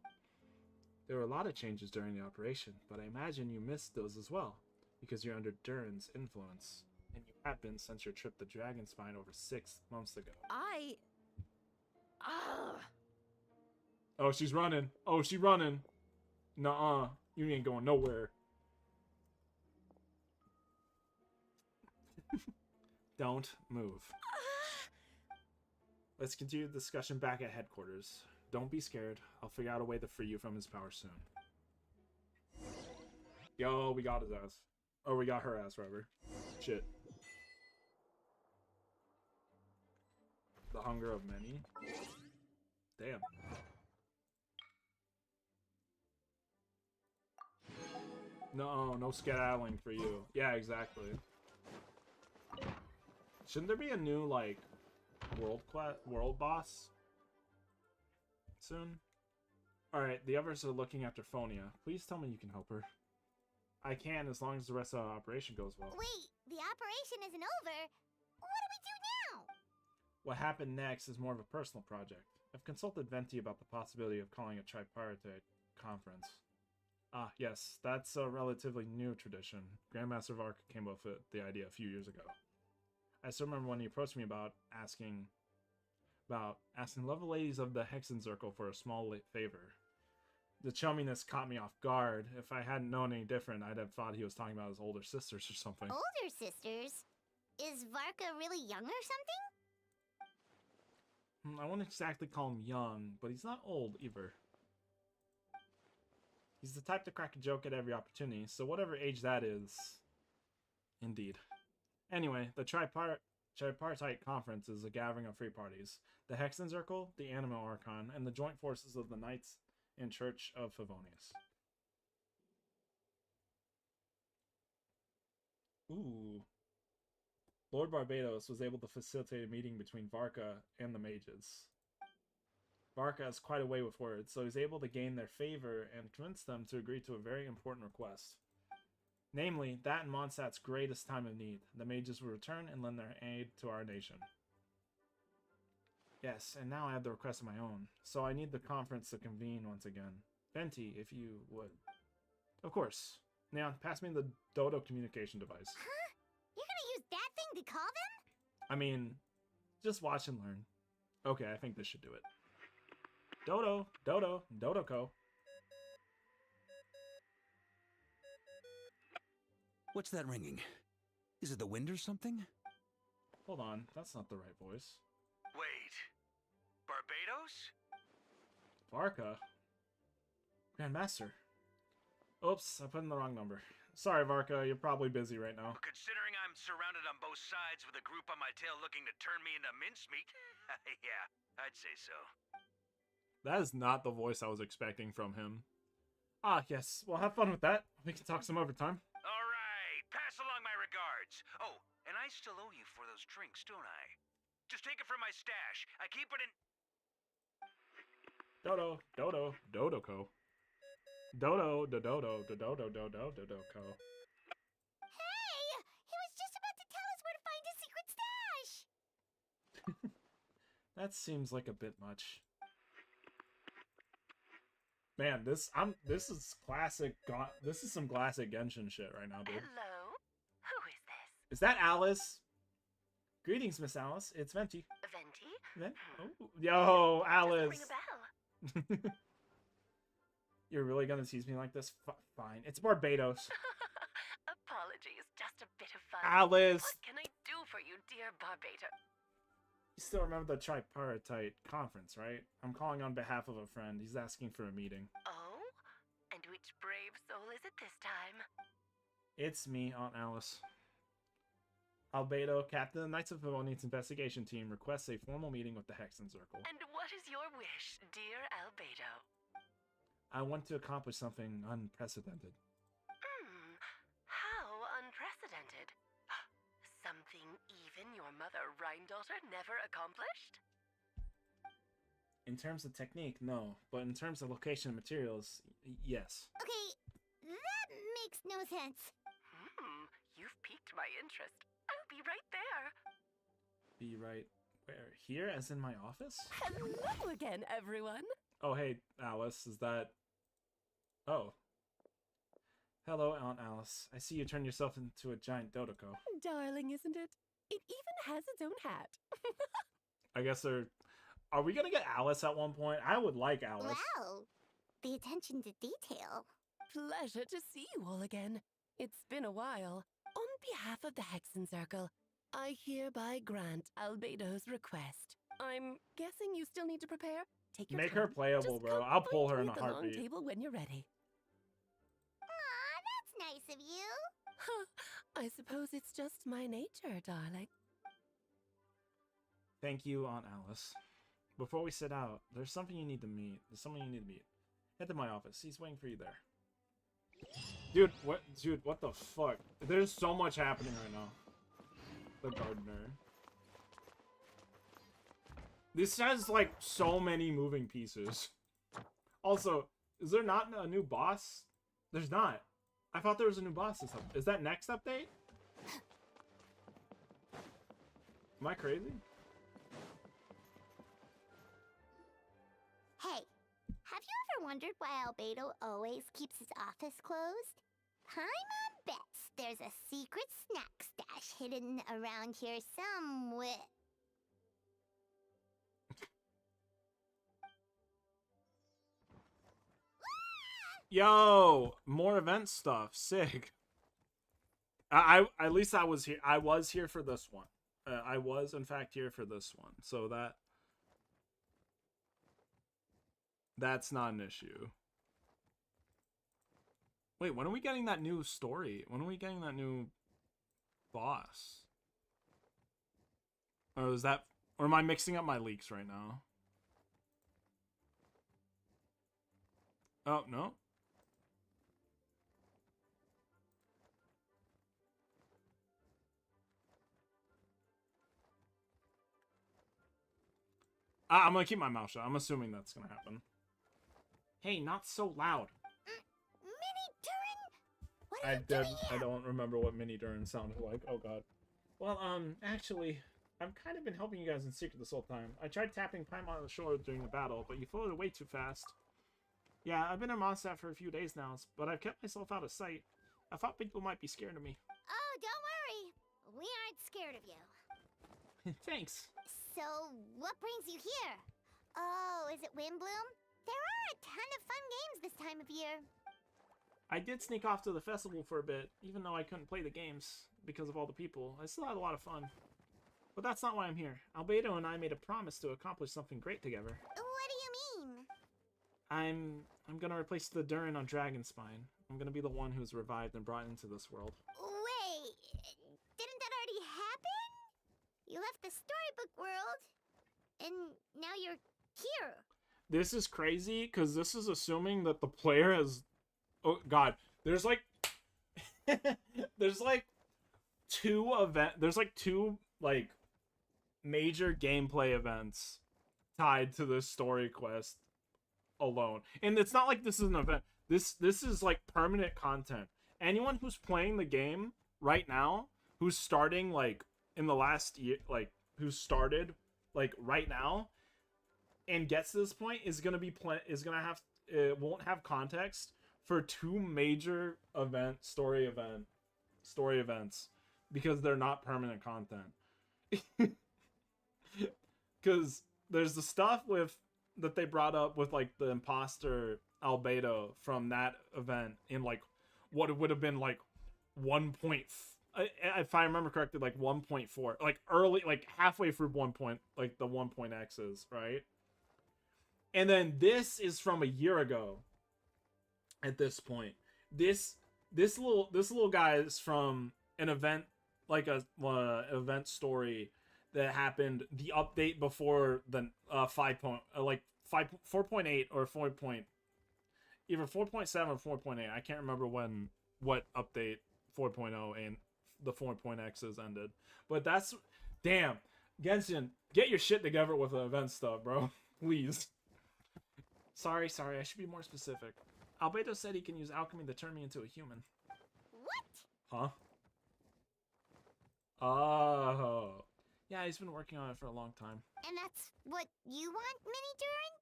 There were a lot of changes during the operation, but I imagine you missed those as well, because you're under Durin's influence. And you have been since your trip to Dragonspine over 6 months ago. Oh, she's running. Oh, she's running. Nuh-uh. You ain't going nowhere. Don't move. Let's continue the discussion back at headquarters. Don't be scared. I'll figure out a way to free you from his power soon. Yo, we got his ass. Oh, we got her ass, rather. Shit. The hunger of many? Damn. No skedaddling for you. Yeah, exactly. Shouldn't there be a new, like, world boss soon? Alright, the others are looking after Phonia. Please tell me you can help her. I can, as long as the rest of the operation goes well. Wait, the operation isn't over. What do we do now? What happened next is more of a personal project. I've consulted Venti about the possibility of calling a tripartite conference. Ah, yes, that's a relatively new tradition. Grandmaster Varka came up with the idea a few years ago. I still remember when he approached me about asking lovely ladies of the Hexen Circle for a small favor. The chumminess caught me off guard. If I hadn't known any different, I'd have thought he was talking about his older sisters or something. Older sisters? Is Varka really young or something? I wouldn't exactly call him young, but he's not old either. He's the type to crack a joke at every opportunity, so whatever age that is. Indeed. Anyway, the Tripartite Conference is a gathering of 3 parties. The Hexen Circle, the Anima Archon, and the joint forces of the Knights and Church of Favonius. Ooh. Lord Barbados was able to facilitate a meeting between Varka and the mages. Varka has quite a way with words, so he's able to gain their favor and convince them to agree to a very important request. Namely, that in Mondstadt's greatest time of need, the mages will return and lend their aid to our nation. Yes, and now I have the request of my own, so I need the conference to convene once again. Venti, if you would. Of course. Now, pass me the Dodo communication device. Huh? You're gonna use that thing to call them? I mean, just watch and learn. Okay, I think this should do it. Dodo, Dodoko. What's that ringing? Is it the wind or something? Hold on, that's not the right voice. Wait. Barbados? Varka? Grandmaster. Oops, I put in the wrong number. Sorry, Varka, you're probably busy right now. Considering I'm surrounded on both sides with a group on my tail looking to turn me into mincemeat, yeah, I'd say so. That is not the voice I was expecting from him. Ah, yes. Well, have fun with that. We can talk some overtime. All right, pass along my regards. Oh, and I still owe you for those drinks, don't I? Just take it from my stash. I keep it in... Dodo, Dodo, Dodoco. Dodo, Dodo, Dodo, Dodo, Dodoco. Hey! He was just about to tell us where to find his secret stash! That seems like a bit much. Man, this is classic. This is some classic Genshin shit right now, dude. Hello? Who is this? Is that Alice? Greetings, Miss Alice. It's Venti. Venti? Oh. Yo, Alice. Ring a bell. You're really gonna tease me like this? Fine. It's Barbados. Apologies, just a bit of fun. Alice. What can I do for you, dear Barbados? You still remember the tripartite conference, right? I'm calling on behalf of a friend. He's asking for a meeting. Oh? And which brave soul is it this time? It's me, Aunt Alice. Albedo, Captain of the Knights of Favonian's investigation team, requests a formal meeting with the Hexen Circle. And what is your wish, dear Albedo? I want to accomplish something unprecedented. How unprecedented. Something even your mother Rhine-daughter never accomplished? In terms of technique, no. But in terms of location and materials, yes. Okay, that makes no sense. You've piqued my interest. I'll be right there. Be right where? Here, as in my office? Hello again, everyone. Oh, hey, Alice. Is that... Oh. Hello, Aunt Alice. I see you turn yourself into a giant Dodoco. Darling, isn't it? It even has its own hat. I guess they're... Are we gonna get Alice at one point? I would like Alice. Wow, the attention to detail. Pleasure to see you all again. It's been a while. On behalf of the Hexen Circle, I hereby grant Albedo's request. I'm guessing you still need to prepare? Take your Make time. her playable, Just bro. come I'll pull her find in a me at the long heartbeat. table when you're ready. Aw, that's nice of you. I suppose it's just my nature, darling. Thank you, Aunt Alice. Before we sit out, there's something you need to meet. There's someone you need to meet. Head to my office. He's waiting for you there. Dude, what the fuck? There's so much happening right now. The gardener. This has, like, so many moving pieces. Also, is there not a new boss? There's not. I thought there was a new boss this update. Is that next update? Am I crazy? Hey, have you ever wondered why Albedo always keeps his office closed? Paimon bets there's a secret snack stash hidden around here somewhere. Yo, more event stuff. Sick. I at least I was here. I was here for this one. I was in fact here for this one. So that's not an issue. Wait, when are we getting that new story? When are we getting that new boss? Or is that, or am I mixing up my leaks right now? Oh, no. I'm gonna keep my mouth shut. I'm assuming that's gonna happen. Hey, not so loud. Mini Durin? I don't remember what Mini Durin sounded like. Oh god. Well, actually, I've kind of been helping you guys in secret this whole time. I tried tapping Paimon on the shoulder during the battle, but you floated away too fast. Yeah, I've been in Mondstadt for a few days now, but I've kept myself out of sight. I thought people might be scared of me. Oh, don't worry. We aren't scared of you. Thanks. So, what brings you here? Oh, is it Windbloom? There are a ton of fun games this time of year. I did sneak off to the festival for a bit, even though I couldn't play the games because of all the people. I still had a lot of fun. But that's not why I'm here. Albedo and I made a promise to accomplish something great together. What do you mean? I'm gonna replace the Durin on Dragonspine. I'm gonna be the one who's revived and brought into this world. Wait, didn't that already happen? You left the storybook world, and now you're here. This is crazy, because this is assuming that the player has Oh God, there's like there's like two like major gameplay events tied to this story quest alone. And it's not like this is an event. This is like permanent content. Anyone who's playing the game right now, who's starting like in the last year, like who started like right now and gets to this point is gonna won't have context for two major story events because they're not permanent content. Because there's the stuff that they brought up with like the imposter albedo from that event in like what it would have been like 1. If I remember correctly, like 1.4, like early, like halfway through 1. Like the 1.x's, right? And then this is from a year ago. At this point, this little guy is from an event, like a event story that happened the update before the 4.8 or 4. Either 4.7 or 4.8. I can't remember what update 4.0 and the 4.x's ended. But that's damn, Genshin, get your shit together with the event stuff, bro. Please. Sorry, I should be more specific. Albedo said he can use alchemy to turn me into a human. What? Huh? Oh. Yeah, he's been working on it for a long time. And that's what you want, Mini Durin?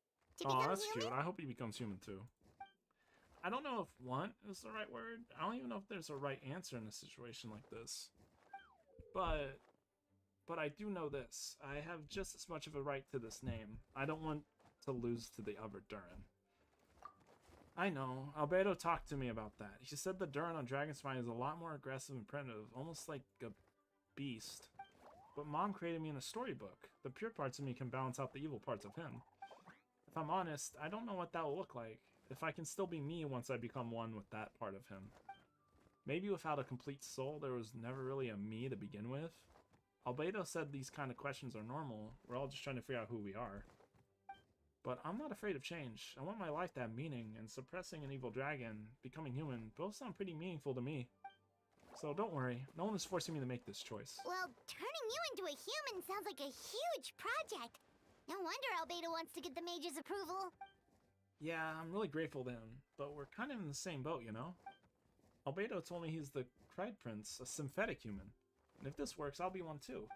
To Oh, become that's human? cute. I hope he becomes human too. I don't know if want is the right word. I don't even know if there's a right answer in a situation like this. But I do know this. I have just as much of a right to this name. I don't want to lose to the other Durin. I know. Albedo talked to me about that. He said the Durin on Dragonspine is a lot more aggressive and primitive, almost like a beast. But Mom created me in a storybook. The pure parts of me can balance out the evil parts of him. If I'm honest, I don't know what that will look like. If I can still be me once I become one with that part of him. Maybe without a complete soul, there was never really a me to begin with. Albedo said these kind of questions are normal. We're all just trying to figure out who we are. But I'm not afraid of change. I want my life to have meaning, and suppressing an evil dragon, becoming human, both sound pretty meaningful to me. So don't worry, no one is forcing me to make this choice. Well, turning you into a human sounds like a huge project. No wonder Albedo wants to get the mage's approval. Yeah, I'm really grateful to him, but we're kind of in the same boat, you know? Albedo told me he's the Cried Prince, a synthetic human. And if this works, I'll be one too.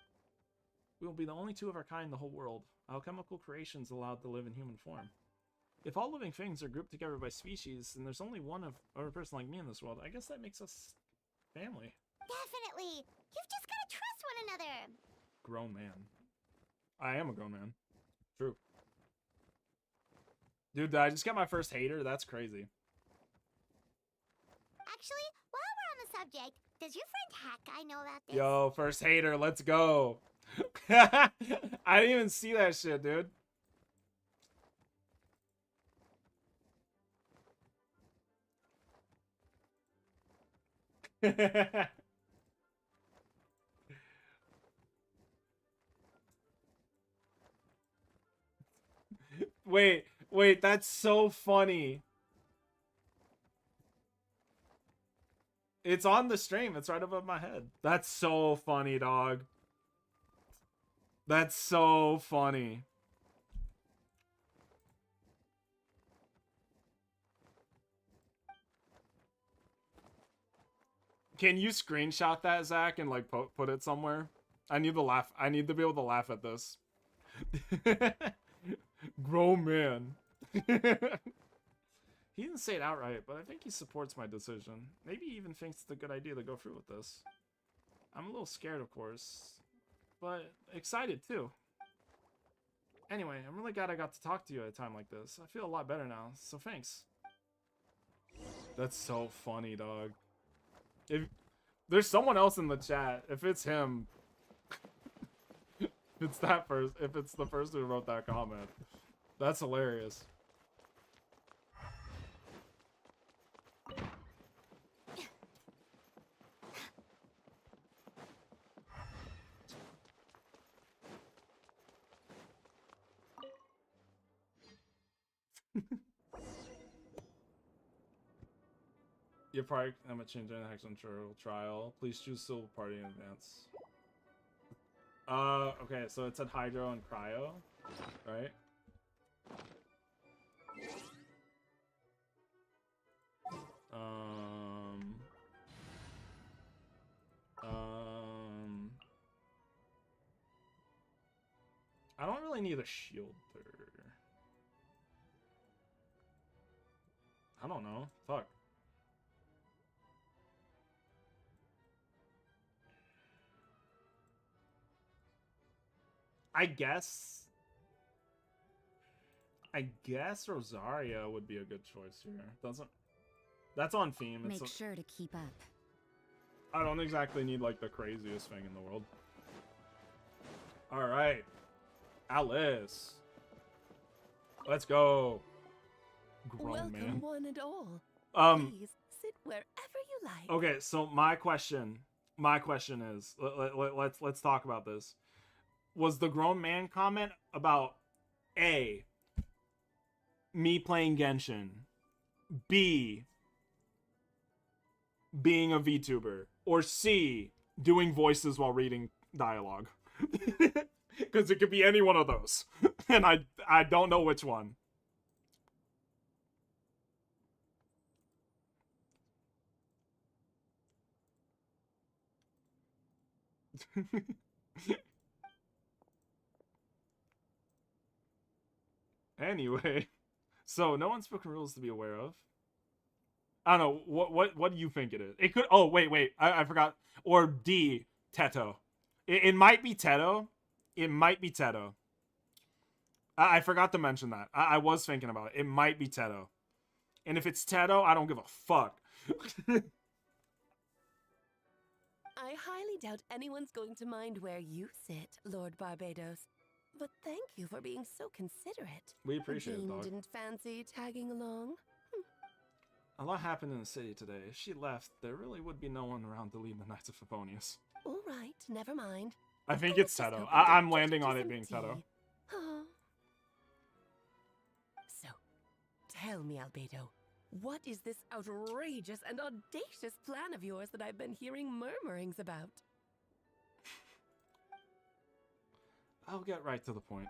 We will be the only two of our kind in the whole world, alchemical creations allowed to live in human form. If all living things are grouped together by species, and there's only one other person like me in this world, I guess that makes us family. Definitely. You've just gotta trust one another. Grown man. I am a grown man. True. Dude, did I just get my first hater? That's crazy. Actually, while we're on the subject, does your friend Hawkeye know about this? Yo, first hater, let's go. I didn't even see that shit, dude. Wait, that's so funny. It's on the stream. It's right above my head. That's so funny, dog. That's so funny. Can you screenshot that, Zach, and like put it somewhere? I need to laugh. I need to be able to laugh at this. Grown man. He didn't say it outright, but I think he supports my decision. Maybe he even thinks it's a good idea to go through with this. I'm a little scared, of course, but excited too. Anyway, I'm really glad I got to talk to you at a time like this. I feel a lot better now, so thanks. That's so funny, dog. If there's someone else in the chat, if it's him, if it's the person who wrote that comment, that's hilarious. Your party climate change during the Hexen trial. Please choose civil party in advance. Okay, so it said hydro and cryo, right? I don't really need a shield there. I don't know. Fuck. I guess Rosaria would be a good choice here. Doesn't that's on theme. Make sure to keep up. I don't exactly need like the craziest thing in the world. All right, Alice. Let's go. Grown Welcome, man. one and all. Please sit wherever you like. Okay, so my question is, let's talk about this. Was the grown man comment about A, me playing Genshin, B, being a VTuber, or C, doing voices while reading dialogue? Because it could be any one of those, and I don't know which one. Anyway, so no unspoken rules to be aware of. I don't know, what do you think it is? It could, oh, wait, I forgot. Or D, Teto. It might be Teto. It might be Teto. I forgot to mention that. I was thinking about it. It might be Teto. And if it's Teto, I don't give a fuck. I highly doubt anyone's going to mind where you sit, Lord Barbados. But thank you for being so considerate. We appreciate it, Jean dog. didn't fancy tagging along. A lot happened in the city today. If she left, there really would be no one around to lead the Knights of Favonius. All right, never mind. I think I it's was just Teto. hoping to I'm get landing you on it some being tea. Teto. So, tell me, Albedo, what is this outrageous and audacious plan of yours that I've been hearing murmurings about? I'll get right to the point.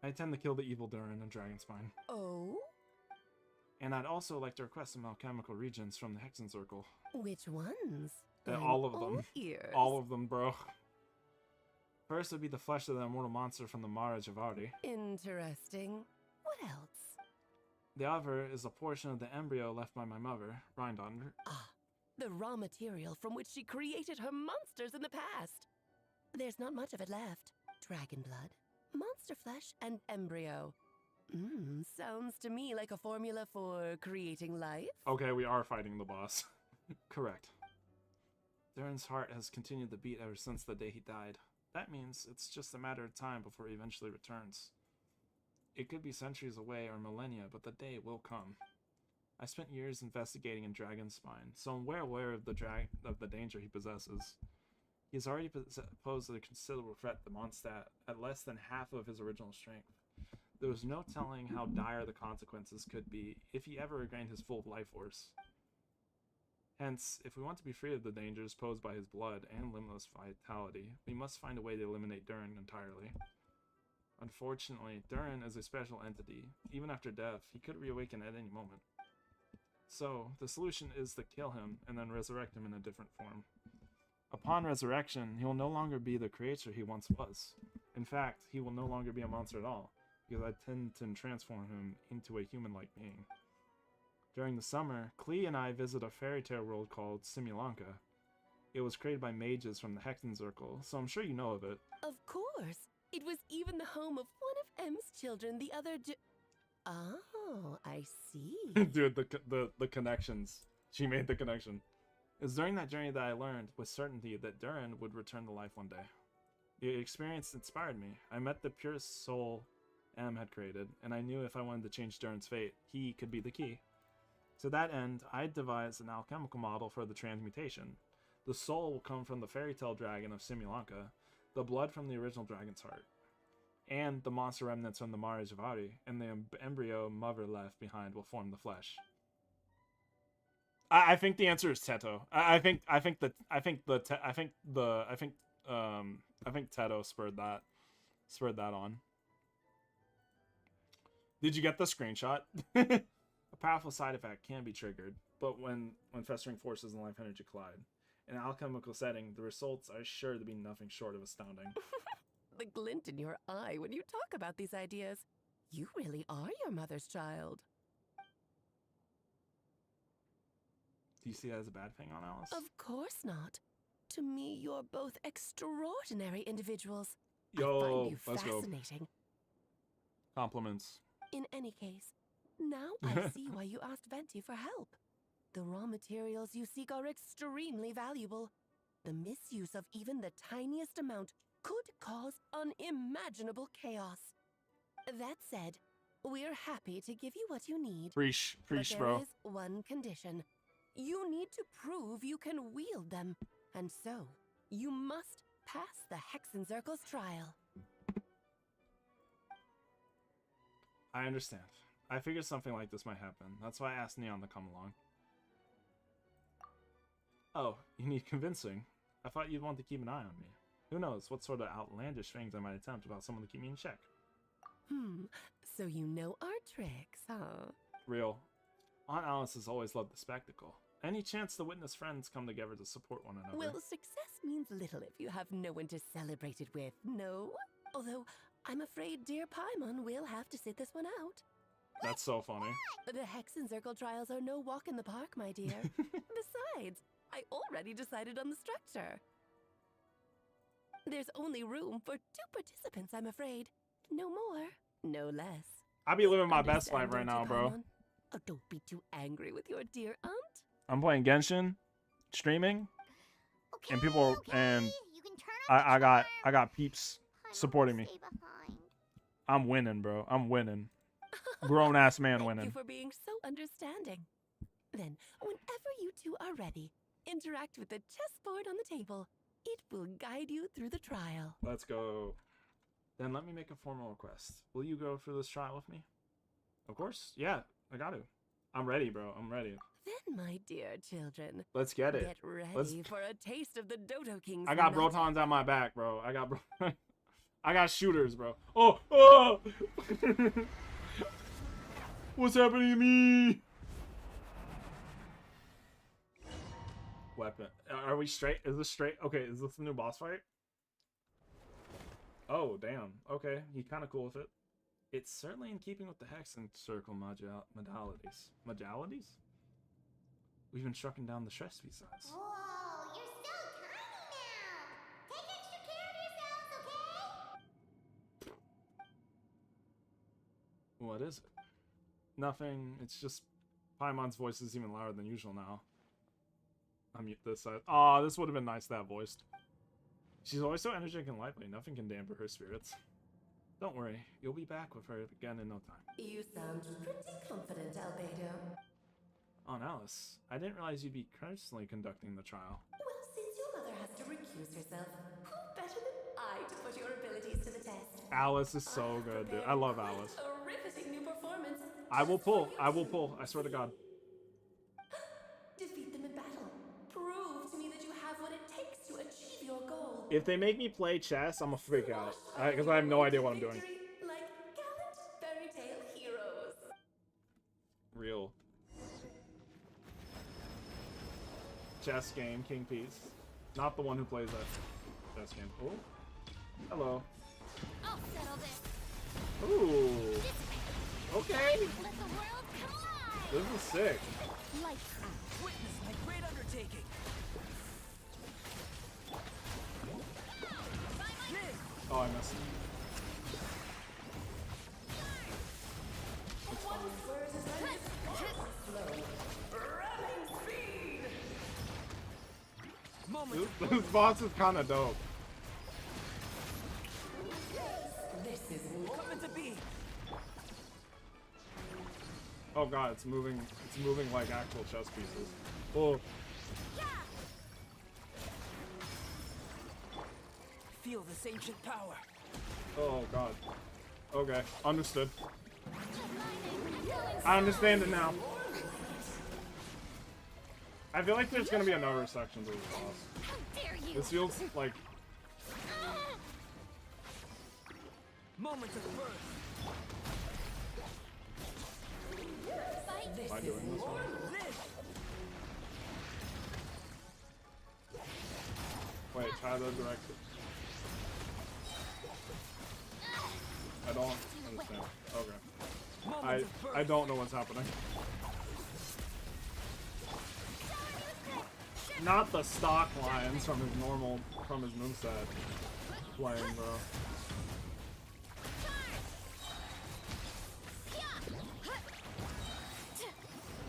I intend to kill the evil Durin and Dragonspine. Oh? And I'd also like to request some alchemical regions from the Hexen Circle. Which ones? All of them. Ears. All of them, bro. First would be the flesh of the immortal monster from the Mara Javari. Interesting. What else? The other is a portion of the embryo left by my mother, Rindon. Ah, the raw material from which she created her monsters in the past. There's not much of it left. Dragon blood, monster flesh, and embryo. Sounds to me like a formula for creating life. Okay, we are fighting the boss. Correct. Durin's heart has continued to beat ever since the day he died. That means it's just a matter of time before he eventually returns. It could be centuries away or millennia, but the day will come. I spent years investigating in Dragonspine, so I'm well aware of the danger he possesses. He has already posed a considerable threat to Mondstadt at less than half of his original strength. There was no telling how dire the consequences could be if he ever regained his full life force. Hence, if we want to be free of the dangers posed by his blood and limitless vitality, we must find a way to eliminate Durin entirely. Unfortunately, Durin is a special entity. Even after death, he could reawaken at any moment. So, the solution is to kill him and then resurrect him in a different form. Upon resurrection, he will no longer be the creature he once was. In fact, he will no longer be a monster at all, because I tend to transform him into a human-like being. During the summer, Klee and I visit a fairy tale world called Simulanka. It was created by mages from the Hexen Circle, so I'm sure you know of it. Of course. It was even the home of one of M's children, the other Oh, I see. Dude, the connections. She made the connection. It was during that journey that I learned with certainty that Durin would return to life one day. The experience inspired me. I met the purest soul M had created, and I knew if I wanted to change Durin's fate, he could be the key. To that end, I devised an alchemical model for the transmutation. The soul will come from the fairy tale dragon of Simulanka, the blood from the original dragon's heart, and the monster remnants from the Mara Javari, and the embryo mother left behind will form the flesh. I think the answer is Teto. I think Teto spurred that on. Did you get the screenshot? A powerful side effect can be triggered, but when festering forces and life energy collide. In an alchemical setting, the results are sure to be nothing short of astounding. The glint in your eye when you talk about these ideas. You really are your mother's child. Do you see that as a bad thing on Alice? Of course not. To me, you're both extraordinary individuals. Yo, I find you let's fascinating. go. Compliments. In any case, now I see why you asked Venti for help. The raw materials you seek are extremely valuable. The misuse of even the tiniest amount could cause unimaginable chaos. That said, we're happy to give you what you need. Preach, But bro. there is one condition. You need to prove you can wield them, and so you must pass the Hexenzirkel's trial. I understand. I figured something like this might happen. That's why I asked Neon to come along. Oh, you need convincing. I thought you'd want to keep an eye on me. Who knows what sort of outlandish things I might attempt about someone to keep me in check. So you know our tricks, huh? Real. Aunt Alice has always loved the spectacle. Any chance to witness friends come together to support one another. Well, success means little if you have no one to celebrate it with, no? Although, I'm afraid dear Paimon will have to sit this one out. That's so funny. The Hexenzirkel trials are no walk in the park, my dear. Besides, I already decided on the structure. There's only room for 2 participants, I'm afraid. No more, no less. I be living my best life right now, bro. Oh, don't be too angry with your dear aunt. I'm playing Genshin, streaming, and people and I got peeps supporting me. I'm winning, bro. I'm winning. Grown ass man winning. Thank you for being so understanding. Then, whenever you two are ready, interact with the chessboard on the table. It will guide you through the trial. Let's go. Then let me make a formal request. Will you go through this trial with me? Of course. Yeah, I got to. I'm ready, bro. I'm ready. Then, my dear children, let's get it. Get ready for a taste of the Dodo King's I got nut. Brotons on my back, bro. I got shooters, bro. Oh! What's happening to me? Weapon. Are we straight? Is this straight? Okay, is this the new boss fight? Oh, damn. Okay, he's kind of cool with it. It's certainly in keeping with the Hexenzirkel modalities. Modalities? We've been striking down the stress besides. Whoa, you're so tiny now! Take extra care of yourselves, okay? What is it? Nothing. It's just Paimon's voice is even louder than usual now. I'll mute this side. Aw, this would have been nice to have voiced. She's always so energetic and lively. Nothing can dampen her spirits. Don't worry. You'll be back with her again in no time. You sound pretty confident, Albedo. Aunt Alice, I didn't realize you'd be personally conducting the trial. Well, since your mother has to recuse herself, who better than I to put your abilities to the test? Alice is so good, dude. I love Alice. A riveting new performance. I will pull. I will pull. I swear to God. Defeat them in battle. Prove to me that you have what it takes to achieve your goal. If they make me play chess, I'm gonna freak out. Because I have no idea what I'm doing. Like gallant fairy tale heroes. Real. Chess game, King Peace. Not the one who plays that chess game. Oh. Hello. I'll settle this. Ooh. Okay. Let the world collide. This is sick. Lights out. Witness my great undertaking. Oh, I missed. It's fine. This boss is kind of dope. This is Coming to be. Oh god, it's moving. It's moving like actual chess pieces. Oh. Feel this ancient power. Oh god. Okay, understood. I understand it now. I feel like there's gonna be another section to this boss. How dare you? This feels like Moment of birth. Am I doing this one? Wait, try the direction. I don't understand. Okay. I don't know what's happening. Not the stock lines from his moveset playing, bro.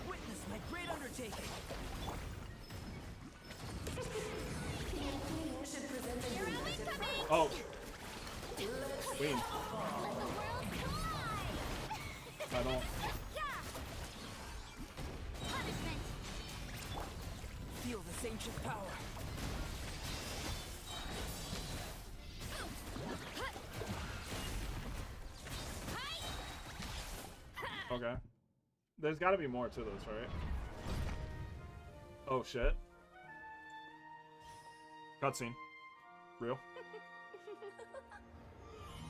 Witness my great undertaking. Oh. Queen. I don't. Feel this ancient power. Okay. There's got to be more to this, right? Oh shit. Cutscene. Real.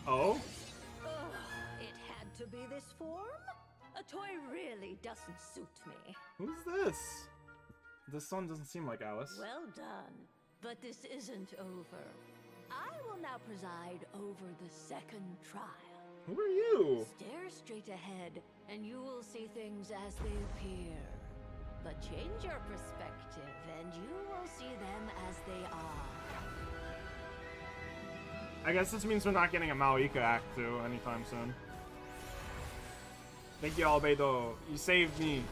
Oh? It had to be this form? A toy really doesn't suit me. Who's this? This one doesn't seem like Alice. Well done. But this isn't over. I will now preside over the second trial. Who are you? Stare straight ahead, and you will see things as they appear. But change your perspective, and you will see them as they are. I guess this means we're not getting a Maoika Act 2 anytime soon. Thank you, Albedo. You saved me.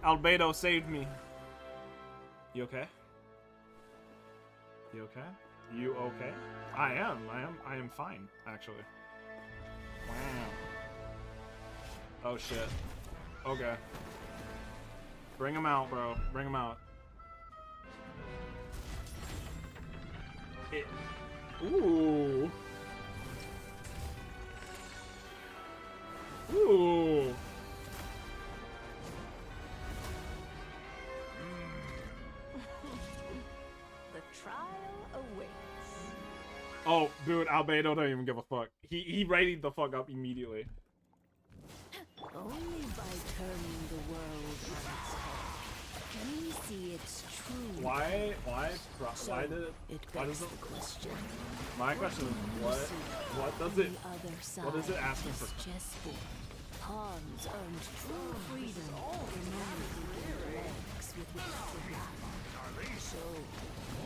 Albedo saved me. You okay? You okay? You okay? I am fine, actually. Wow. Oh shit. Okay. Bring him out, bro. Bring him out. Ooh. Ooh. The trial awaits. Oh, dude, Albedo don't even give a fuck. He readied the fuck up immediately. Only by turning the world on its head can we see its true. Why does it? Question. My question is what does it asking for? Pawns earned true freedom remaining legs with which to run. So,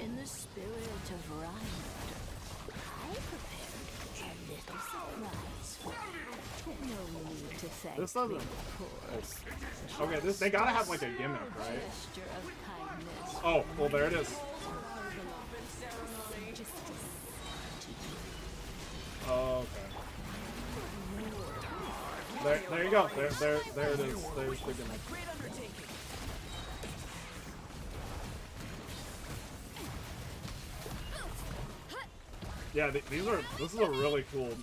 in the spirit of Reinhardt, I prepared a little surprise for you. No need to thank This doesn't. me, of course. Okay, they gotta have like a gimmick, right? Gesture of kindness. Oh, well there it is. Oh, okay. There you go. There it is. There's the gimmick. Yeah, this is a really cool.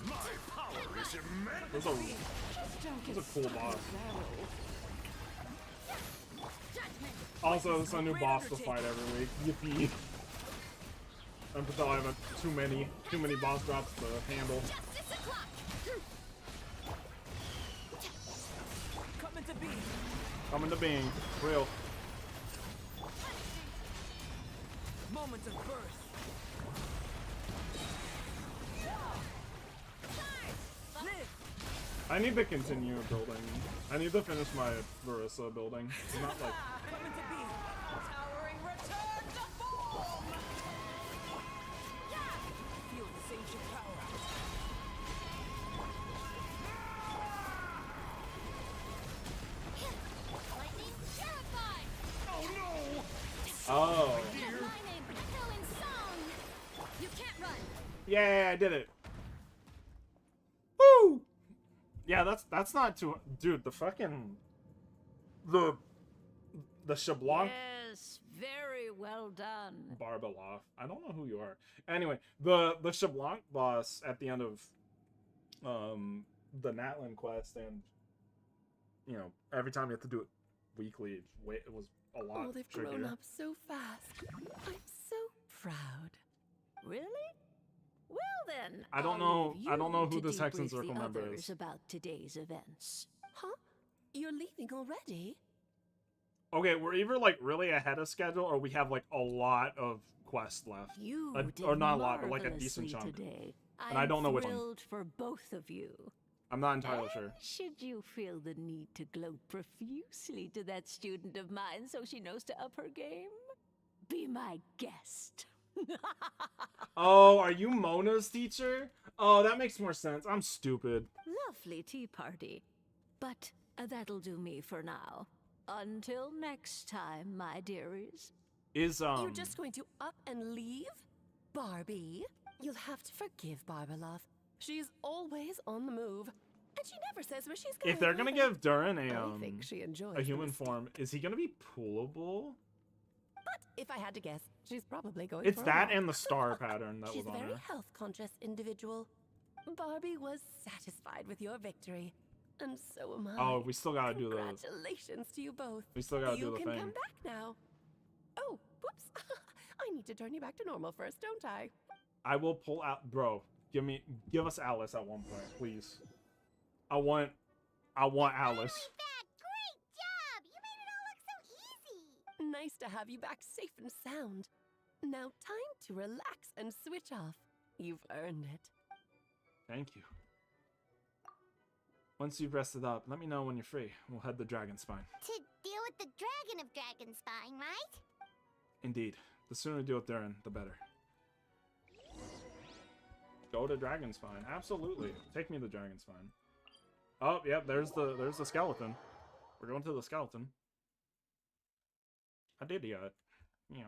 This is a cool boss. Also, this is a new boss to fight every week. Yippee! I'm just I have too many boss drops to handle. Come into being. Real. Moment of birth. I need to continue building. I need to finish my Verissa building. It's not like. Towering return to form. Feel this ancient power. Lightning terrified. Oh no! Oh. My name, Echo and Song. You can't run. Yeah, I did it. Woo! Yeah, that's not too. Dude, the fucking. The Shablanc. Yes, very well done. Barbeloff. I don't know who you are. Anyway, the Shablanc boss at the end of the Natlin quest, and you know, every time you have to do it weekly, it was a lot Oh, they've trickier. grown up so fast. I'm so proud. Really? Well then, I don't I'll know. leave I don't know you who to this Hexen debrief Circle the member others is. about today's events. Huh? You're leaving already? Okay, we're either like really ahead of schedule, or we have like a lot of quests left. You did Or not a lot, but like a decent marvelously chunk. today. And I don't know which one. I'm thrilled for both of you. I'm not entirely sure. Should you feel the need to gloat profusely to that student of mine so she knows to up her game, be my guest. Oh, are you Mona's teacher? Oh, that makes more sense. I'm stupid. Lovely tea party. But that'll do me for now. Until next time, my dearies. Is You're just going to up and leave? Barbie? You'll have to forgive Barbalov. She's always on the move. And she never says where she's going. if they're gonna give Durin I think she enjoys a human the form, is he gonna be pullable? But if I had to guess, she's probably going It's for a that walk. and the star pattern that She's was a on very her. health-conscious individual. Barbie was satisfied with your victory. And so am I. Oh, we still gotta do the. Congratulations to you both. We still gotta you do the can thing. come back now. Oh, whoops. I need to turn you back to normal first, don't I? I will pull out, bro. Give us Alice at one point, please. I want Alice. Great job! You made it all look so easy! Nice to have you back safe and sound. Now time to relax and switch off. You've earned it. Thank you. Once you've rested up, let me know when you're free. We'll head to Dragonspine. To deal with the dragon of Dragonspine, right? Indeed. The sooner we deal with Durin, the better. Go to Dragonspine. Absolutely. Take me to Dragonspine. Oh, yep, there's the skeleton. We're going to the skeleton. I did get it. Yeah.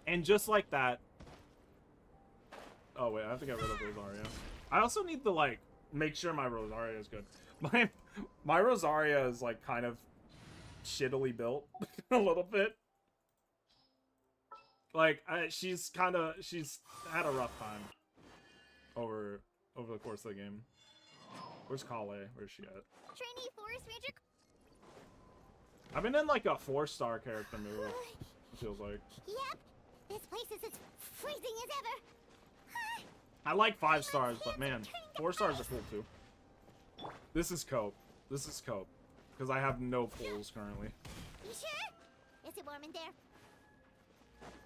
And just like that... Oh, wait, I have to get rid of Rosaria. I also need to, like, make sure my Rosaria is good. My Rosaria is, like, kind of shittily built a little bit. Like, she's had a rough time over the course of the game. Where's Kale? Where's she at? Trainee Forest Ranger. I've been in like a 4-star character move, it feels like. Yep. This place is as freezing as ever. I like 5 stars, but man, 4 stars are cool too. This is cope. This is cope. Because I have no pulls currently. You sure? Is it warm in there?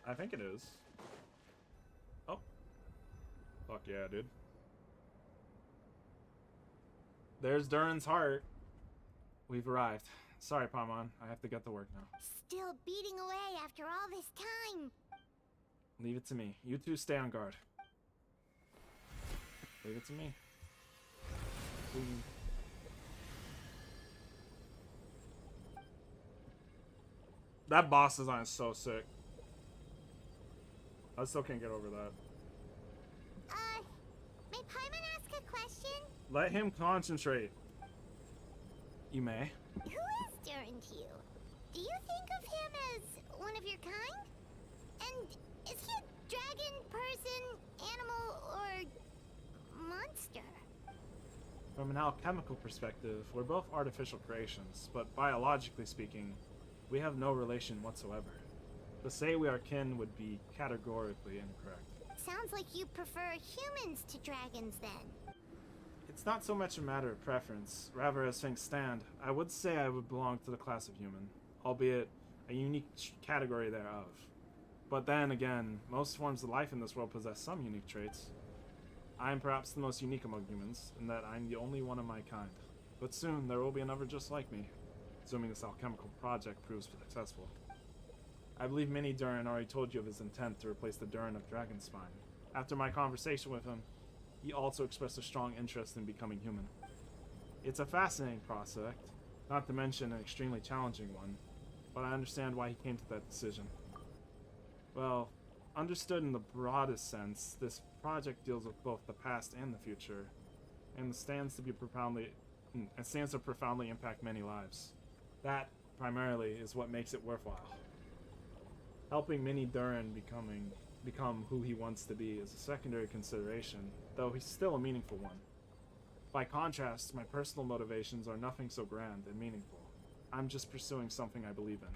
I think it is. Oh. Fuck yeah, dude. There's Durin's heart. We've arrived. Sorry, Paimon. I have to get to work now. Still beating away after all this time. Leave it to me. You two stay on guard. Leave it to me. That boss design is so sick. I still can't get over that. May Paimon ask a question? Let him concentrate. You may. Who is Durin to you? Do you think of him as one of your kind? And is he a dragon, person, animal, or monster? From an alchemical perspective, we're both artificial creations, but biologically speaking, we have no relation whatsoever. To say we are kin would be categorically incorrect. Sounds like you prefer humans to dragons then. It's not so much a matter of preference. Rather, as things stand, I would say I would belong to the class of human, albeit a unique category thereof. But then again, most forms of life in this world possess some unique traits. I am perhaps the most unique among humans, in that I'm the only one of my kind. But soon, there will be another just like me, assuming this alchemical project proves successful. I believe Mini Durin already told you of his intent to replace the Durin of Dragonspine. After my conversation with him, he also expressed a strong interest in becoming human. It's a fascinating prospect, not to mention an extremely challenging one, but I understand why he came to that decision. Well, understood in the broadest sense, this project deals with both the past and the future, and stands to profoundly impact many lives. That, primarily, is what makes it worthwhile. Helping Mini Durin become who he wants to be is a secondary consideration, though he's still a meaningful one. By contrast, my personal motivations are nothing so grand and meaningful. I'm just pursuing something I believe in.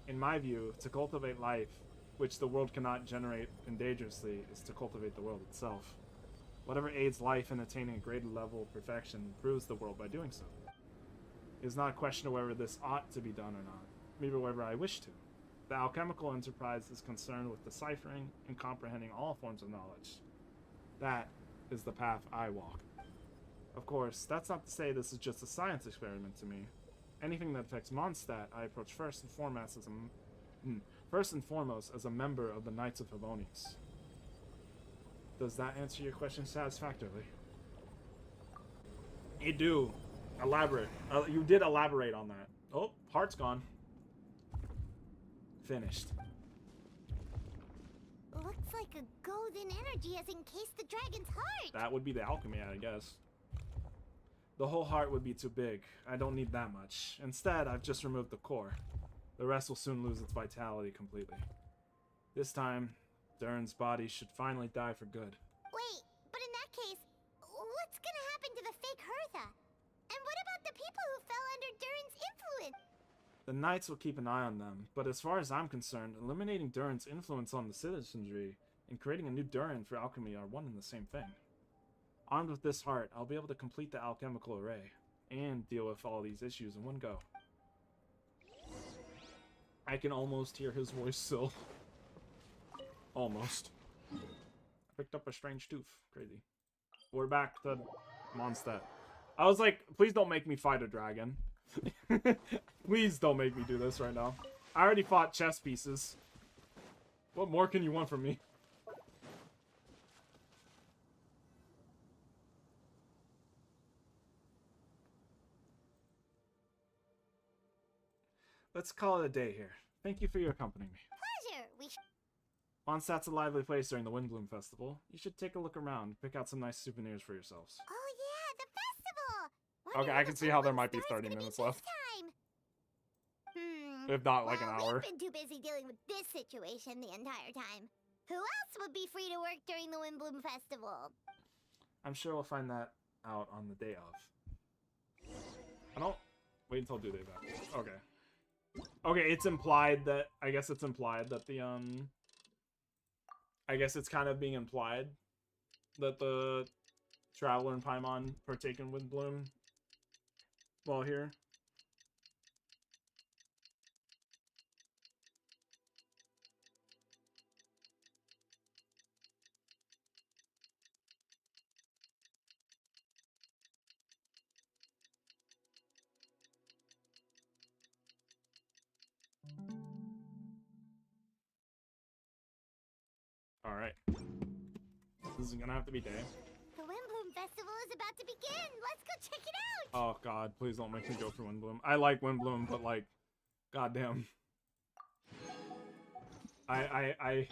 In my view, to cultivate life, which the world cannot generate dangerously, is to cultivate the world itself. Whatever aids life in attaining a greater level of perfection improves the world by doing so. It is not a question of whether this ought to be done or not, maybe whether I wish to. The alchemical enterprise is concerned with deciphering and comprehending all forms of knowledge. That is the path I walk. Of course, that's not to say this is just a science experiment to me. Anything that affects Mondstadt, I approach first and foremost as a member of the Knights of Favonius. Does that answer your question satisfactorily? You do. Elaborate. You did elaborate on that. Oh, heart's gone. Finished. Looks like a golden energy has encased the dragon's heart. That would be the alchemy, I guess. The whole heart would be too big. I don't need that much. Instead, I've just removed the core. The rest will soon lose its vitality completely. This time, Dern's body should finally die for good. Wait, but in that case, what's gonna happen to the fake Hertha? And what about the people who fell under Dern's influence? The Knights will keep an eye on them, but as far as I'm concerned, eliminating Dern's influence on the citizenry and creating a new Dern for alchemy are one and the same thing. Armed with this heart, I'll be able to complete the alchemical array and deal with all these issues in one go. I can almost hear his voice still. Almost. I picked up a strange tooth. Crazy. We're back to Mondstadt. I was like, please don't make me fight a dragon. Please don't make me do this right now. I already fought chess pieces. What more can you want from me? Let's call it a day here. Thank you for your accompanying me. Pleasure. Mondstadt's a lively place during the Windbloom Festival. You should take a look around, pick out some nice souvenirs for yourselves. Oh yeah, the festival! Okay, I can see how there might be 30 minutes left. If not, like an hour. We've been too busy dealing with this situation the entire time. Who else would be free to work during the Windbloom Festival? I'm sure we'll find that out on the day of. I don't... Wait until due date back. Okay. Okay, it's implied that... I guess it's implied that the, I guess it's kind of being implied that the Traveler and Paimon partake in Windbloom while here. Alright. This is gonna have to be day. The Windbloom Festival is about to begin! Let's go check it out! Oh god, please don't make me go for Windbloom. I like Windbloom, but like, goddamn. I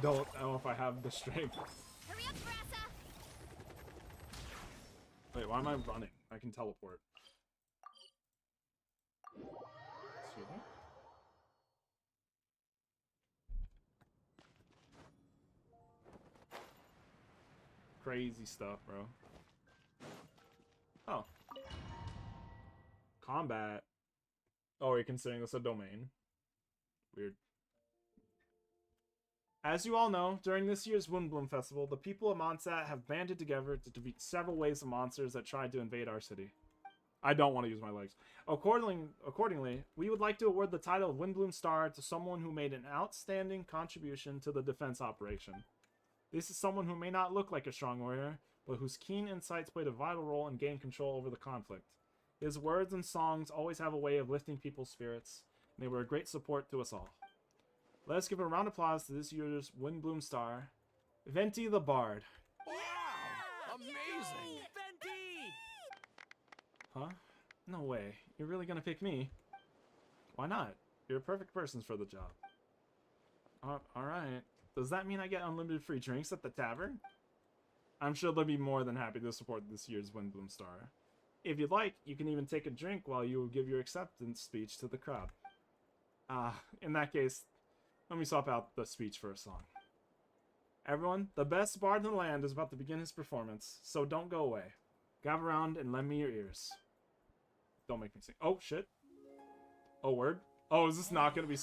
don't know if I have the strength. Hurry up, Brassa! Wait, why am I running? I can teleport. Excuse me? Crazy stuff, bro. Oh. Combat. Oh, are you considering this a domain? Weird. As you all know, during this year's Windbloom Festival, the people of Mondstadt have banded together to defeat several waves of monsters that tried to invade our city. I don't want to use my legs. Accordingly, we would like to award the title of Windbloom Star to someone who made an outstanding contribution to the defense operation. This is someone who may not look like a strong warrior, but whose keen insights played a vital role in gaining control over the conflict. His words and songs always have a way of lifting people's spirits, and they were a great support to us all. Let us give a round of applause to this year's Windbloom Star, Venti the Bard. Wow! Amazing! Venti! Huh? No way. You're really gonna pick me? Why not? You're a perfect person for the job. Alright. Does that mean I get unlimited free drinks at the tavern? I'm sure they'll be more than happy to support this year's Windbloom Star. If you'd like, you can even take a drink while you give your acceptance speech to the crowd. In that case, let me swap out the speech for a song. Everyone, the best bard in the land is about to begin his performance, so don't go away. Gather around and lend me your ears. Don't make me sing. Oh, shit. Oh, word? Oh, is this not gonna be...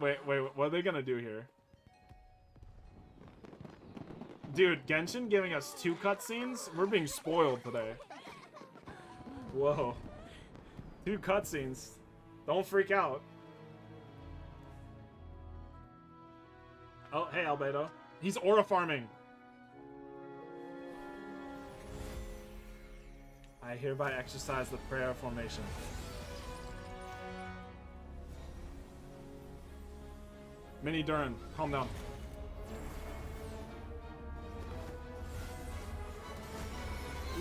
Wait, what are they gonna do here? Dude, Genshin giving us 2 cutscenes? We're being spoiled today. Whoa. 2 cutscenes. Don't freak out. Oh, hey, Albedo. He's aura farming. I hereby exercise the prayer formation. Mini Durin, calm down.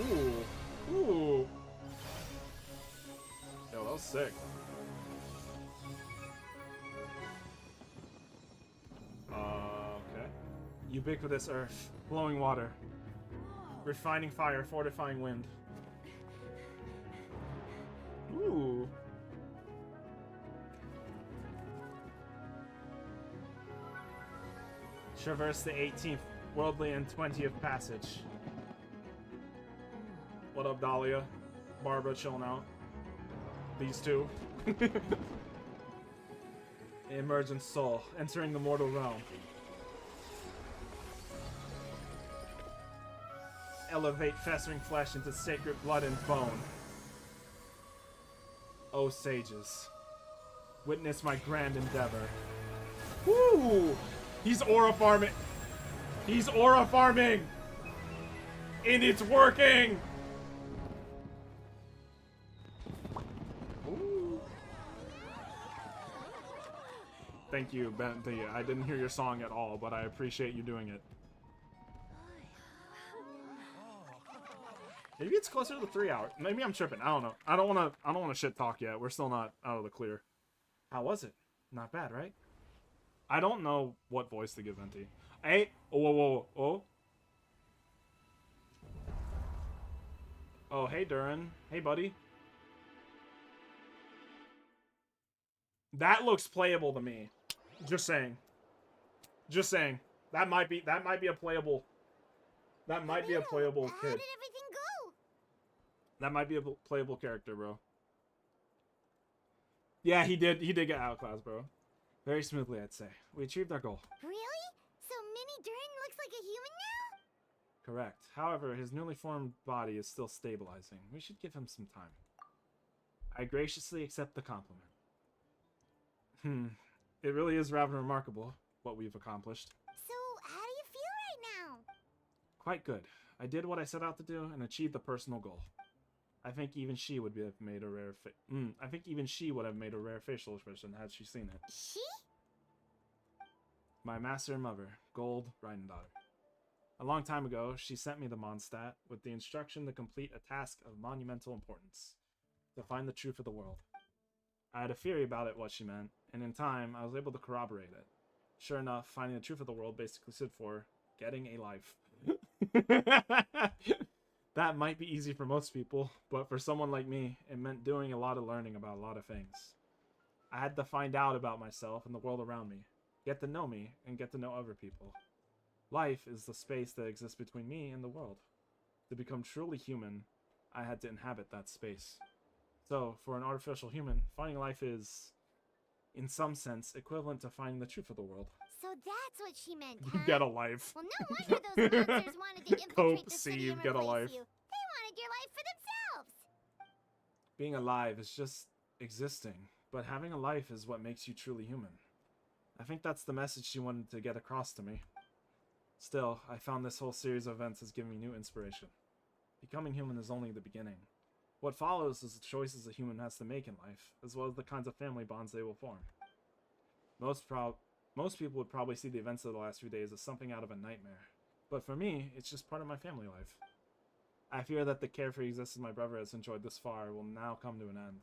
Ooh. Ooh. Yo, that was sick. Okay. Ubiquitous earth. Flowing water. Refining fire, fortifying wind. Ooh. Traverse the 18th, worldly and 20th passage. What up, Dahlia? Barbara chilling out. These two. Emergent soul, entering the mortal realm. Elevate festering flesh into sacred blood and bone. O sages, witness my grand endeavor. Woo! He's aura farming. He's aura farming! And it's working! Ooh. Thank you, Bentley. I didn't hear your song at all, but I appreciate you doing it. Maybe it's closer to 3 hours. Maybe I'm tripping. I don't know. I don't wanna shit talk yet. We're still not out of the clear. How was it? Not bad, right? I don't know what voice to give Venti. Hey, oh. Oh, hey, Durin. Hey, buddy. That looks playable to me. Just saying. Just saying. That might be a playable. That might be a playable kid. How did everything go? That might be a playable character, bro. Yeah, he did get outclassed, bro. Very smoothly, I'd say. We achieved our goal. Really? So Mini Durin looks like a human now? Correct. However, his newly formed body is still stabilizing. We should give him some time. I graciously accept the compliment. It really is rather remarkable what we've accomplished. So, how do you feel right now? Quite good. I did what I set out to do and achieved the personal goal. I think even she would have made a rare facial expression had she seen it. She? My master and mother, Gold Daughter. A long time ago, she sent me the Mondstadt with the instruction to complete a task of monumental importance, to find the truth of the world. I had a theory about it, what she meant, and in time, I was able to corroborate it. Sure enough, finding the truth of the world basically stood for getting a life. That might be easy for most people, but for someone like me, it meant doing a lot of learning about a lot of things. I had to find out about myself and the world around me, get to know me, and get to know other people. Life is the space that exists between me and the world. To become truly human, I had to inhabit that space. So, for an artificial human, finding life is, in some sense, equivalent to finding the truth of the world. So that's what she meant, huh? Get a life. Well, no wonder those monsters wanted to infiltrate the city and get a replace life. you. They wanted your life for themselves. Being alive is just existing, but having a life is what makes you truly human. I think that's the message she wanted to get across to me. Still, I found this whole series of events has given me new inspiration. Becoming human is only the beginning. What follows is the choices a human has to make in life, as well as the kinds of family bonds they will form. Most people would probably see the events of the last few days as something out of a nightmare, but for me, it's just part of my family life. I fear that the carefree existence my brother has enjoyed this far will now come to an end.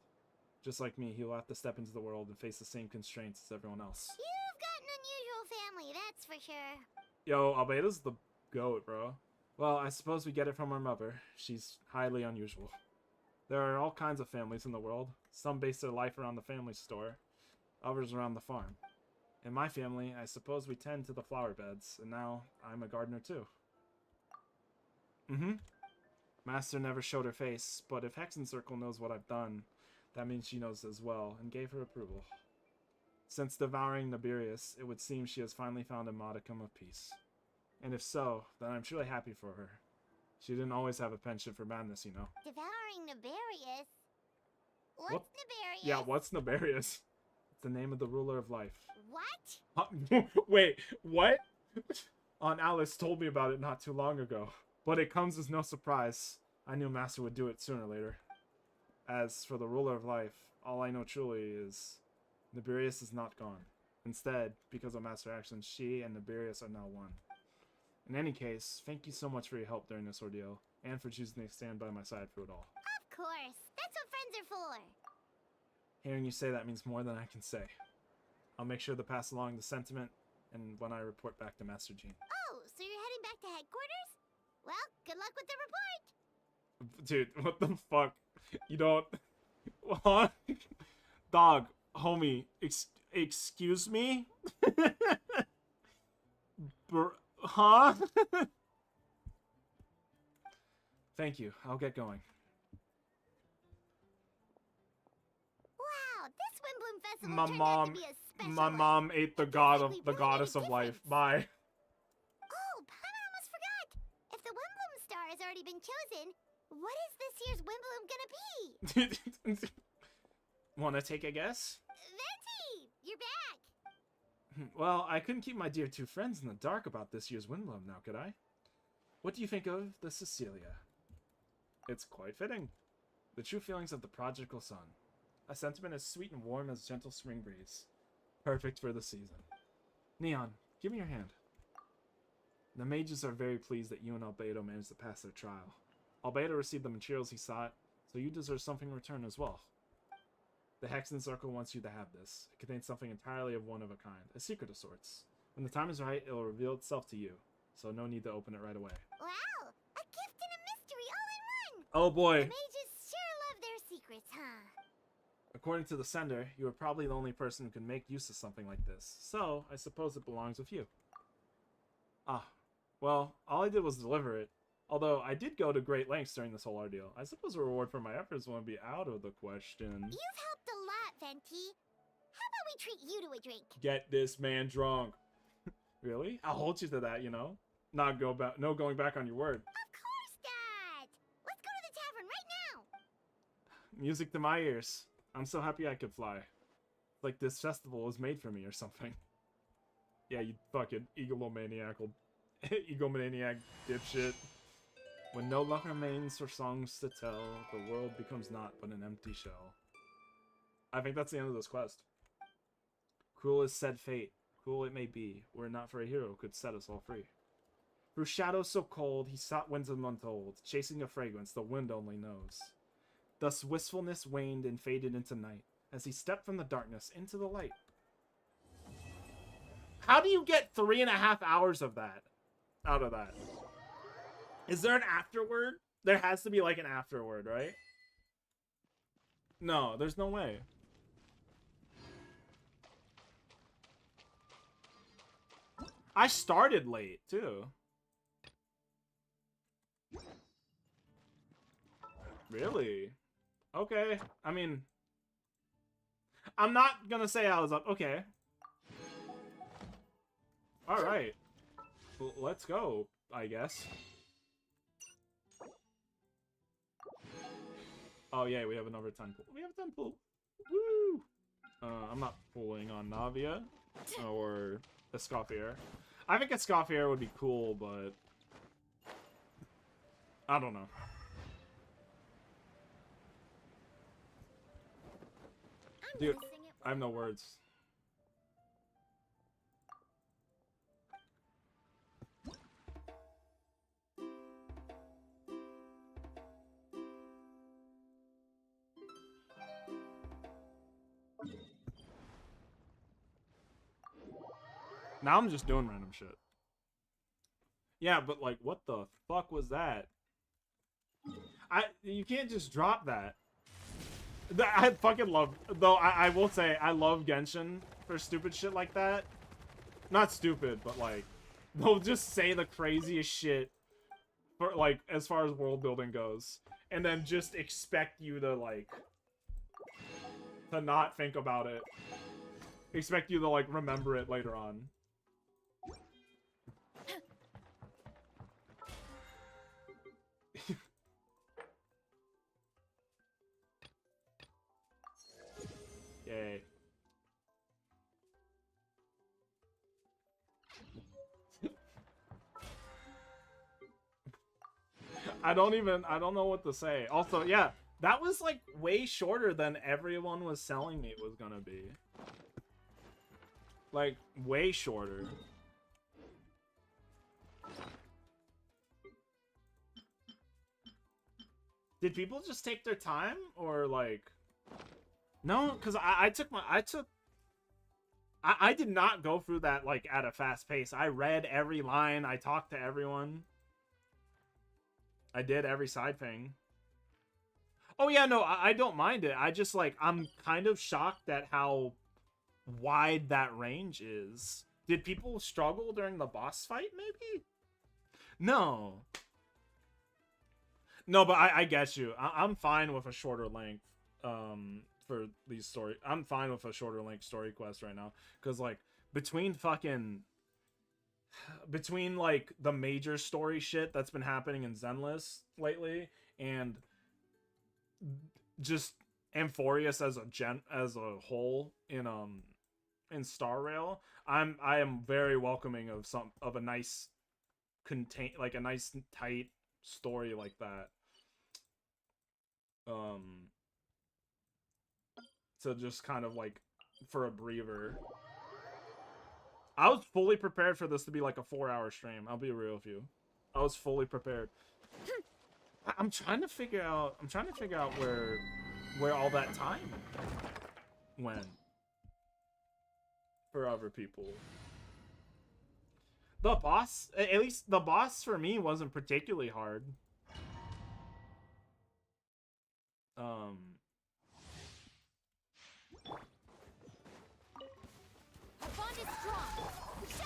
Just like me, he will have to step into the world and face the same constraints as everyone else. You've got an unusual family, that's for sure. Yo, Albeda's the goat, bro. Well, I suppose we get it from our mother. She's highly unusual. There are all kinds of families in the world. Some base their life around the family store, others around the farm. In my family, I suppose we tend to the flower beds, and now I'm a gardener too. Master never showed her face, but if Hexen Circle knows what I've done, that means she knows as well, and gave her approval. Since devouring Nibirius, it would seem she has finally found a modicum of peace. And if so, then I'm truly happy for her. She didn't always have a penchant for madness, you know. Devouring Nibirius? What's What? Nibirius? Yeah, what's Nibirius? It's the name of the ruler of life. What? Wait, what? Aunt Alice told me about it not too long ago. But it comes as no surprise. I knew Master would do it sooner or later. As for the ruler of life, all I know truly is Nibirius is not gone. Instead, because of Master actions, she and Nibirius are now one. In any case, thank you so much for your help during this ordeal, and for choosing to stand by my side through it all. Of course. That's what friends are for. Hearing you say that means more than I can say. I'll make sure to pass along the sentiment, and when I report back to Master Jean. Oh, so you're heading back to headquarters? Well, good luck with the report. Dude, what the fuck? You don't... Huh? Dog, homie, excuse me? Huh? Thank you. I'll get going. Wow, this Windbloom Festival My turned mom, out to be a special my one. mom ate the goddess of life. Bye. Oh, Paimon almost forgot. If the Windbloom star has already been chosen, what is this year's Windbloom gonna be? Wanna take a guess? Venti, you're back. Well, I couldn't keep my dear two friends in the dark about this year's Windbloom now, could I? What do you think of the Cecilia? It's quite fitting. The true feelings of the prodigal son. A sentiment as sweet and warm as gentle spring breeze. Perfect for the season. Neon, give me your hand. The mages are very pleased that you and Albedo managed to pass their trial. Albedo received the materials he sought, so you deserve something in return as well. The Hexen Circle wants you to have this. It contains something entirely of one of a kind, a secret of sorts. When the time is right, it will reveal itself to you, so no need to open it right away. Wow, a gift and a mystery all in one. Oh boy. The mages sure love their secrets, huh? According to the sender, you are probably the only person who can make use of something like this, so I suppose it belongs with you. Ah, well, all I did was deliver it. Although I did go to great lengths during this whole ordeal. I suppose a reward for my efforts won't be out of the question. You've helped a lot, Venti. How about we treat you to a drink? Get this man drunk. Really? I'll hold you to that, you know? No going back on your word. Of course, Dad. Let's go to the tavern right now. Music to my ears. I'm so happy I could fly. Like this festival was made for me or something. Yeah, you fucking egomaniac dipshit. When no luck remains for songs to tell, the world becomes naught but an empty shell. I think that's the end of this quest. Cruel is said fate, cruel it may be, were it not for a hero who could set us all free. Through shadows so cold, he sought wisdom untold, chasing a fragrance the wind only knows. Thus wistfulness waned and faded into night, as he stepped from the darkness into the light. How do you get 3.5 hours of that? Out of that? Is there an afterword? There has to be like an afterword, right? No, there's no way. I started late, too. Really? Okay. I mean, I'm not gonna say I was up. Okay. Alright. Let's go, I guess. Oh yeah, we have another 10 pull. We have a 10 pull. Woo! I'm not pulling on Navia or Escoffier. I think Escoffier would be cool, but I don't know. Dude, I have no words. Now I'm just doing random shit. Yeah, but like, what the fuck was that? You can't just drop that. I fucking love, though I will say, I love Genshin for stupid shit like that. Not stupid, but like, they'll just say the craziest shit for like as far as world building goes, and then just expect you to like to not think about it. Expect you to like remember it later on. Yay. I don't know what to say. Also, yeah, that was like way shorter than everyone was selling me it was gonna be. Like, way shorter. Did people just take their time, or like... No, because I did not go through that like at a fast pace. I read every line, I talked to everyone. I did every side thing. Oh yeah, no, I don't mind it. I just like, I'm kind of shocked at how wide that range is. Did people struggle during the boss fight, maybe? No. No, but I get you. I'm fine with a shorter length for these story. I'm fine with a shorter length story quest right now. Because, like, between like the major story shit that's been happening in Zenless lately and just Amphorius as a whole in Star Rail, I am very welcoming of a nice a nice tight story like that. To just kind of like for a breather. I was fully prepared for this to be like a 4-hour stream. I'll be real with you. I was fully prepared. I'm trying to figure out where all that time went for other people. The boss, at least the boss for me wasn't particularly hard.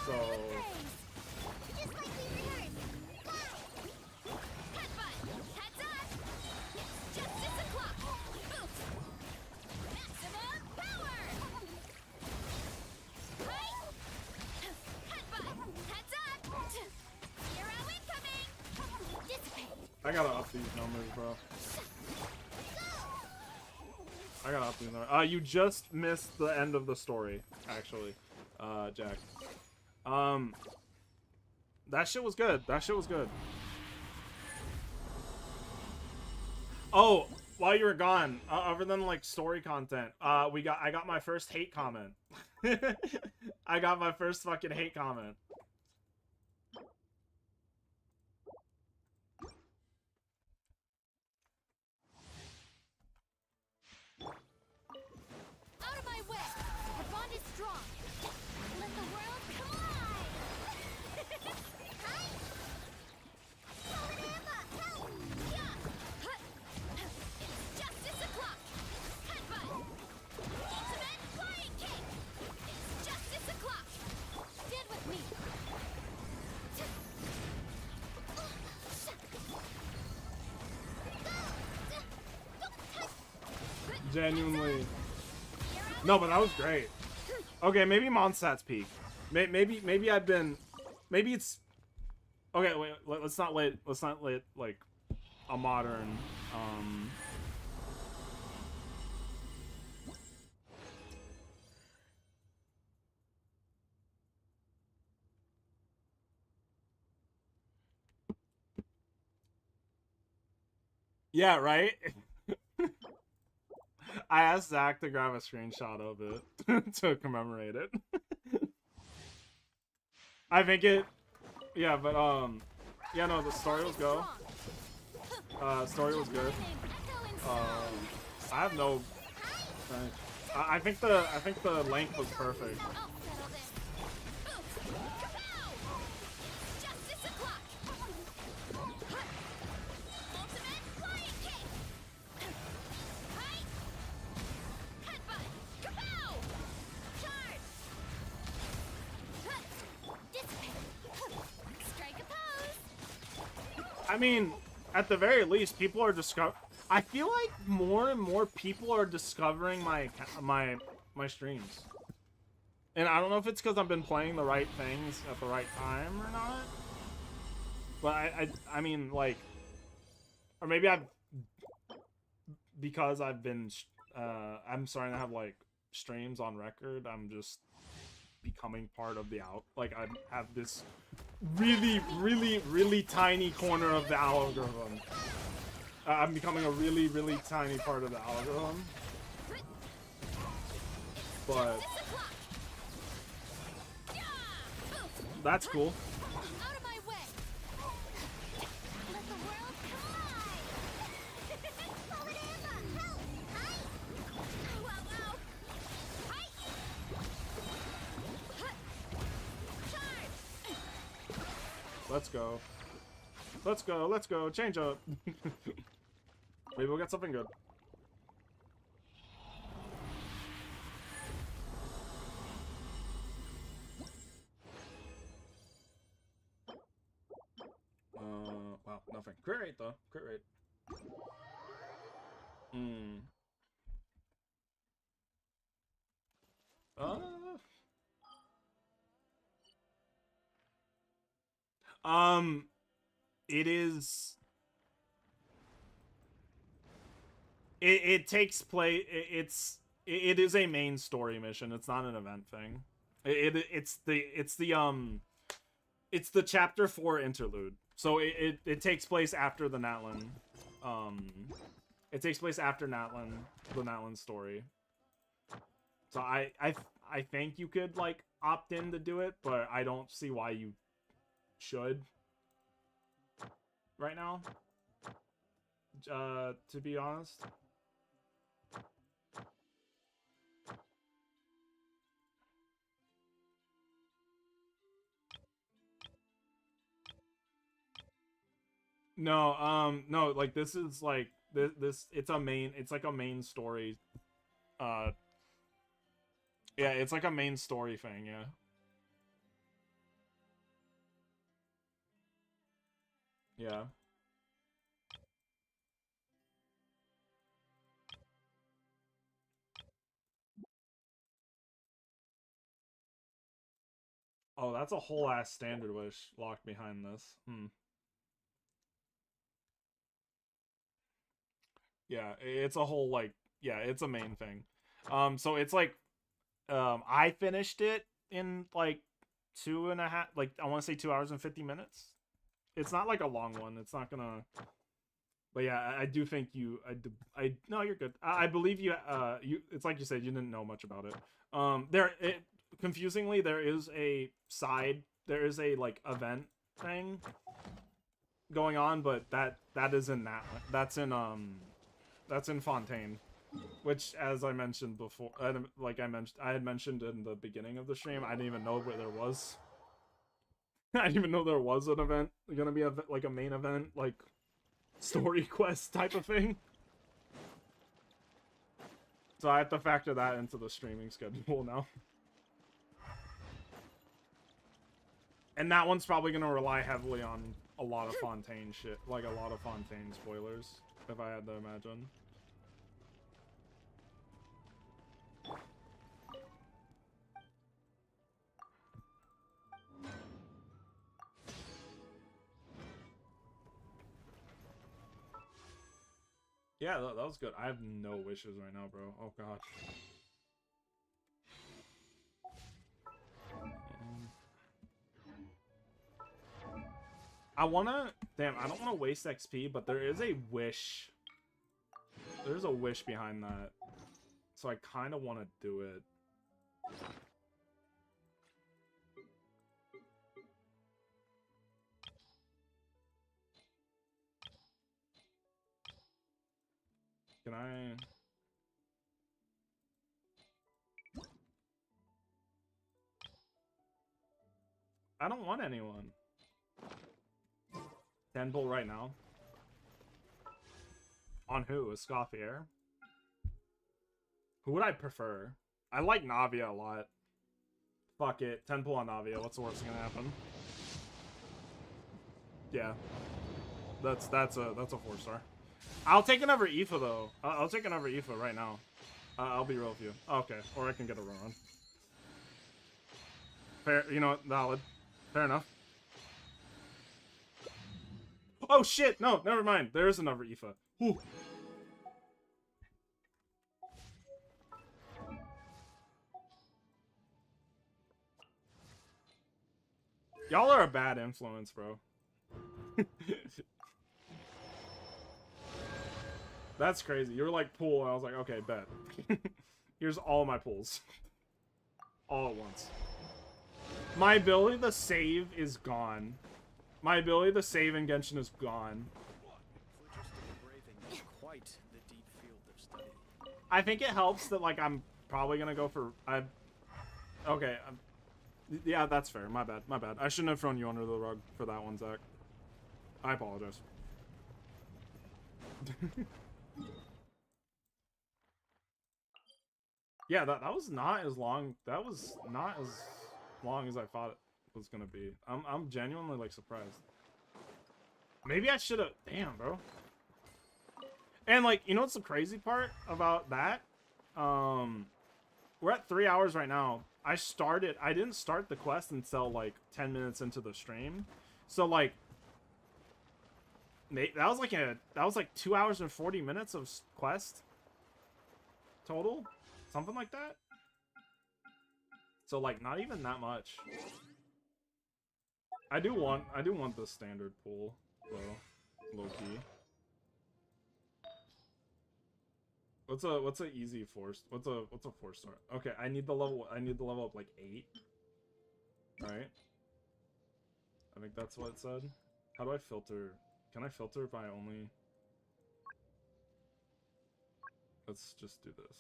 So just like we rehearsed. Headbutt. Heads up. It's justice o'clock. Boost. Maximum power. Right. Headbutt. Heads up. Zero incoming. Dissipate. I gotta up these numbers, bro. I gotta up these numbers. You just missed the end of the story, actually, Jack. That shit was good. That shit was good. Oh, while you were gone, other than like story content, I got my first hate comment. I got my first fucking hate comment. Out of my way. The bond is strong. Let the world collide. Hi. Help. Yeah. It's justice o'clock. Headbutt. Ultimate flying kick. It's justice o'clock. Stand with me. Genuinely. No, but that was great. Okay, maybe Mondstadt's peak. Maybe I've been. Maybe it's. Okay, wait. Let's not let like a modern. Yeah, right? I asked Zach to grab a screenshot of it to commemorate it. I think it... Yeah, but, yeah, no, the story was good. Story was good. I have no... I think the length was perfect. I mean, at the very least, people are I feel like more and more people are discovering my streams. And I don't know if it's because I've been playing the right things at the right time or not. But I mean, like, or maybe because I've been, I'm starting to have, like, streams on record, I'm just becoming part of the like, I have this really, really, really tiny corner of the algorithm. I'm becoming a really, really tiny part of the algorithm. But that's cool. Let's go. Let's go. Let's go. Change up. Maybe we'll get something good. Wow, nothing. Crit rate though. Crit rate. It is. It takes place. It is a main story mission. It's not an event thing. It's the chapter 4 interlude. So it takes place after the Natlan. It takes place after Natlan, the Natlan story. So I think you could, like, opt in to do it, but I don't see why you should right now. To be honest. No, no, like, this is, like, this it's like a main story. Yeah, it's like a main story thing, yeah. Yeah. Oh, that's a whole ass standard wish locked behind this. Yeah, it's a whole, like, yeah, it's a main thing. So it's like, I finished it in, like, 2.5, like, I want to say 2 hours and 50 minutes. It's not like a long one. It's not gonna, but yeah, I do think you, no, you're good. I believe you, it's like you said, you didn't know much about it. Confusingly, there is a like, event thing going on, but that is in that's in Fontaine, which, as I mentioned before, like I had mentioned in the beginning of the stream, I didn't even know where there was. I didn't even know there was an event gonna be like a main event, like story quest type of thing. So I have to factor that into the streaming schedule now. And that one's probably gonna rely heavily on a lot of Fontaine shit, like a lot of Fontaine spoilers, if I had to imagine. Yeah, that was good. I have no wishes right now, bro. Oh, God. I wanna... Damn, I don't want to waste XP, but there is a wish. There's a wish behind that. So I kind of want to do it. Can I... I don't want anyone. Tenbull right now. On who? A Scoffier? Who would I prefer? I like Navia a lot. Fuck it. Tenbull on Navia. What's the worst gonna happen? Yeah. That's a 4-star. I'll take another Aoife though. I'll take another Aoife right now. I'll be real with you. Okay, or I can get a run. Fair, you know what? Valid. Fair enough. Oh shit! No, never mind. There is another Aoife. Whew. Y'all are a bad influence, bro. That's crazy. You were like, pool, and I was like, okay, bet. Here's all my pools. All at once. My ability to save is gone. My ability to save in Genshin is gone. I think it helps that, like, I'm probably gonna go for... Okay, yeah, that's fair. My bad. My bad. I shouldn't have thrown you under the rug for that one, Zach. I apologize. Yeah, that was not as long. That was not as long as I thought it was gonna be. I'm genuinely like surprised. Maybe I should have. Damn, bro. And like, you know what's the crazy part about that? We're at 3 hours right now. I didn't start the quest until like 10 minutes into the stream. So like that was like 2 hours and 40 minutes of quest total, something like that. So like not even that much. I do want the standard pool though, low key. What's a easy what's a 4-star? Okay, I need the level up like 8. Right? I think that's what it said. How do I filter? Can I filter by only? Let's just do this.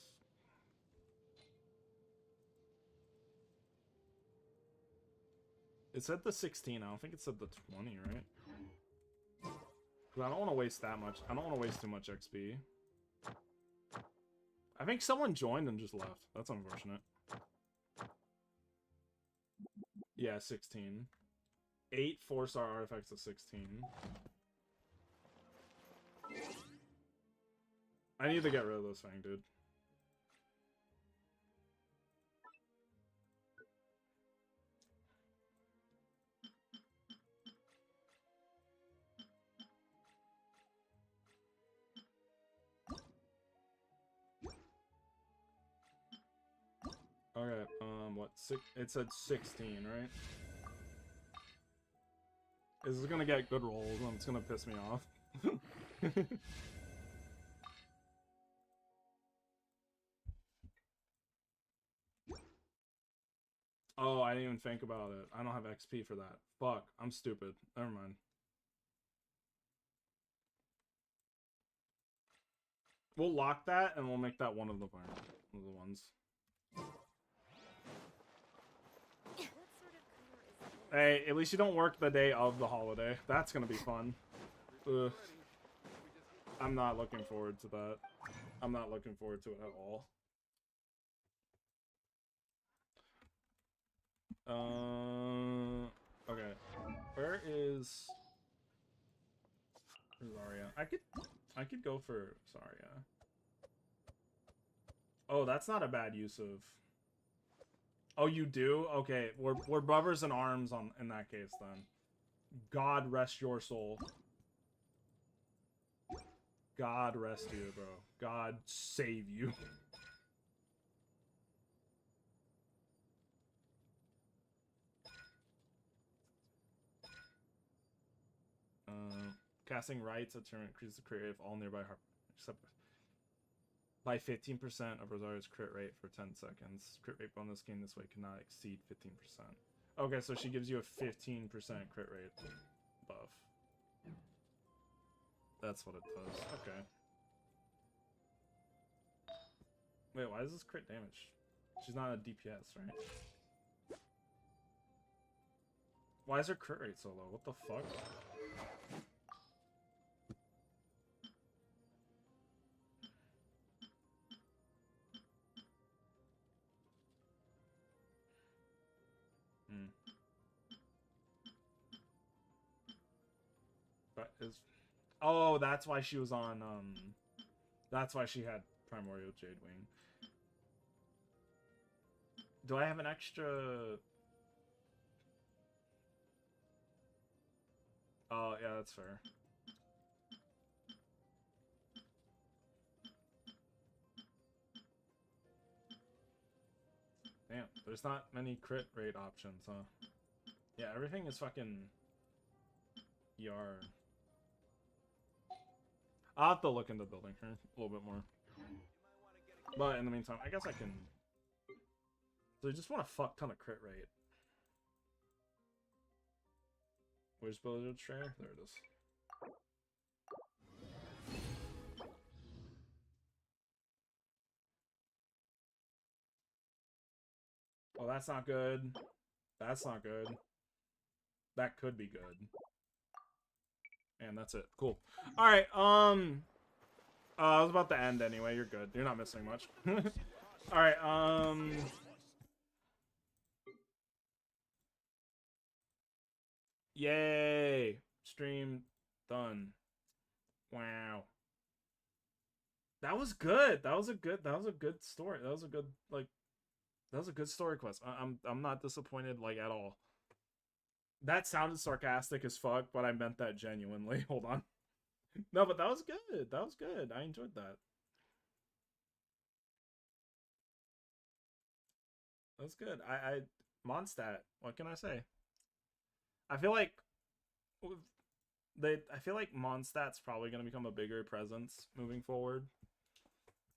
It said the 16. I don't think it said the 20, right? Because I don't want to waste that much. I don't want to waste too much XP. I think someone joined and just left. That's unfortunate. Yeah, 16. 8 4-star artifacts to 16. I need to get rid of this thing, dude. Okay, what, it said 16, right? This is gonna get good rolls, and it's gonna piss me off. Oh, I didn't even think about it. I don't have XP for that. Fuck, I'm stupid. Never mind. We'll lock that, and we'll make that one of the ones. Hey, at least you don't work the day of the holiday. That's gonna be fun. Ugh. I'm not looking forward to that. I'm not looking forward to it at all. Okay. Where's Zarya? I could go for Zarya. Oh, that's not a bad use of. Oh, you do? Okay, we're brothers in arms in that case then. God rest your soul. God rest you, bro. God save you. Casting rights a turn increases the crit rate of all nearby except by 15% of Rosario's crit rate for 10 seconds. Crit rate bonus gained this way cannot exceed 15%. Okay, so she gives you a 15% crit rate buff. That's what it does. Okay. Wait, why is this crit damage? She's not a DPS, right? Why is her crit rate so low? What the fuck? That is Oh, that's why she was on, that's why she had Primordial Jade Wing. Do I have an extra... Oh, yeah, that's fair. Damn, there's not many crit rate options, huh? Yeah, everything is fucking... ER. I'll have to look into building her a little bit more. But in the meantime, I guess I can... So I just want a fuck ton of crit rate. Where's Blizzard Strayer? There it is. Oh, that's not good. That's not good. That could be good. And that's it. Cool. Alright, I was about to end anyway. You're good. You're not missing much. Alright, yay! Stream done. Wow. That was good. That was a good story. That was a good, like, that was a good story quest. I'm not disappointed, like, at all. That sounded sarcastic as fuck, but I meant that genuinely. Hold on. No, but that was good. That was good. I enjoyed that. That was good. Mondstadt. What can I say? I feel like Mondstadt's probably going to become a bigger presence moving forward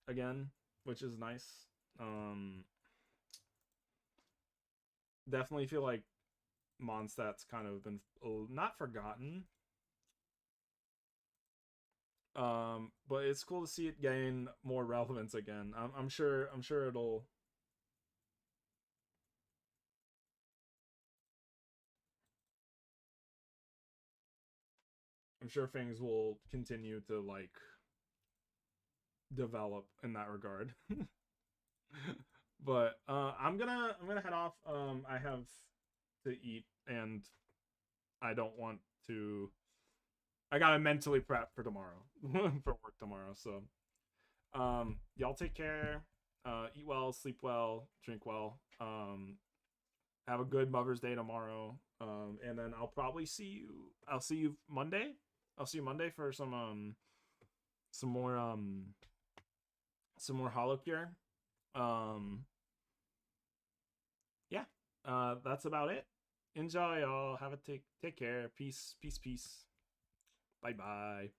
again, which is nice. Definitely feel like Mondstadt's kind of been not forgotten. But it's cool to see it gain more relevance again. I'm sure it'll... I'm sure things will continue to, like, develop in that regard. But I'm gonna head off. I have to eat, and I don't want to... I gotta mentally prep for tomorrow. For work tomorrow, so y'all take care. Eat well, sleep well, drink well. Have a good Mother's Day tomorrow. And then I'll probably see you... I'll see you Monday. I'll see you Monday for some more Holocure. Yeah. That's about it. Enjoy, y'all. Have a take care. Peace. Bye bye.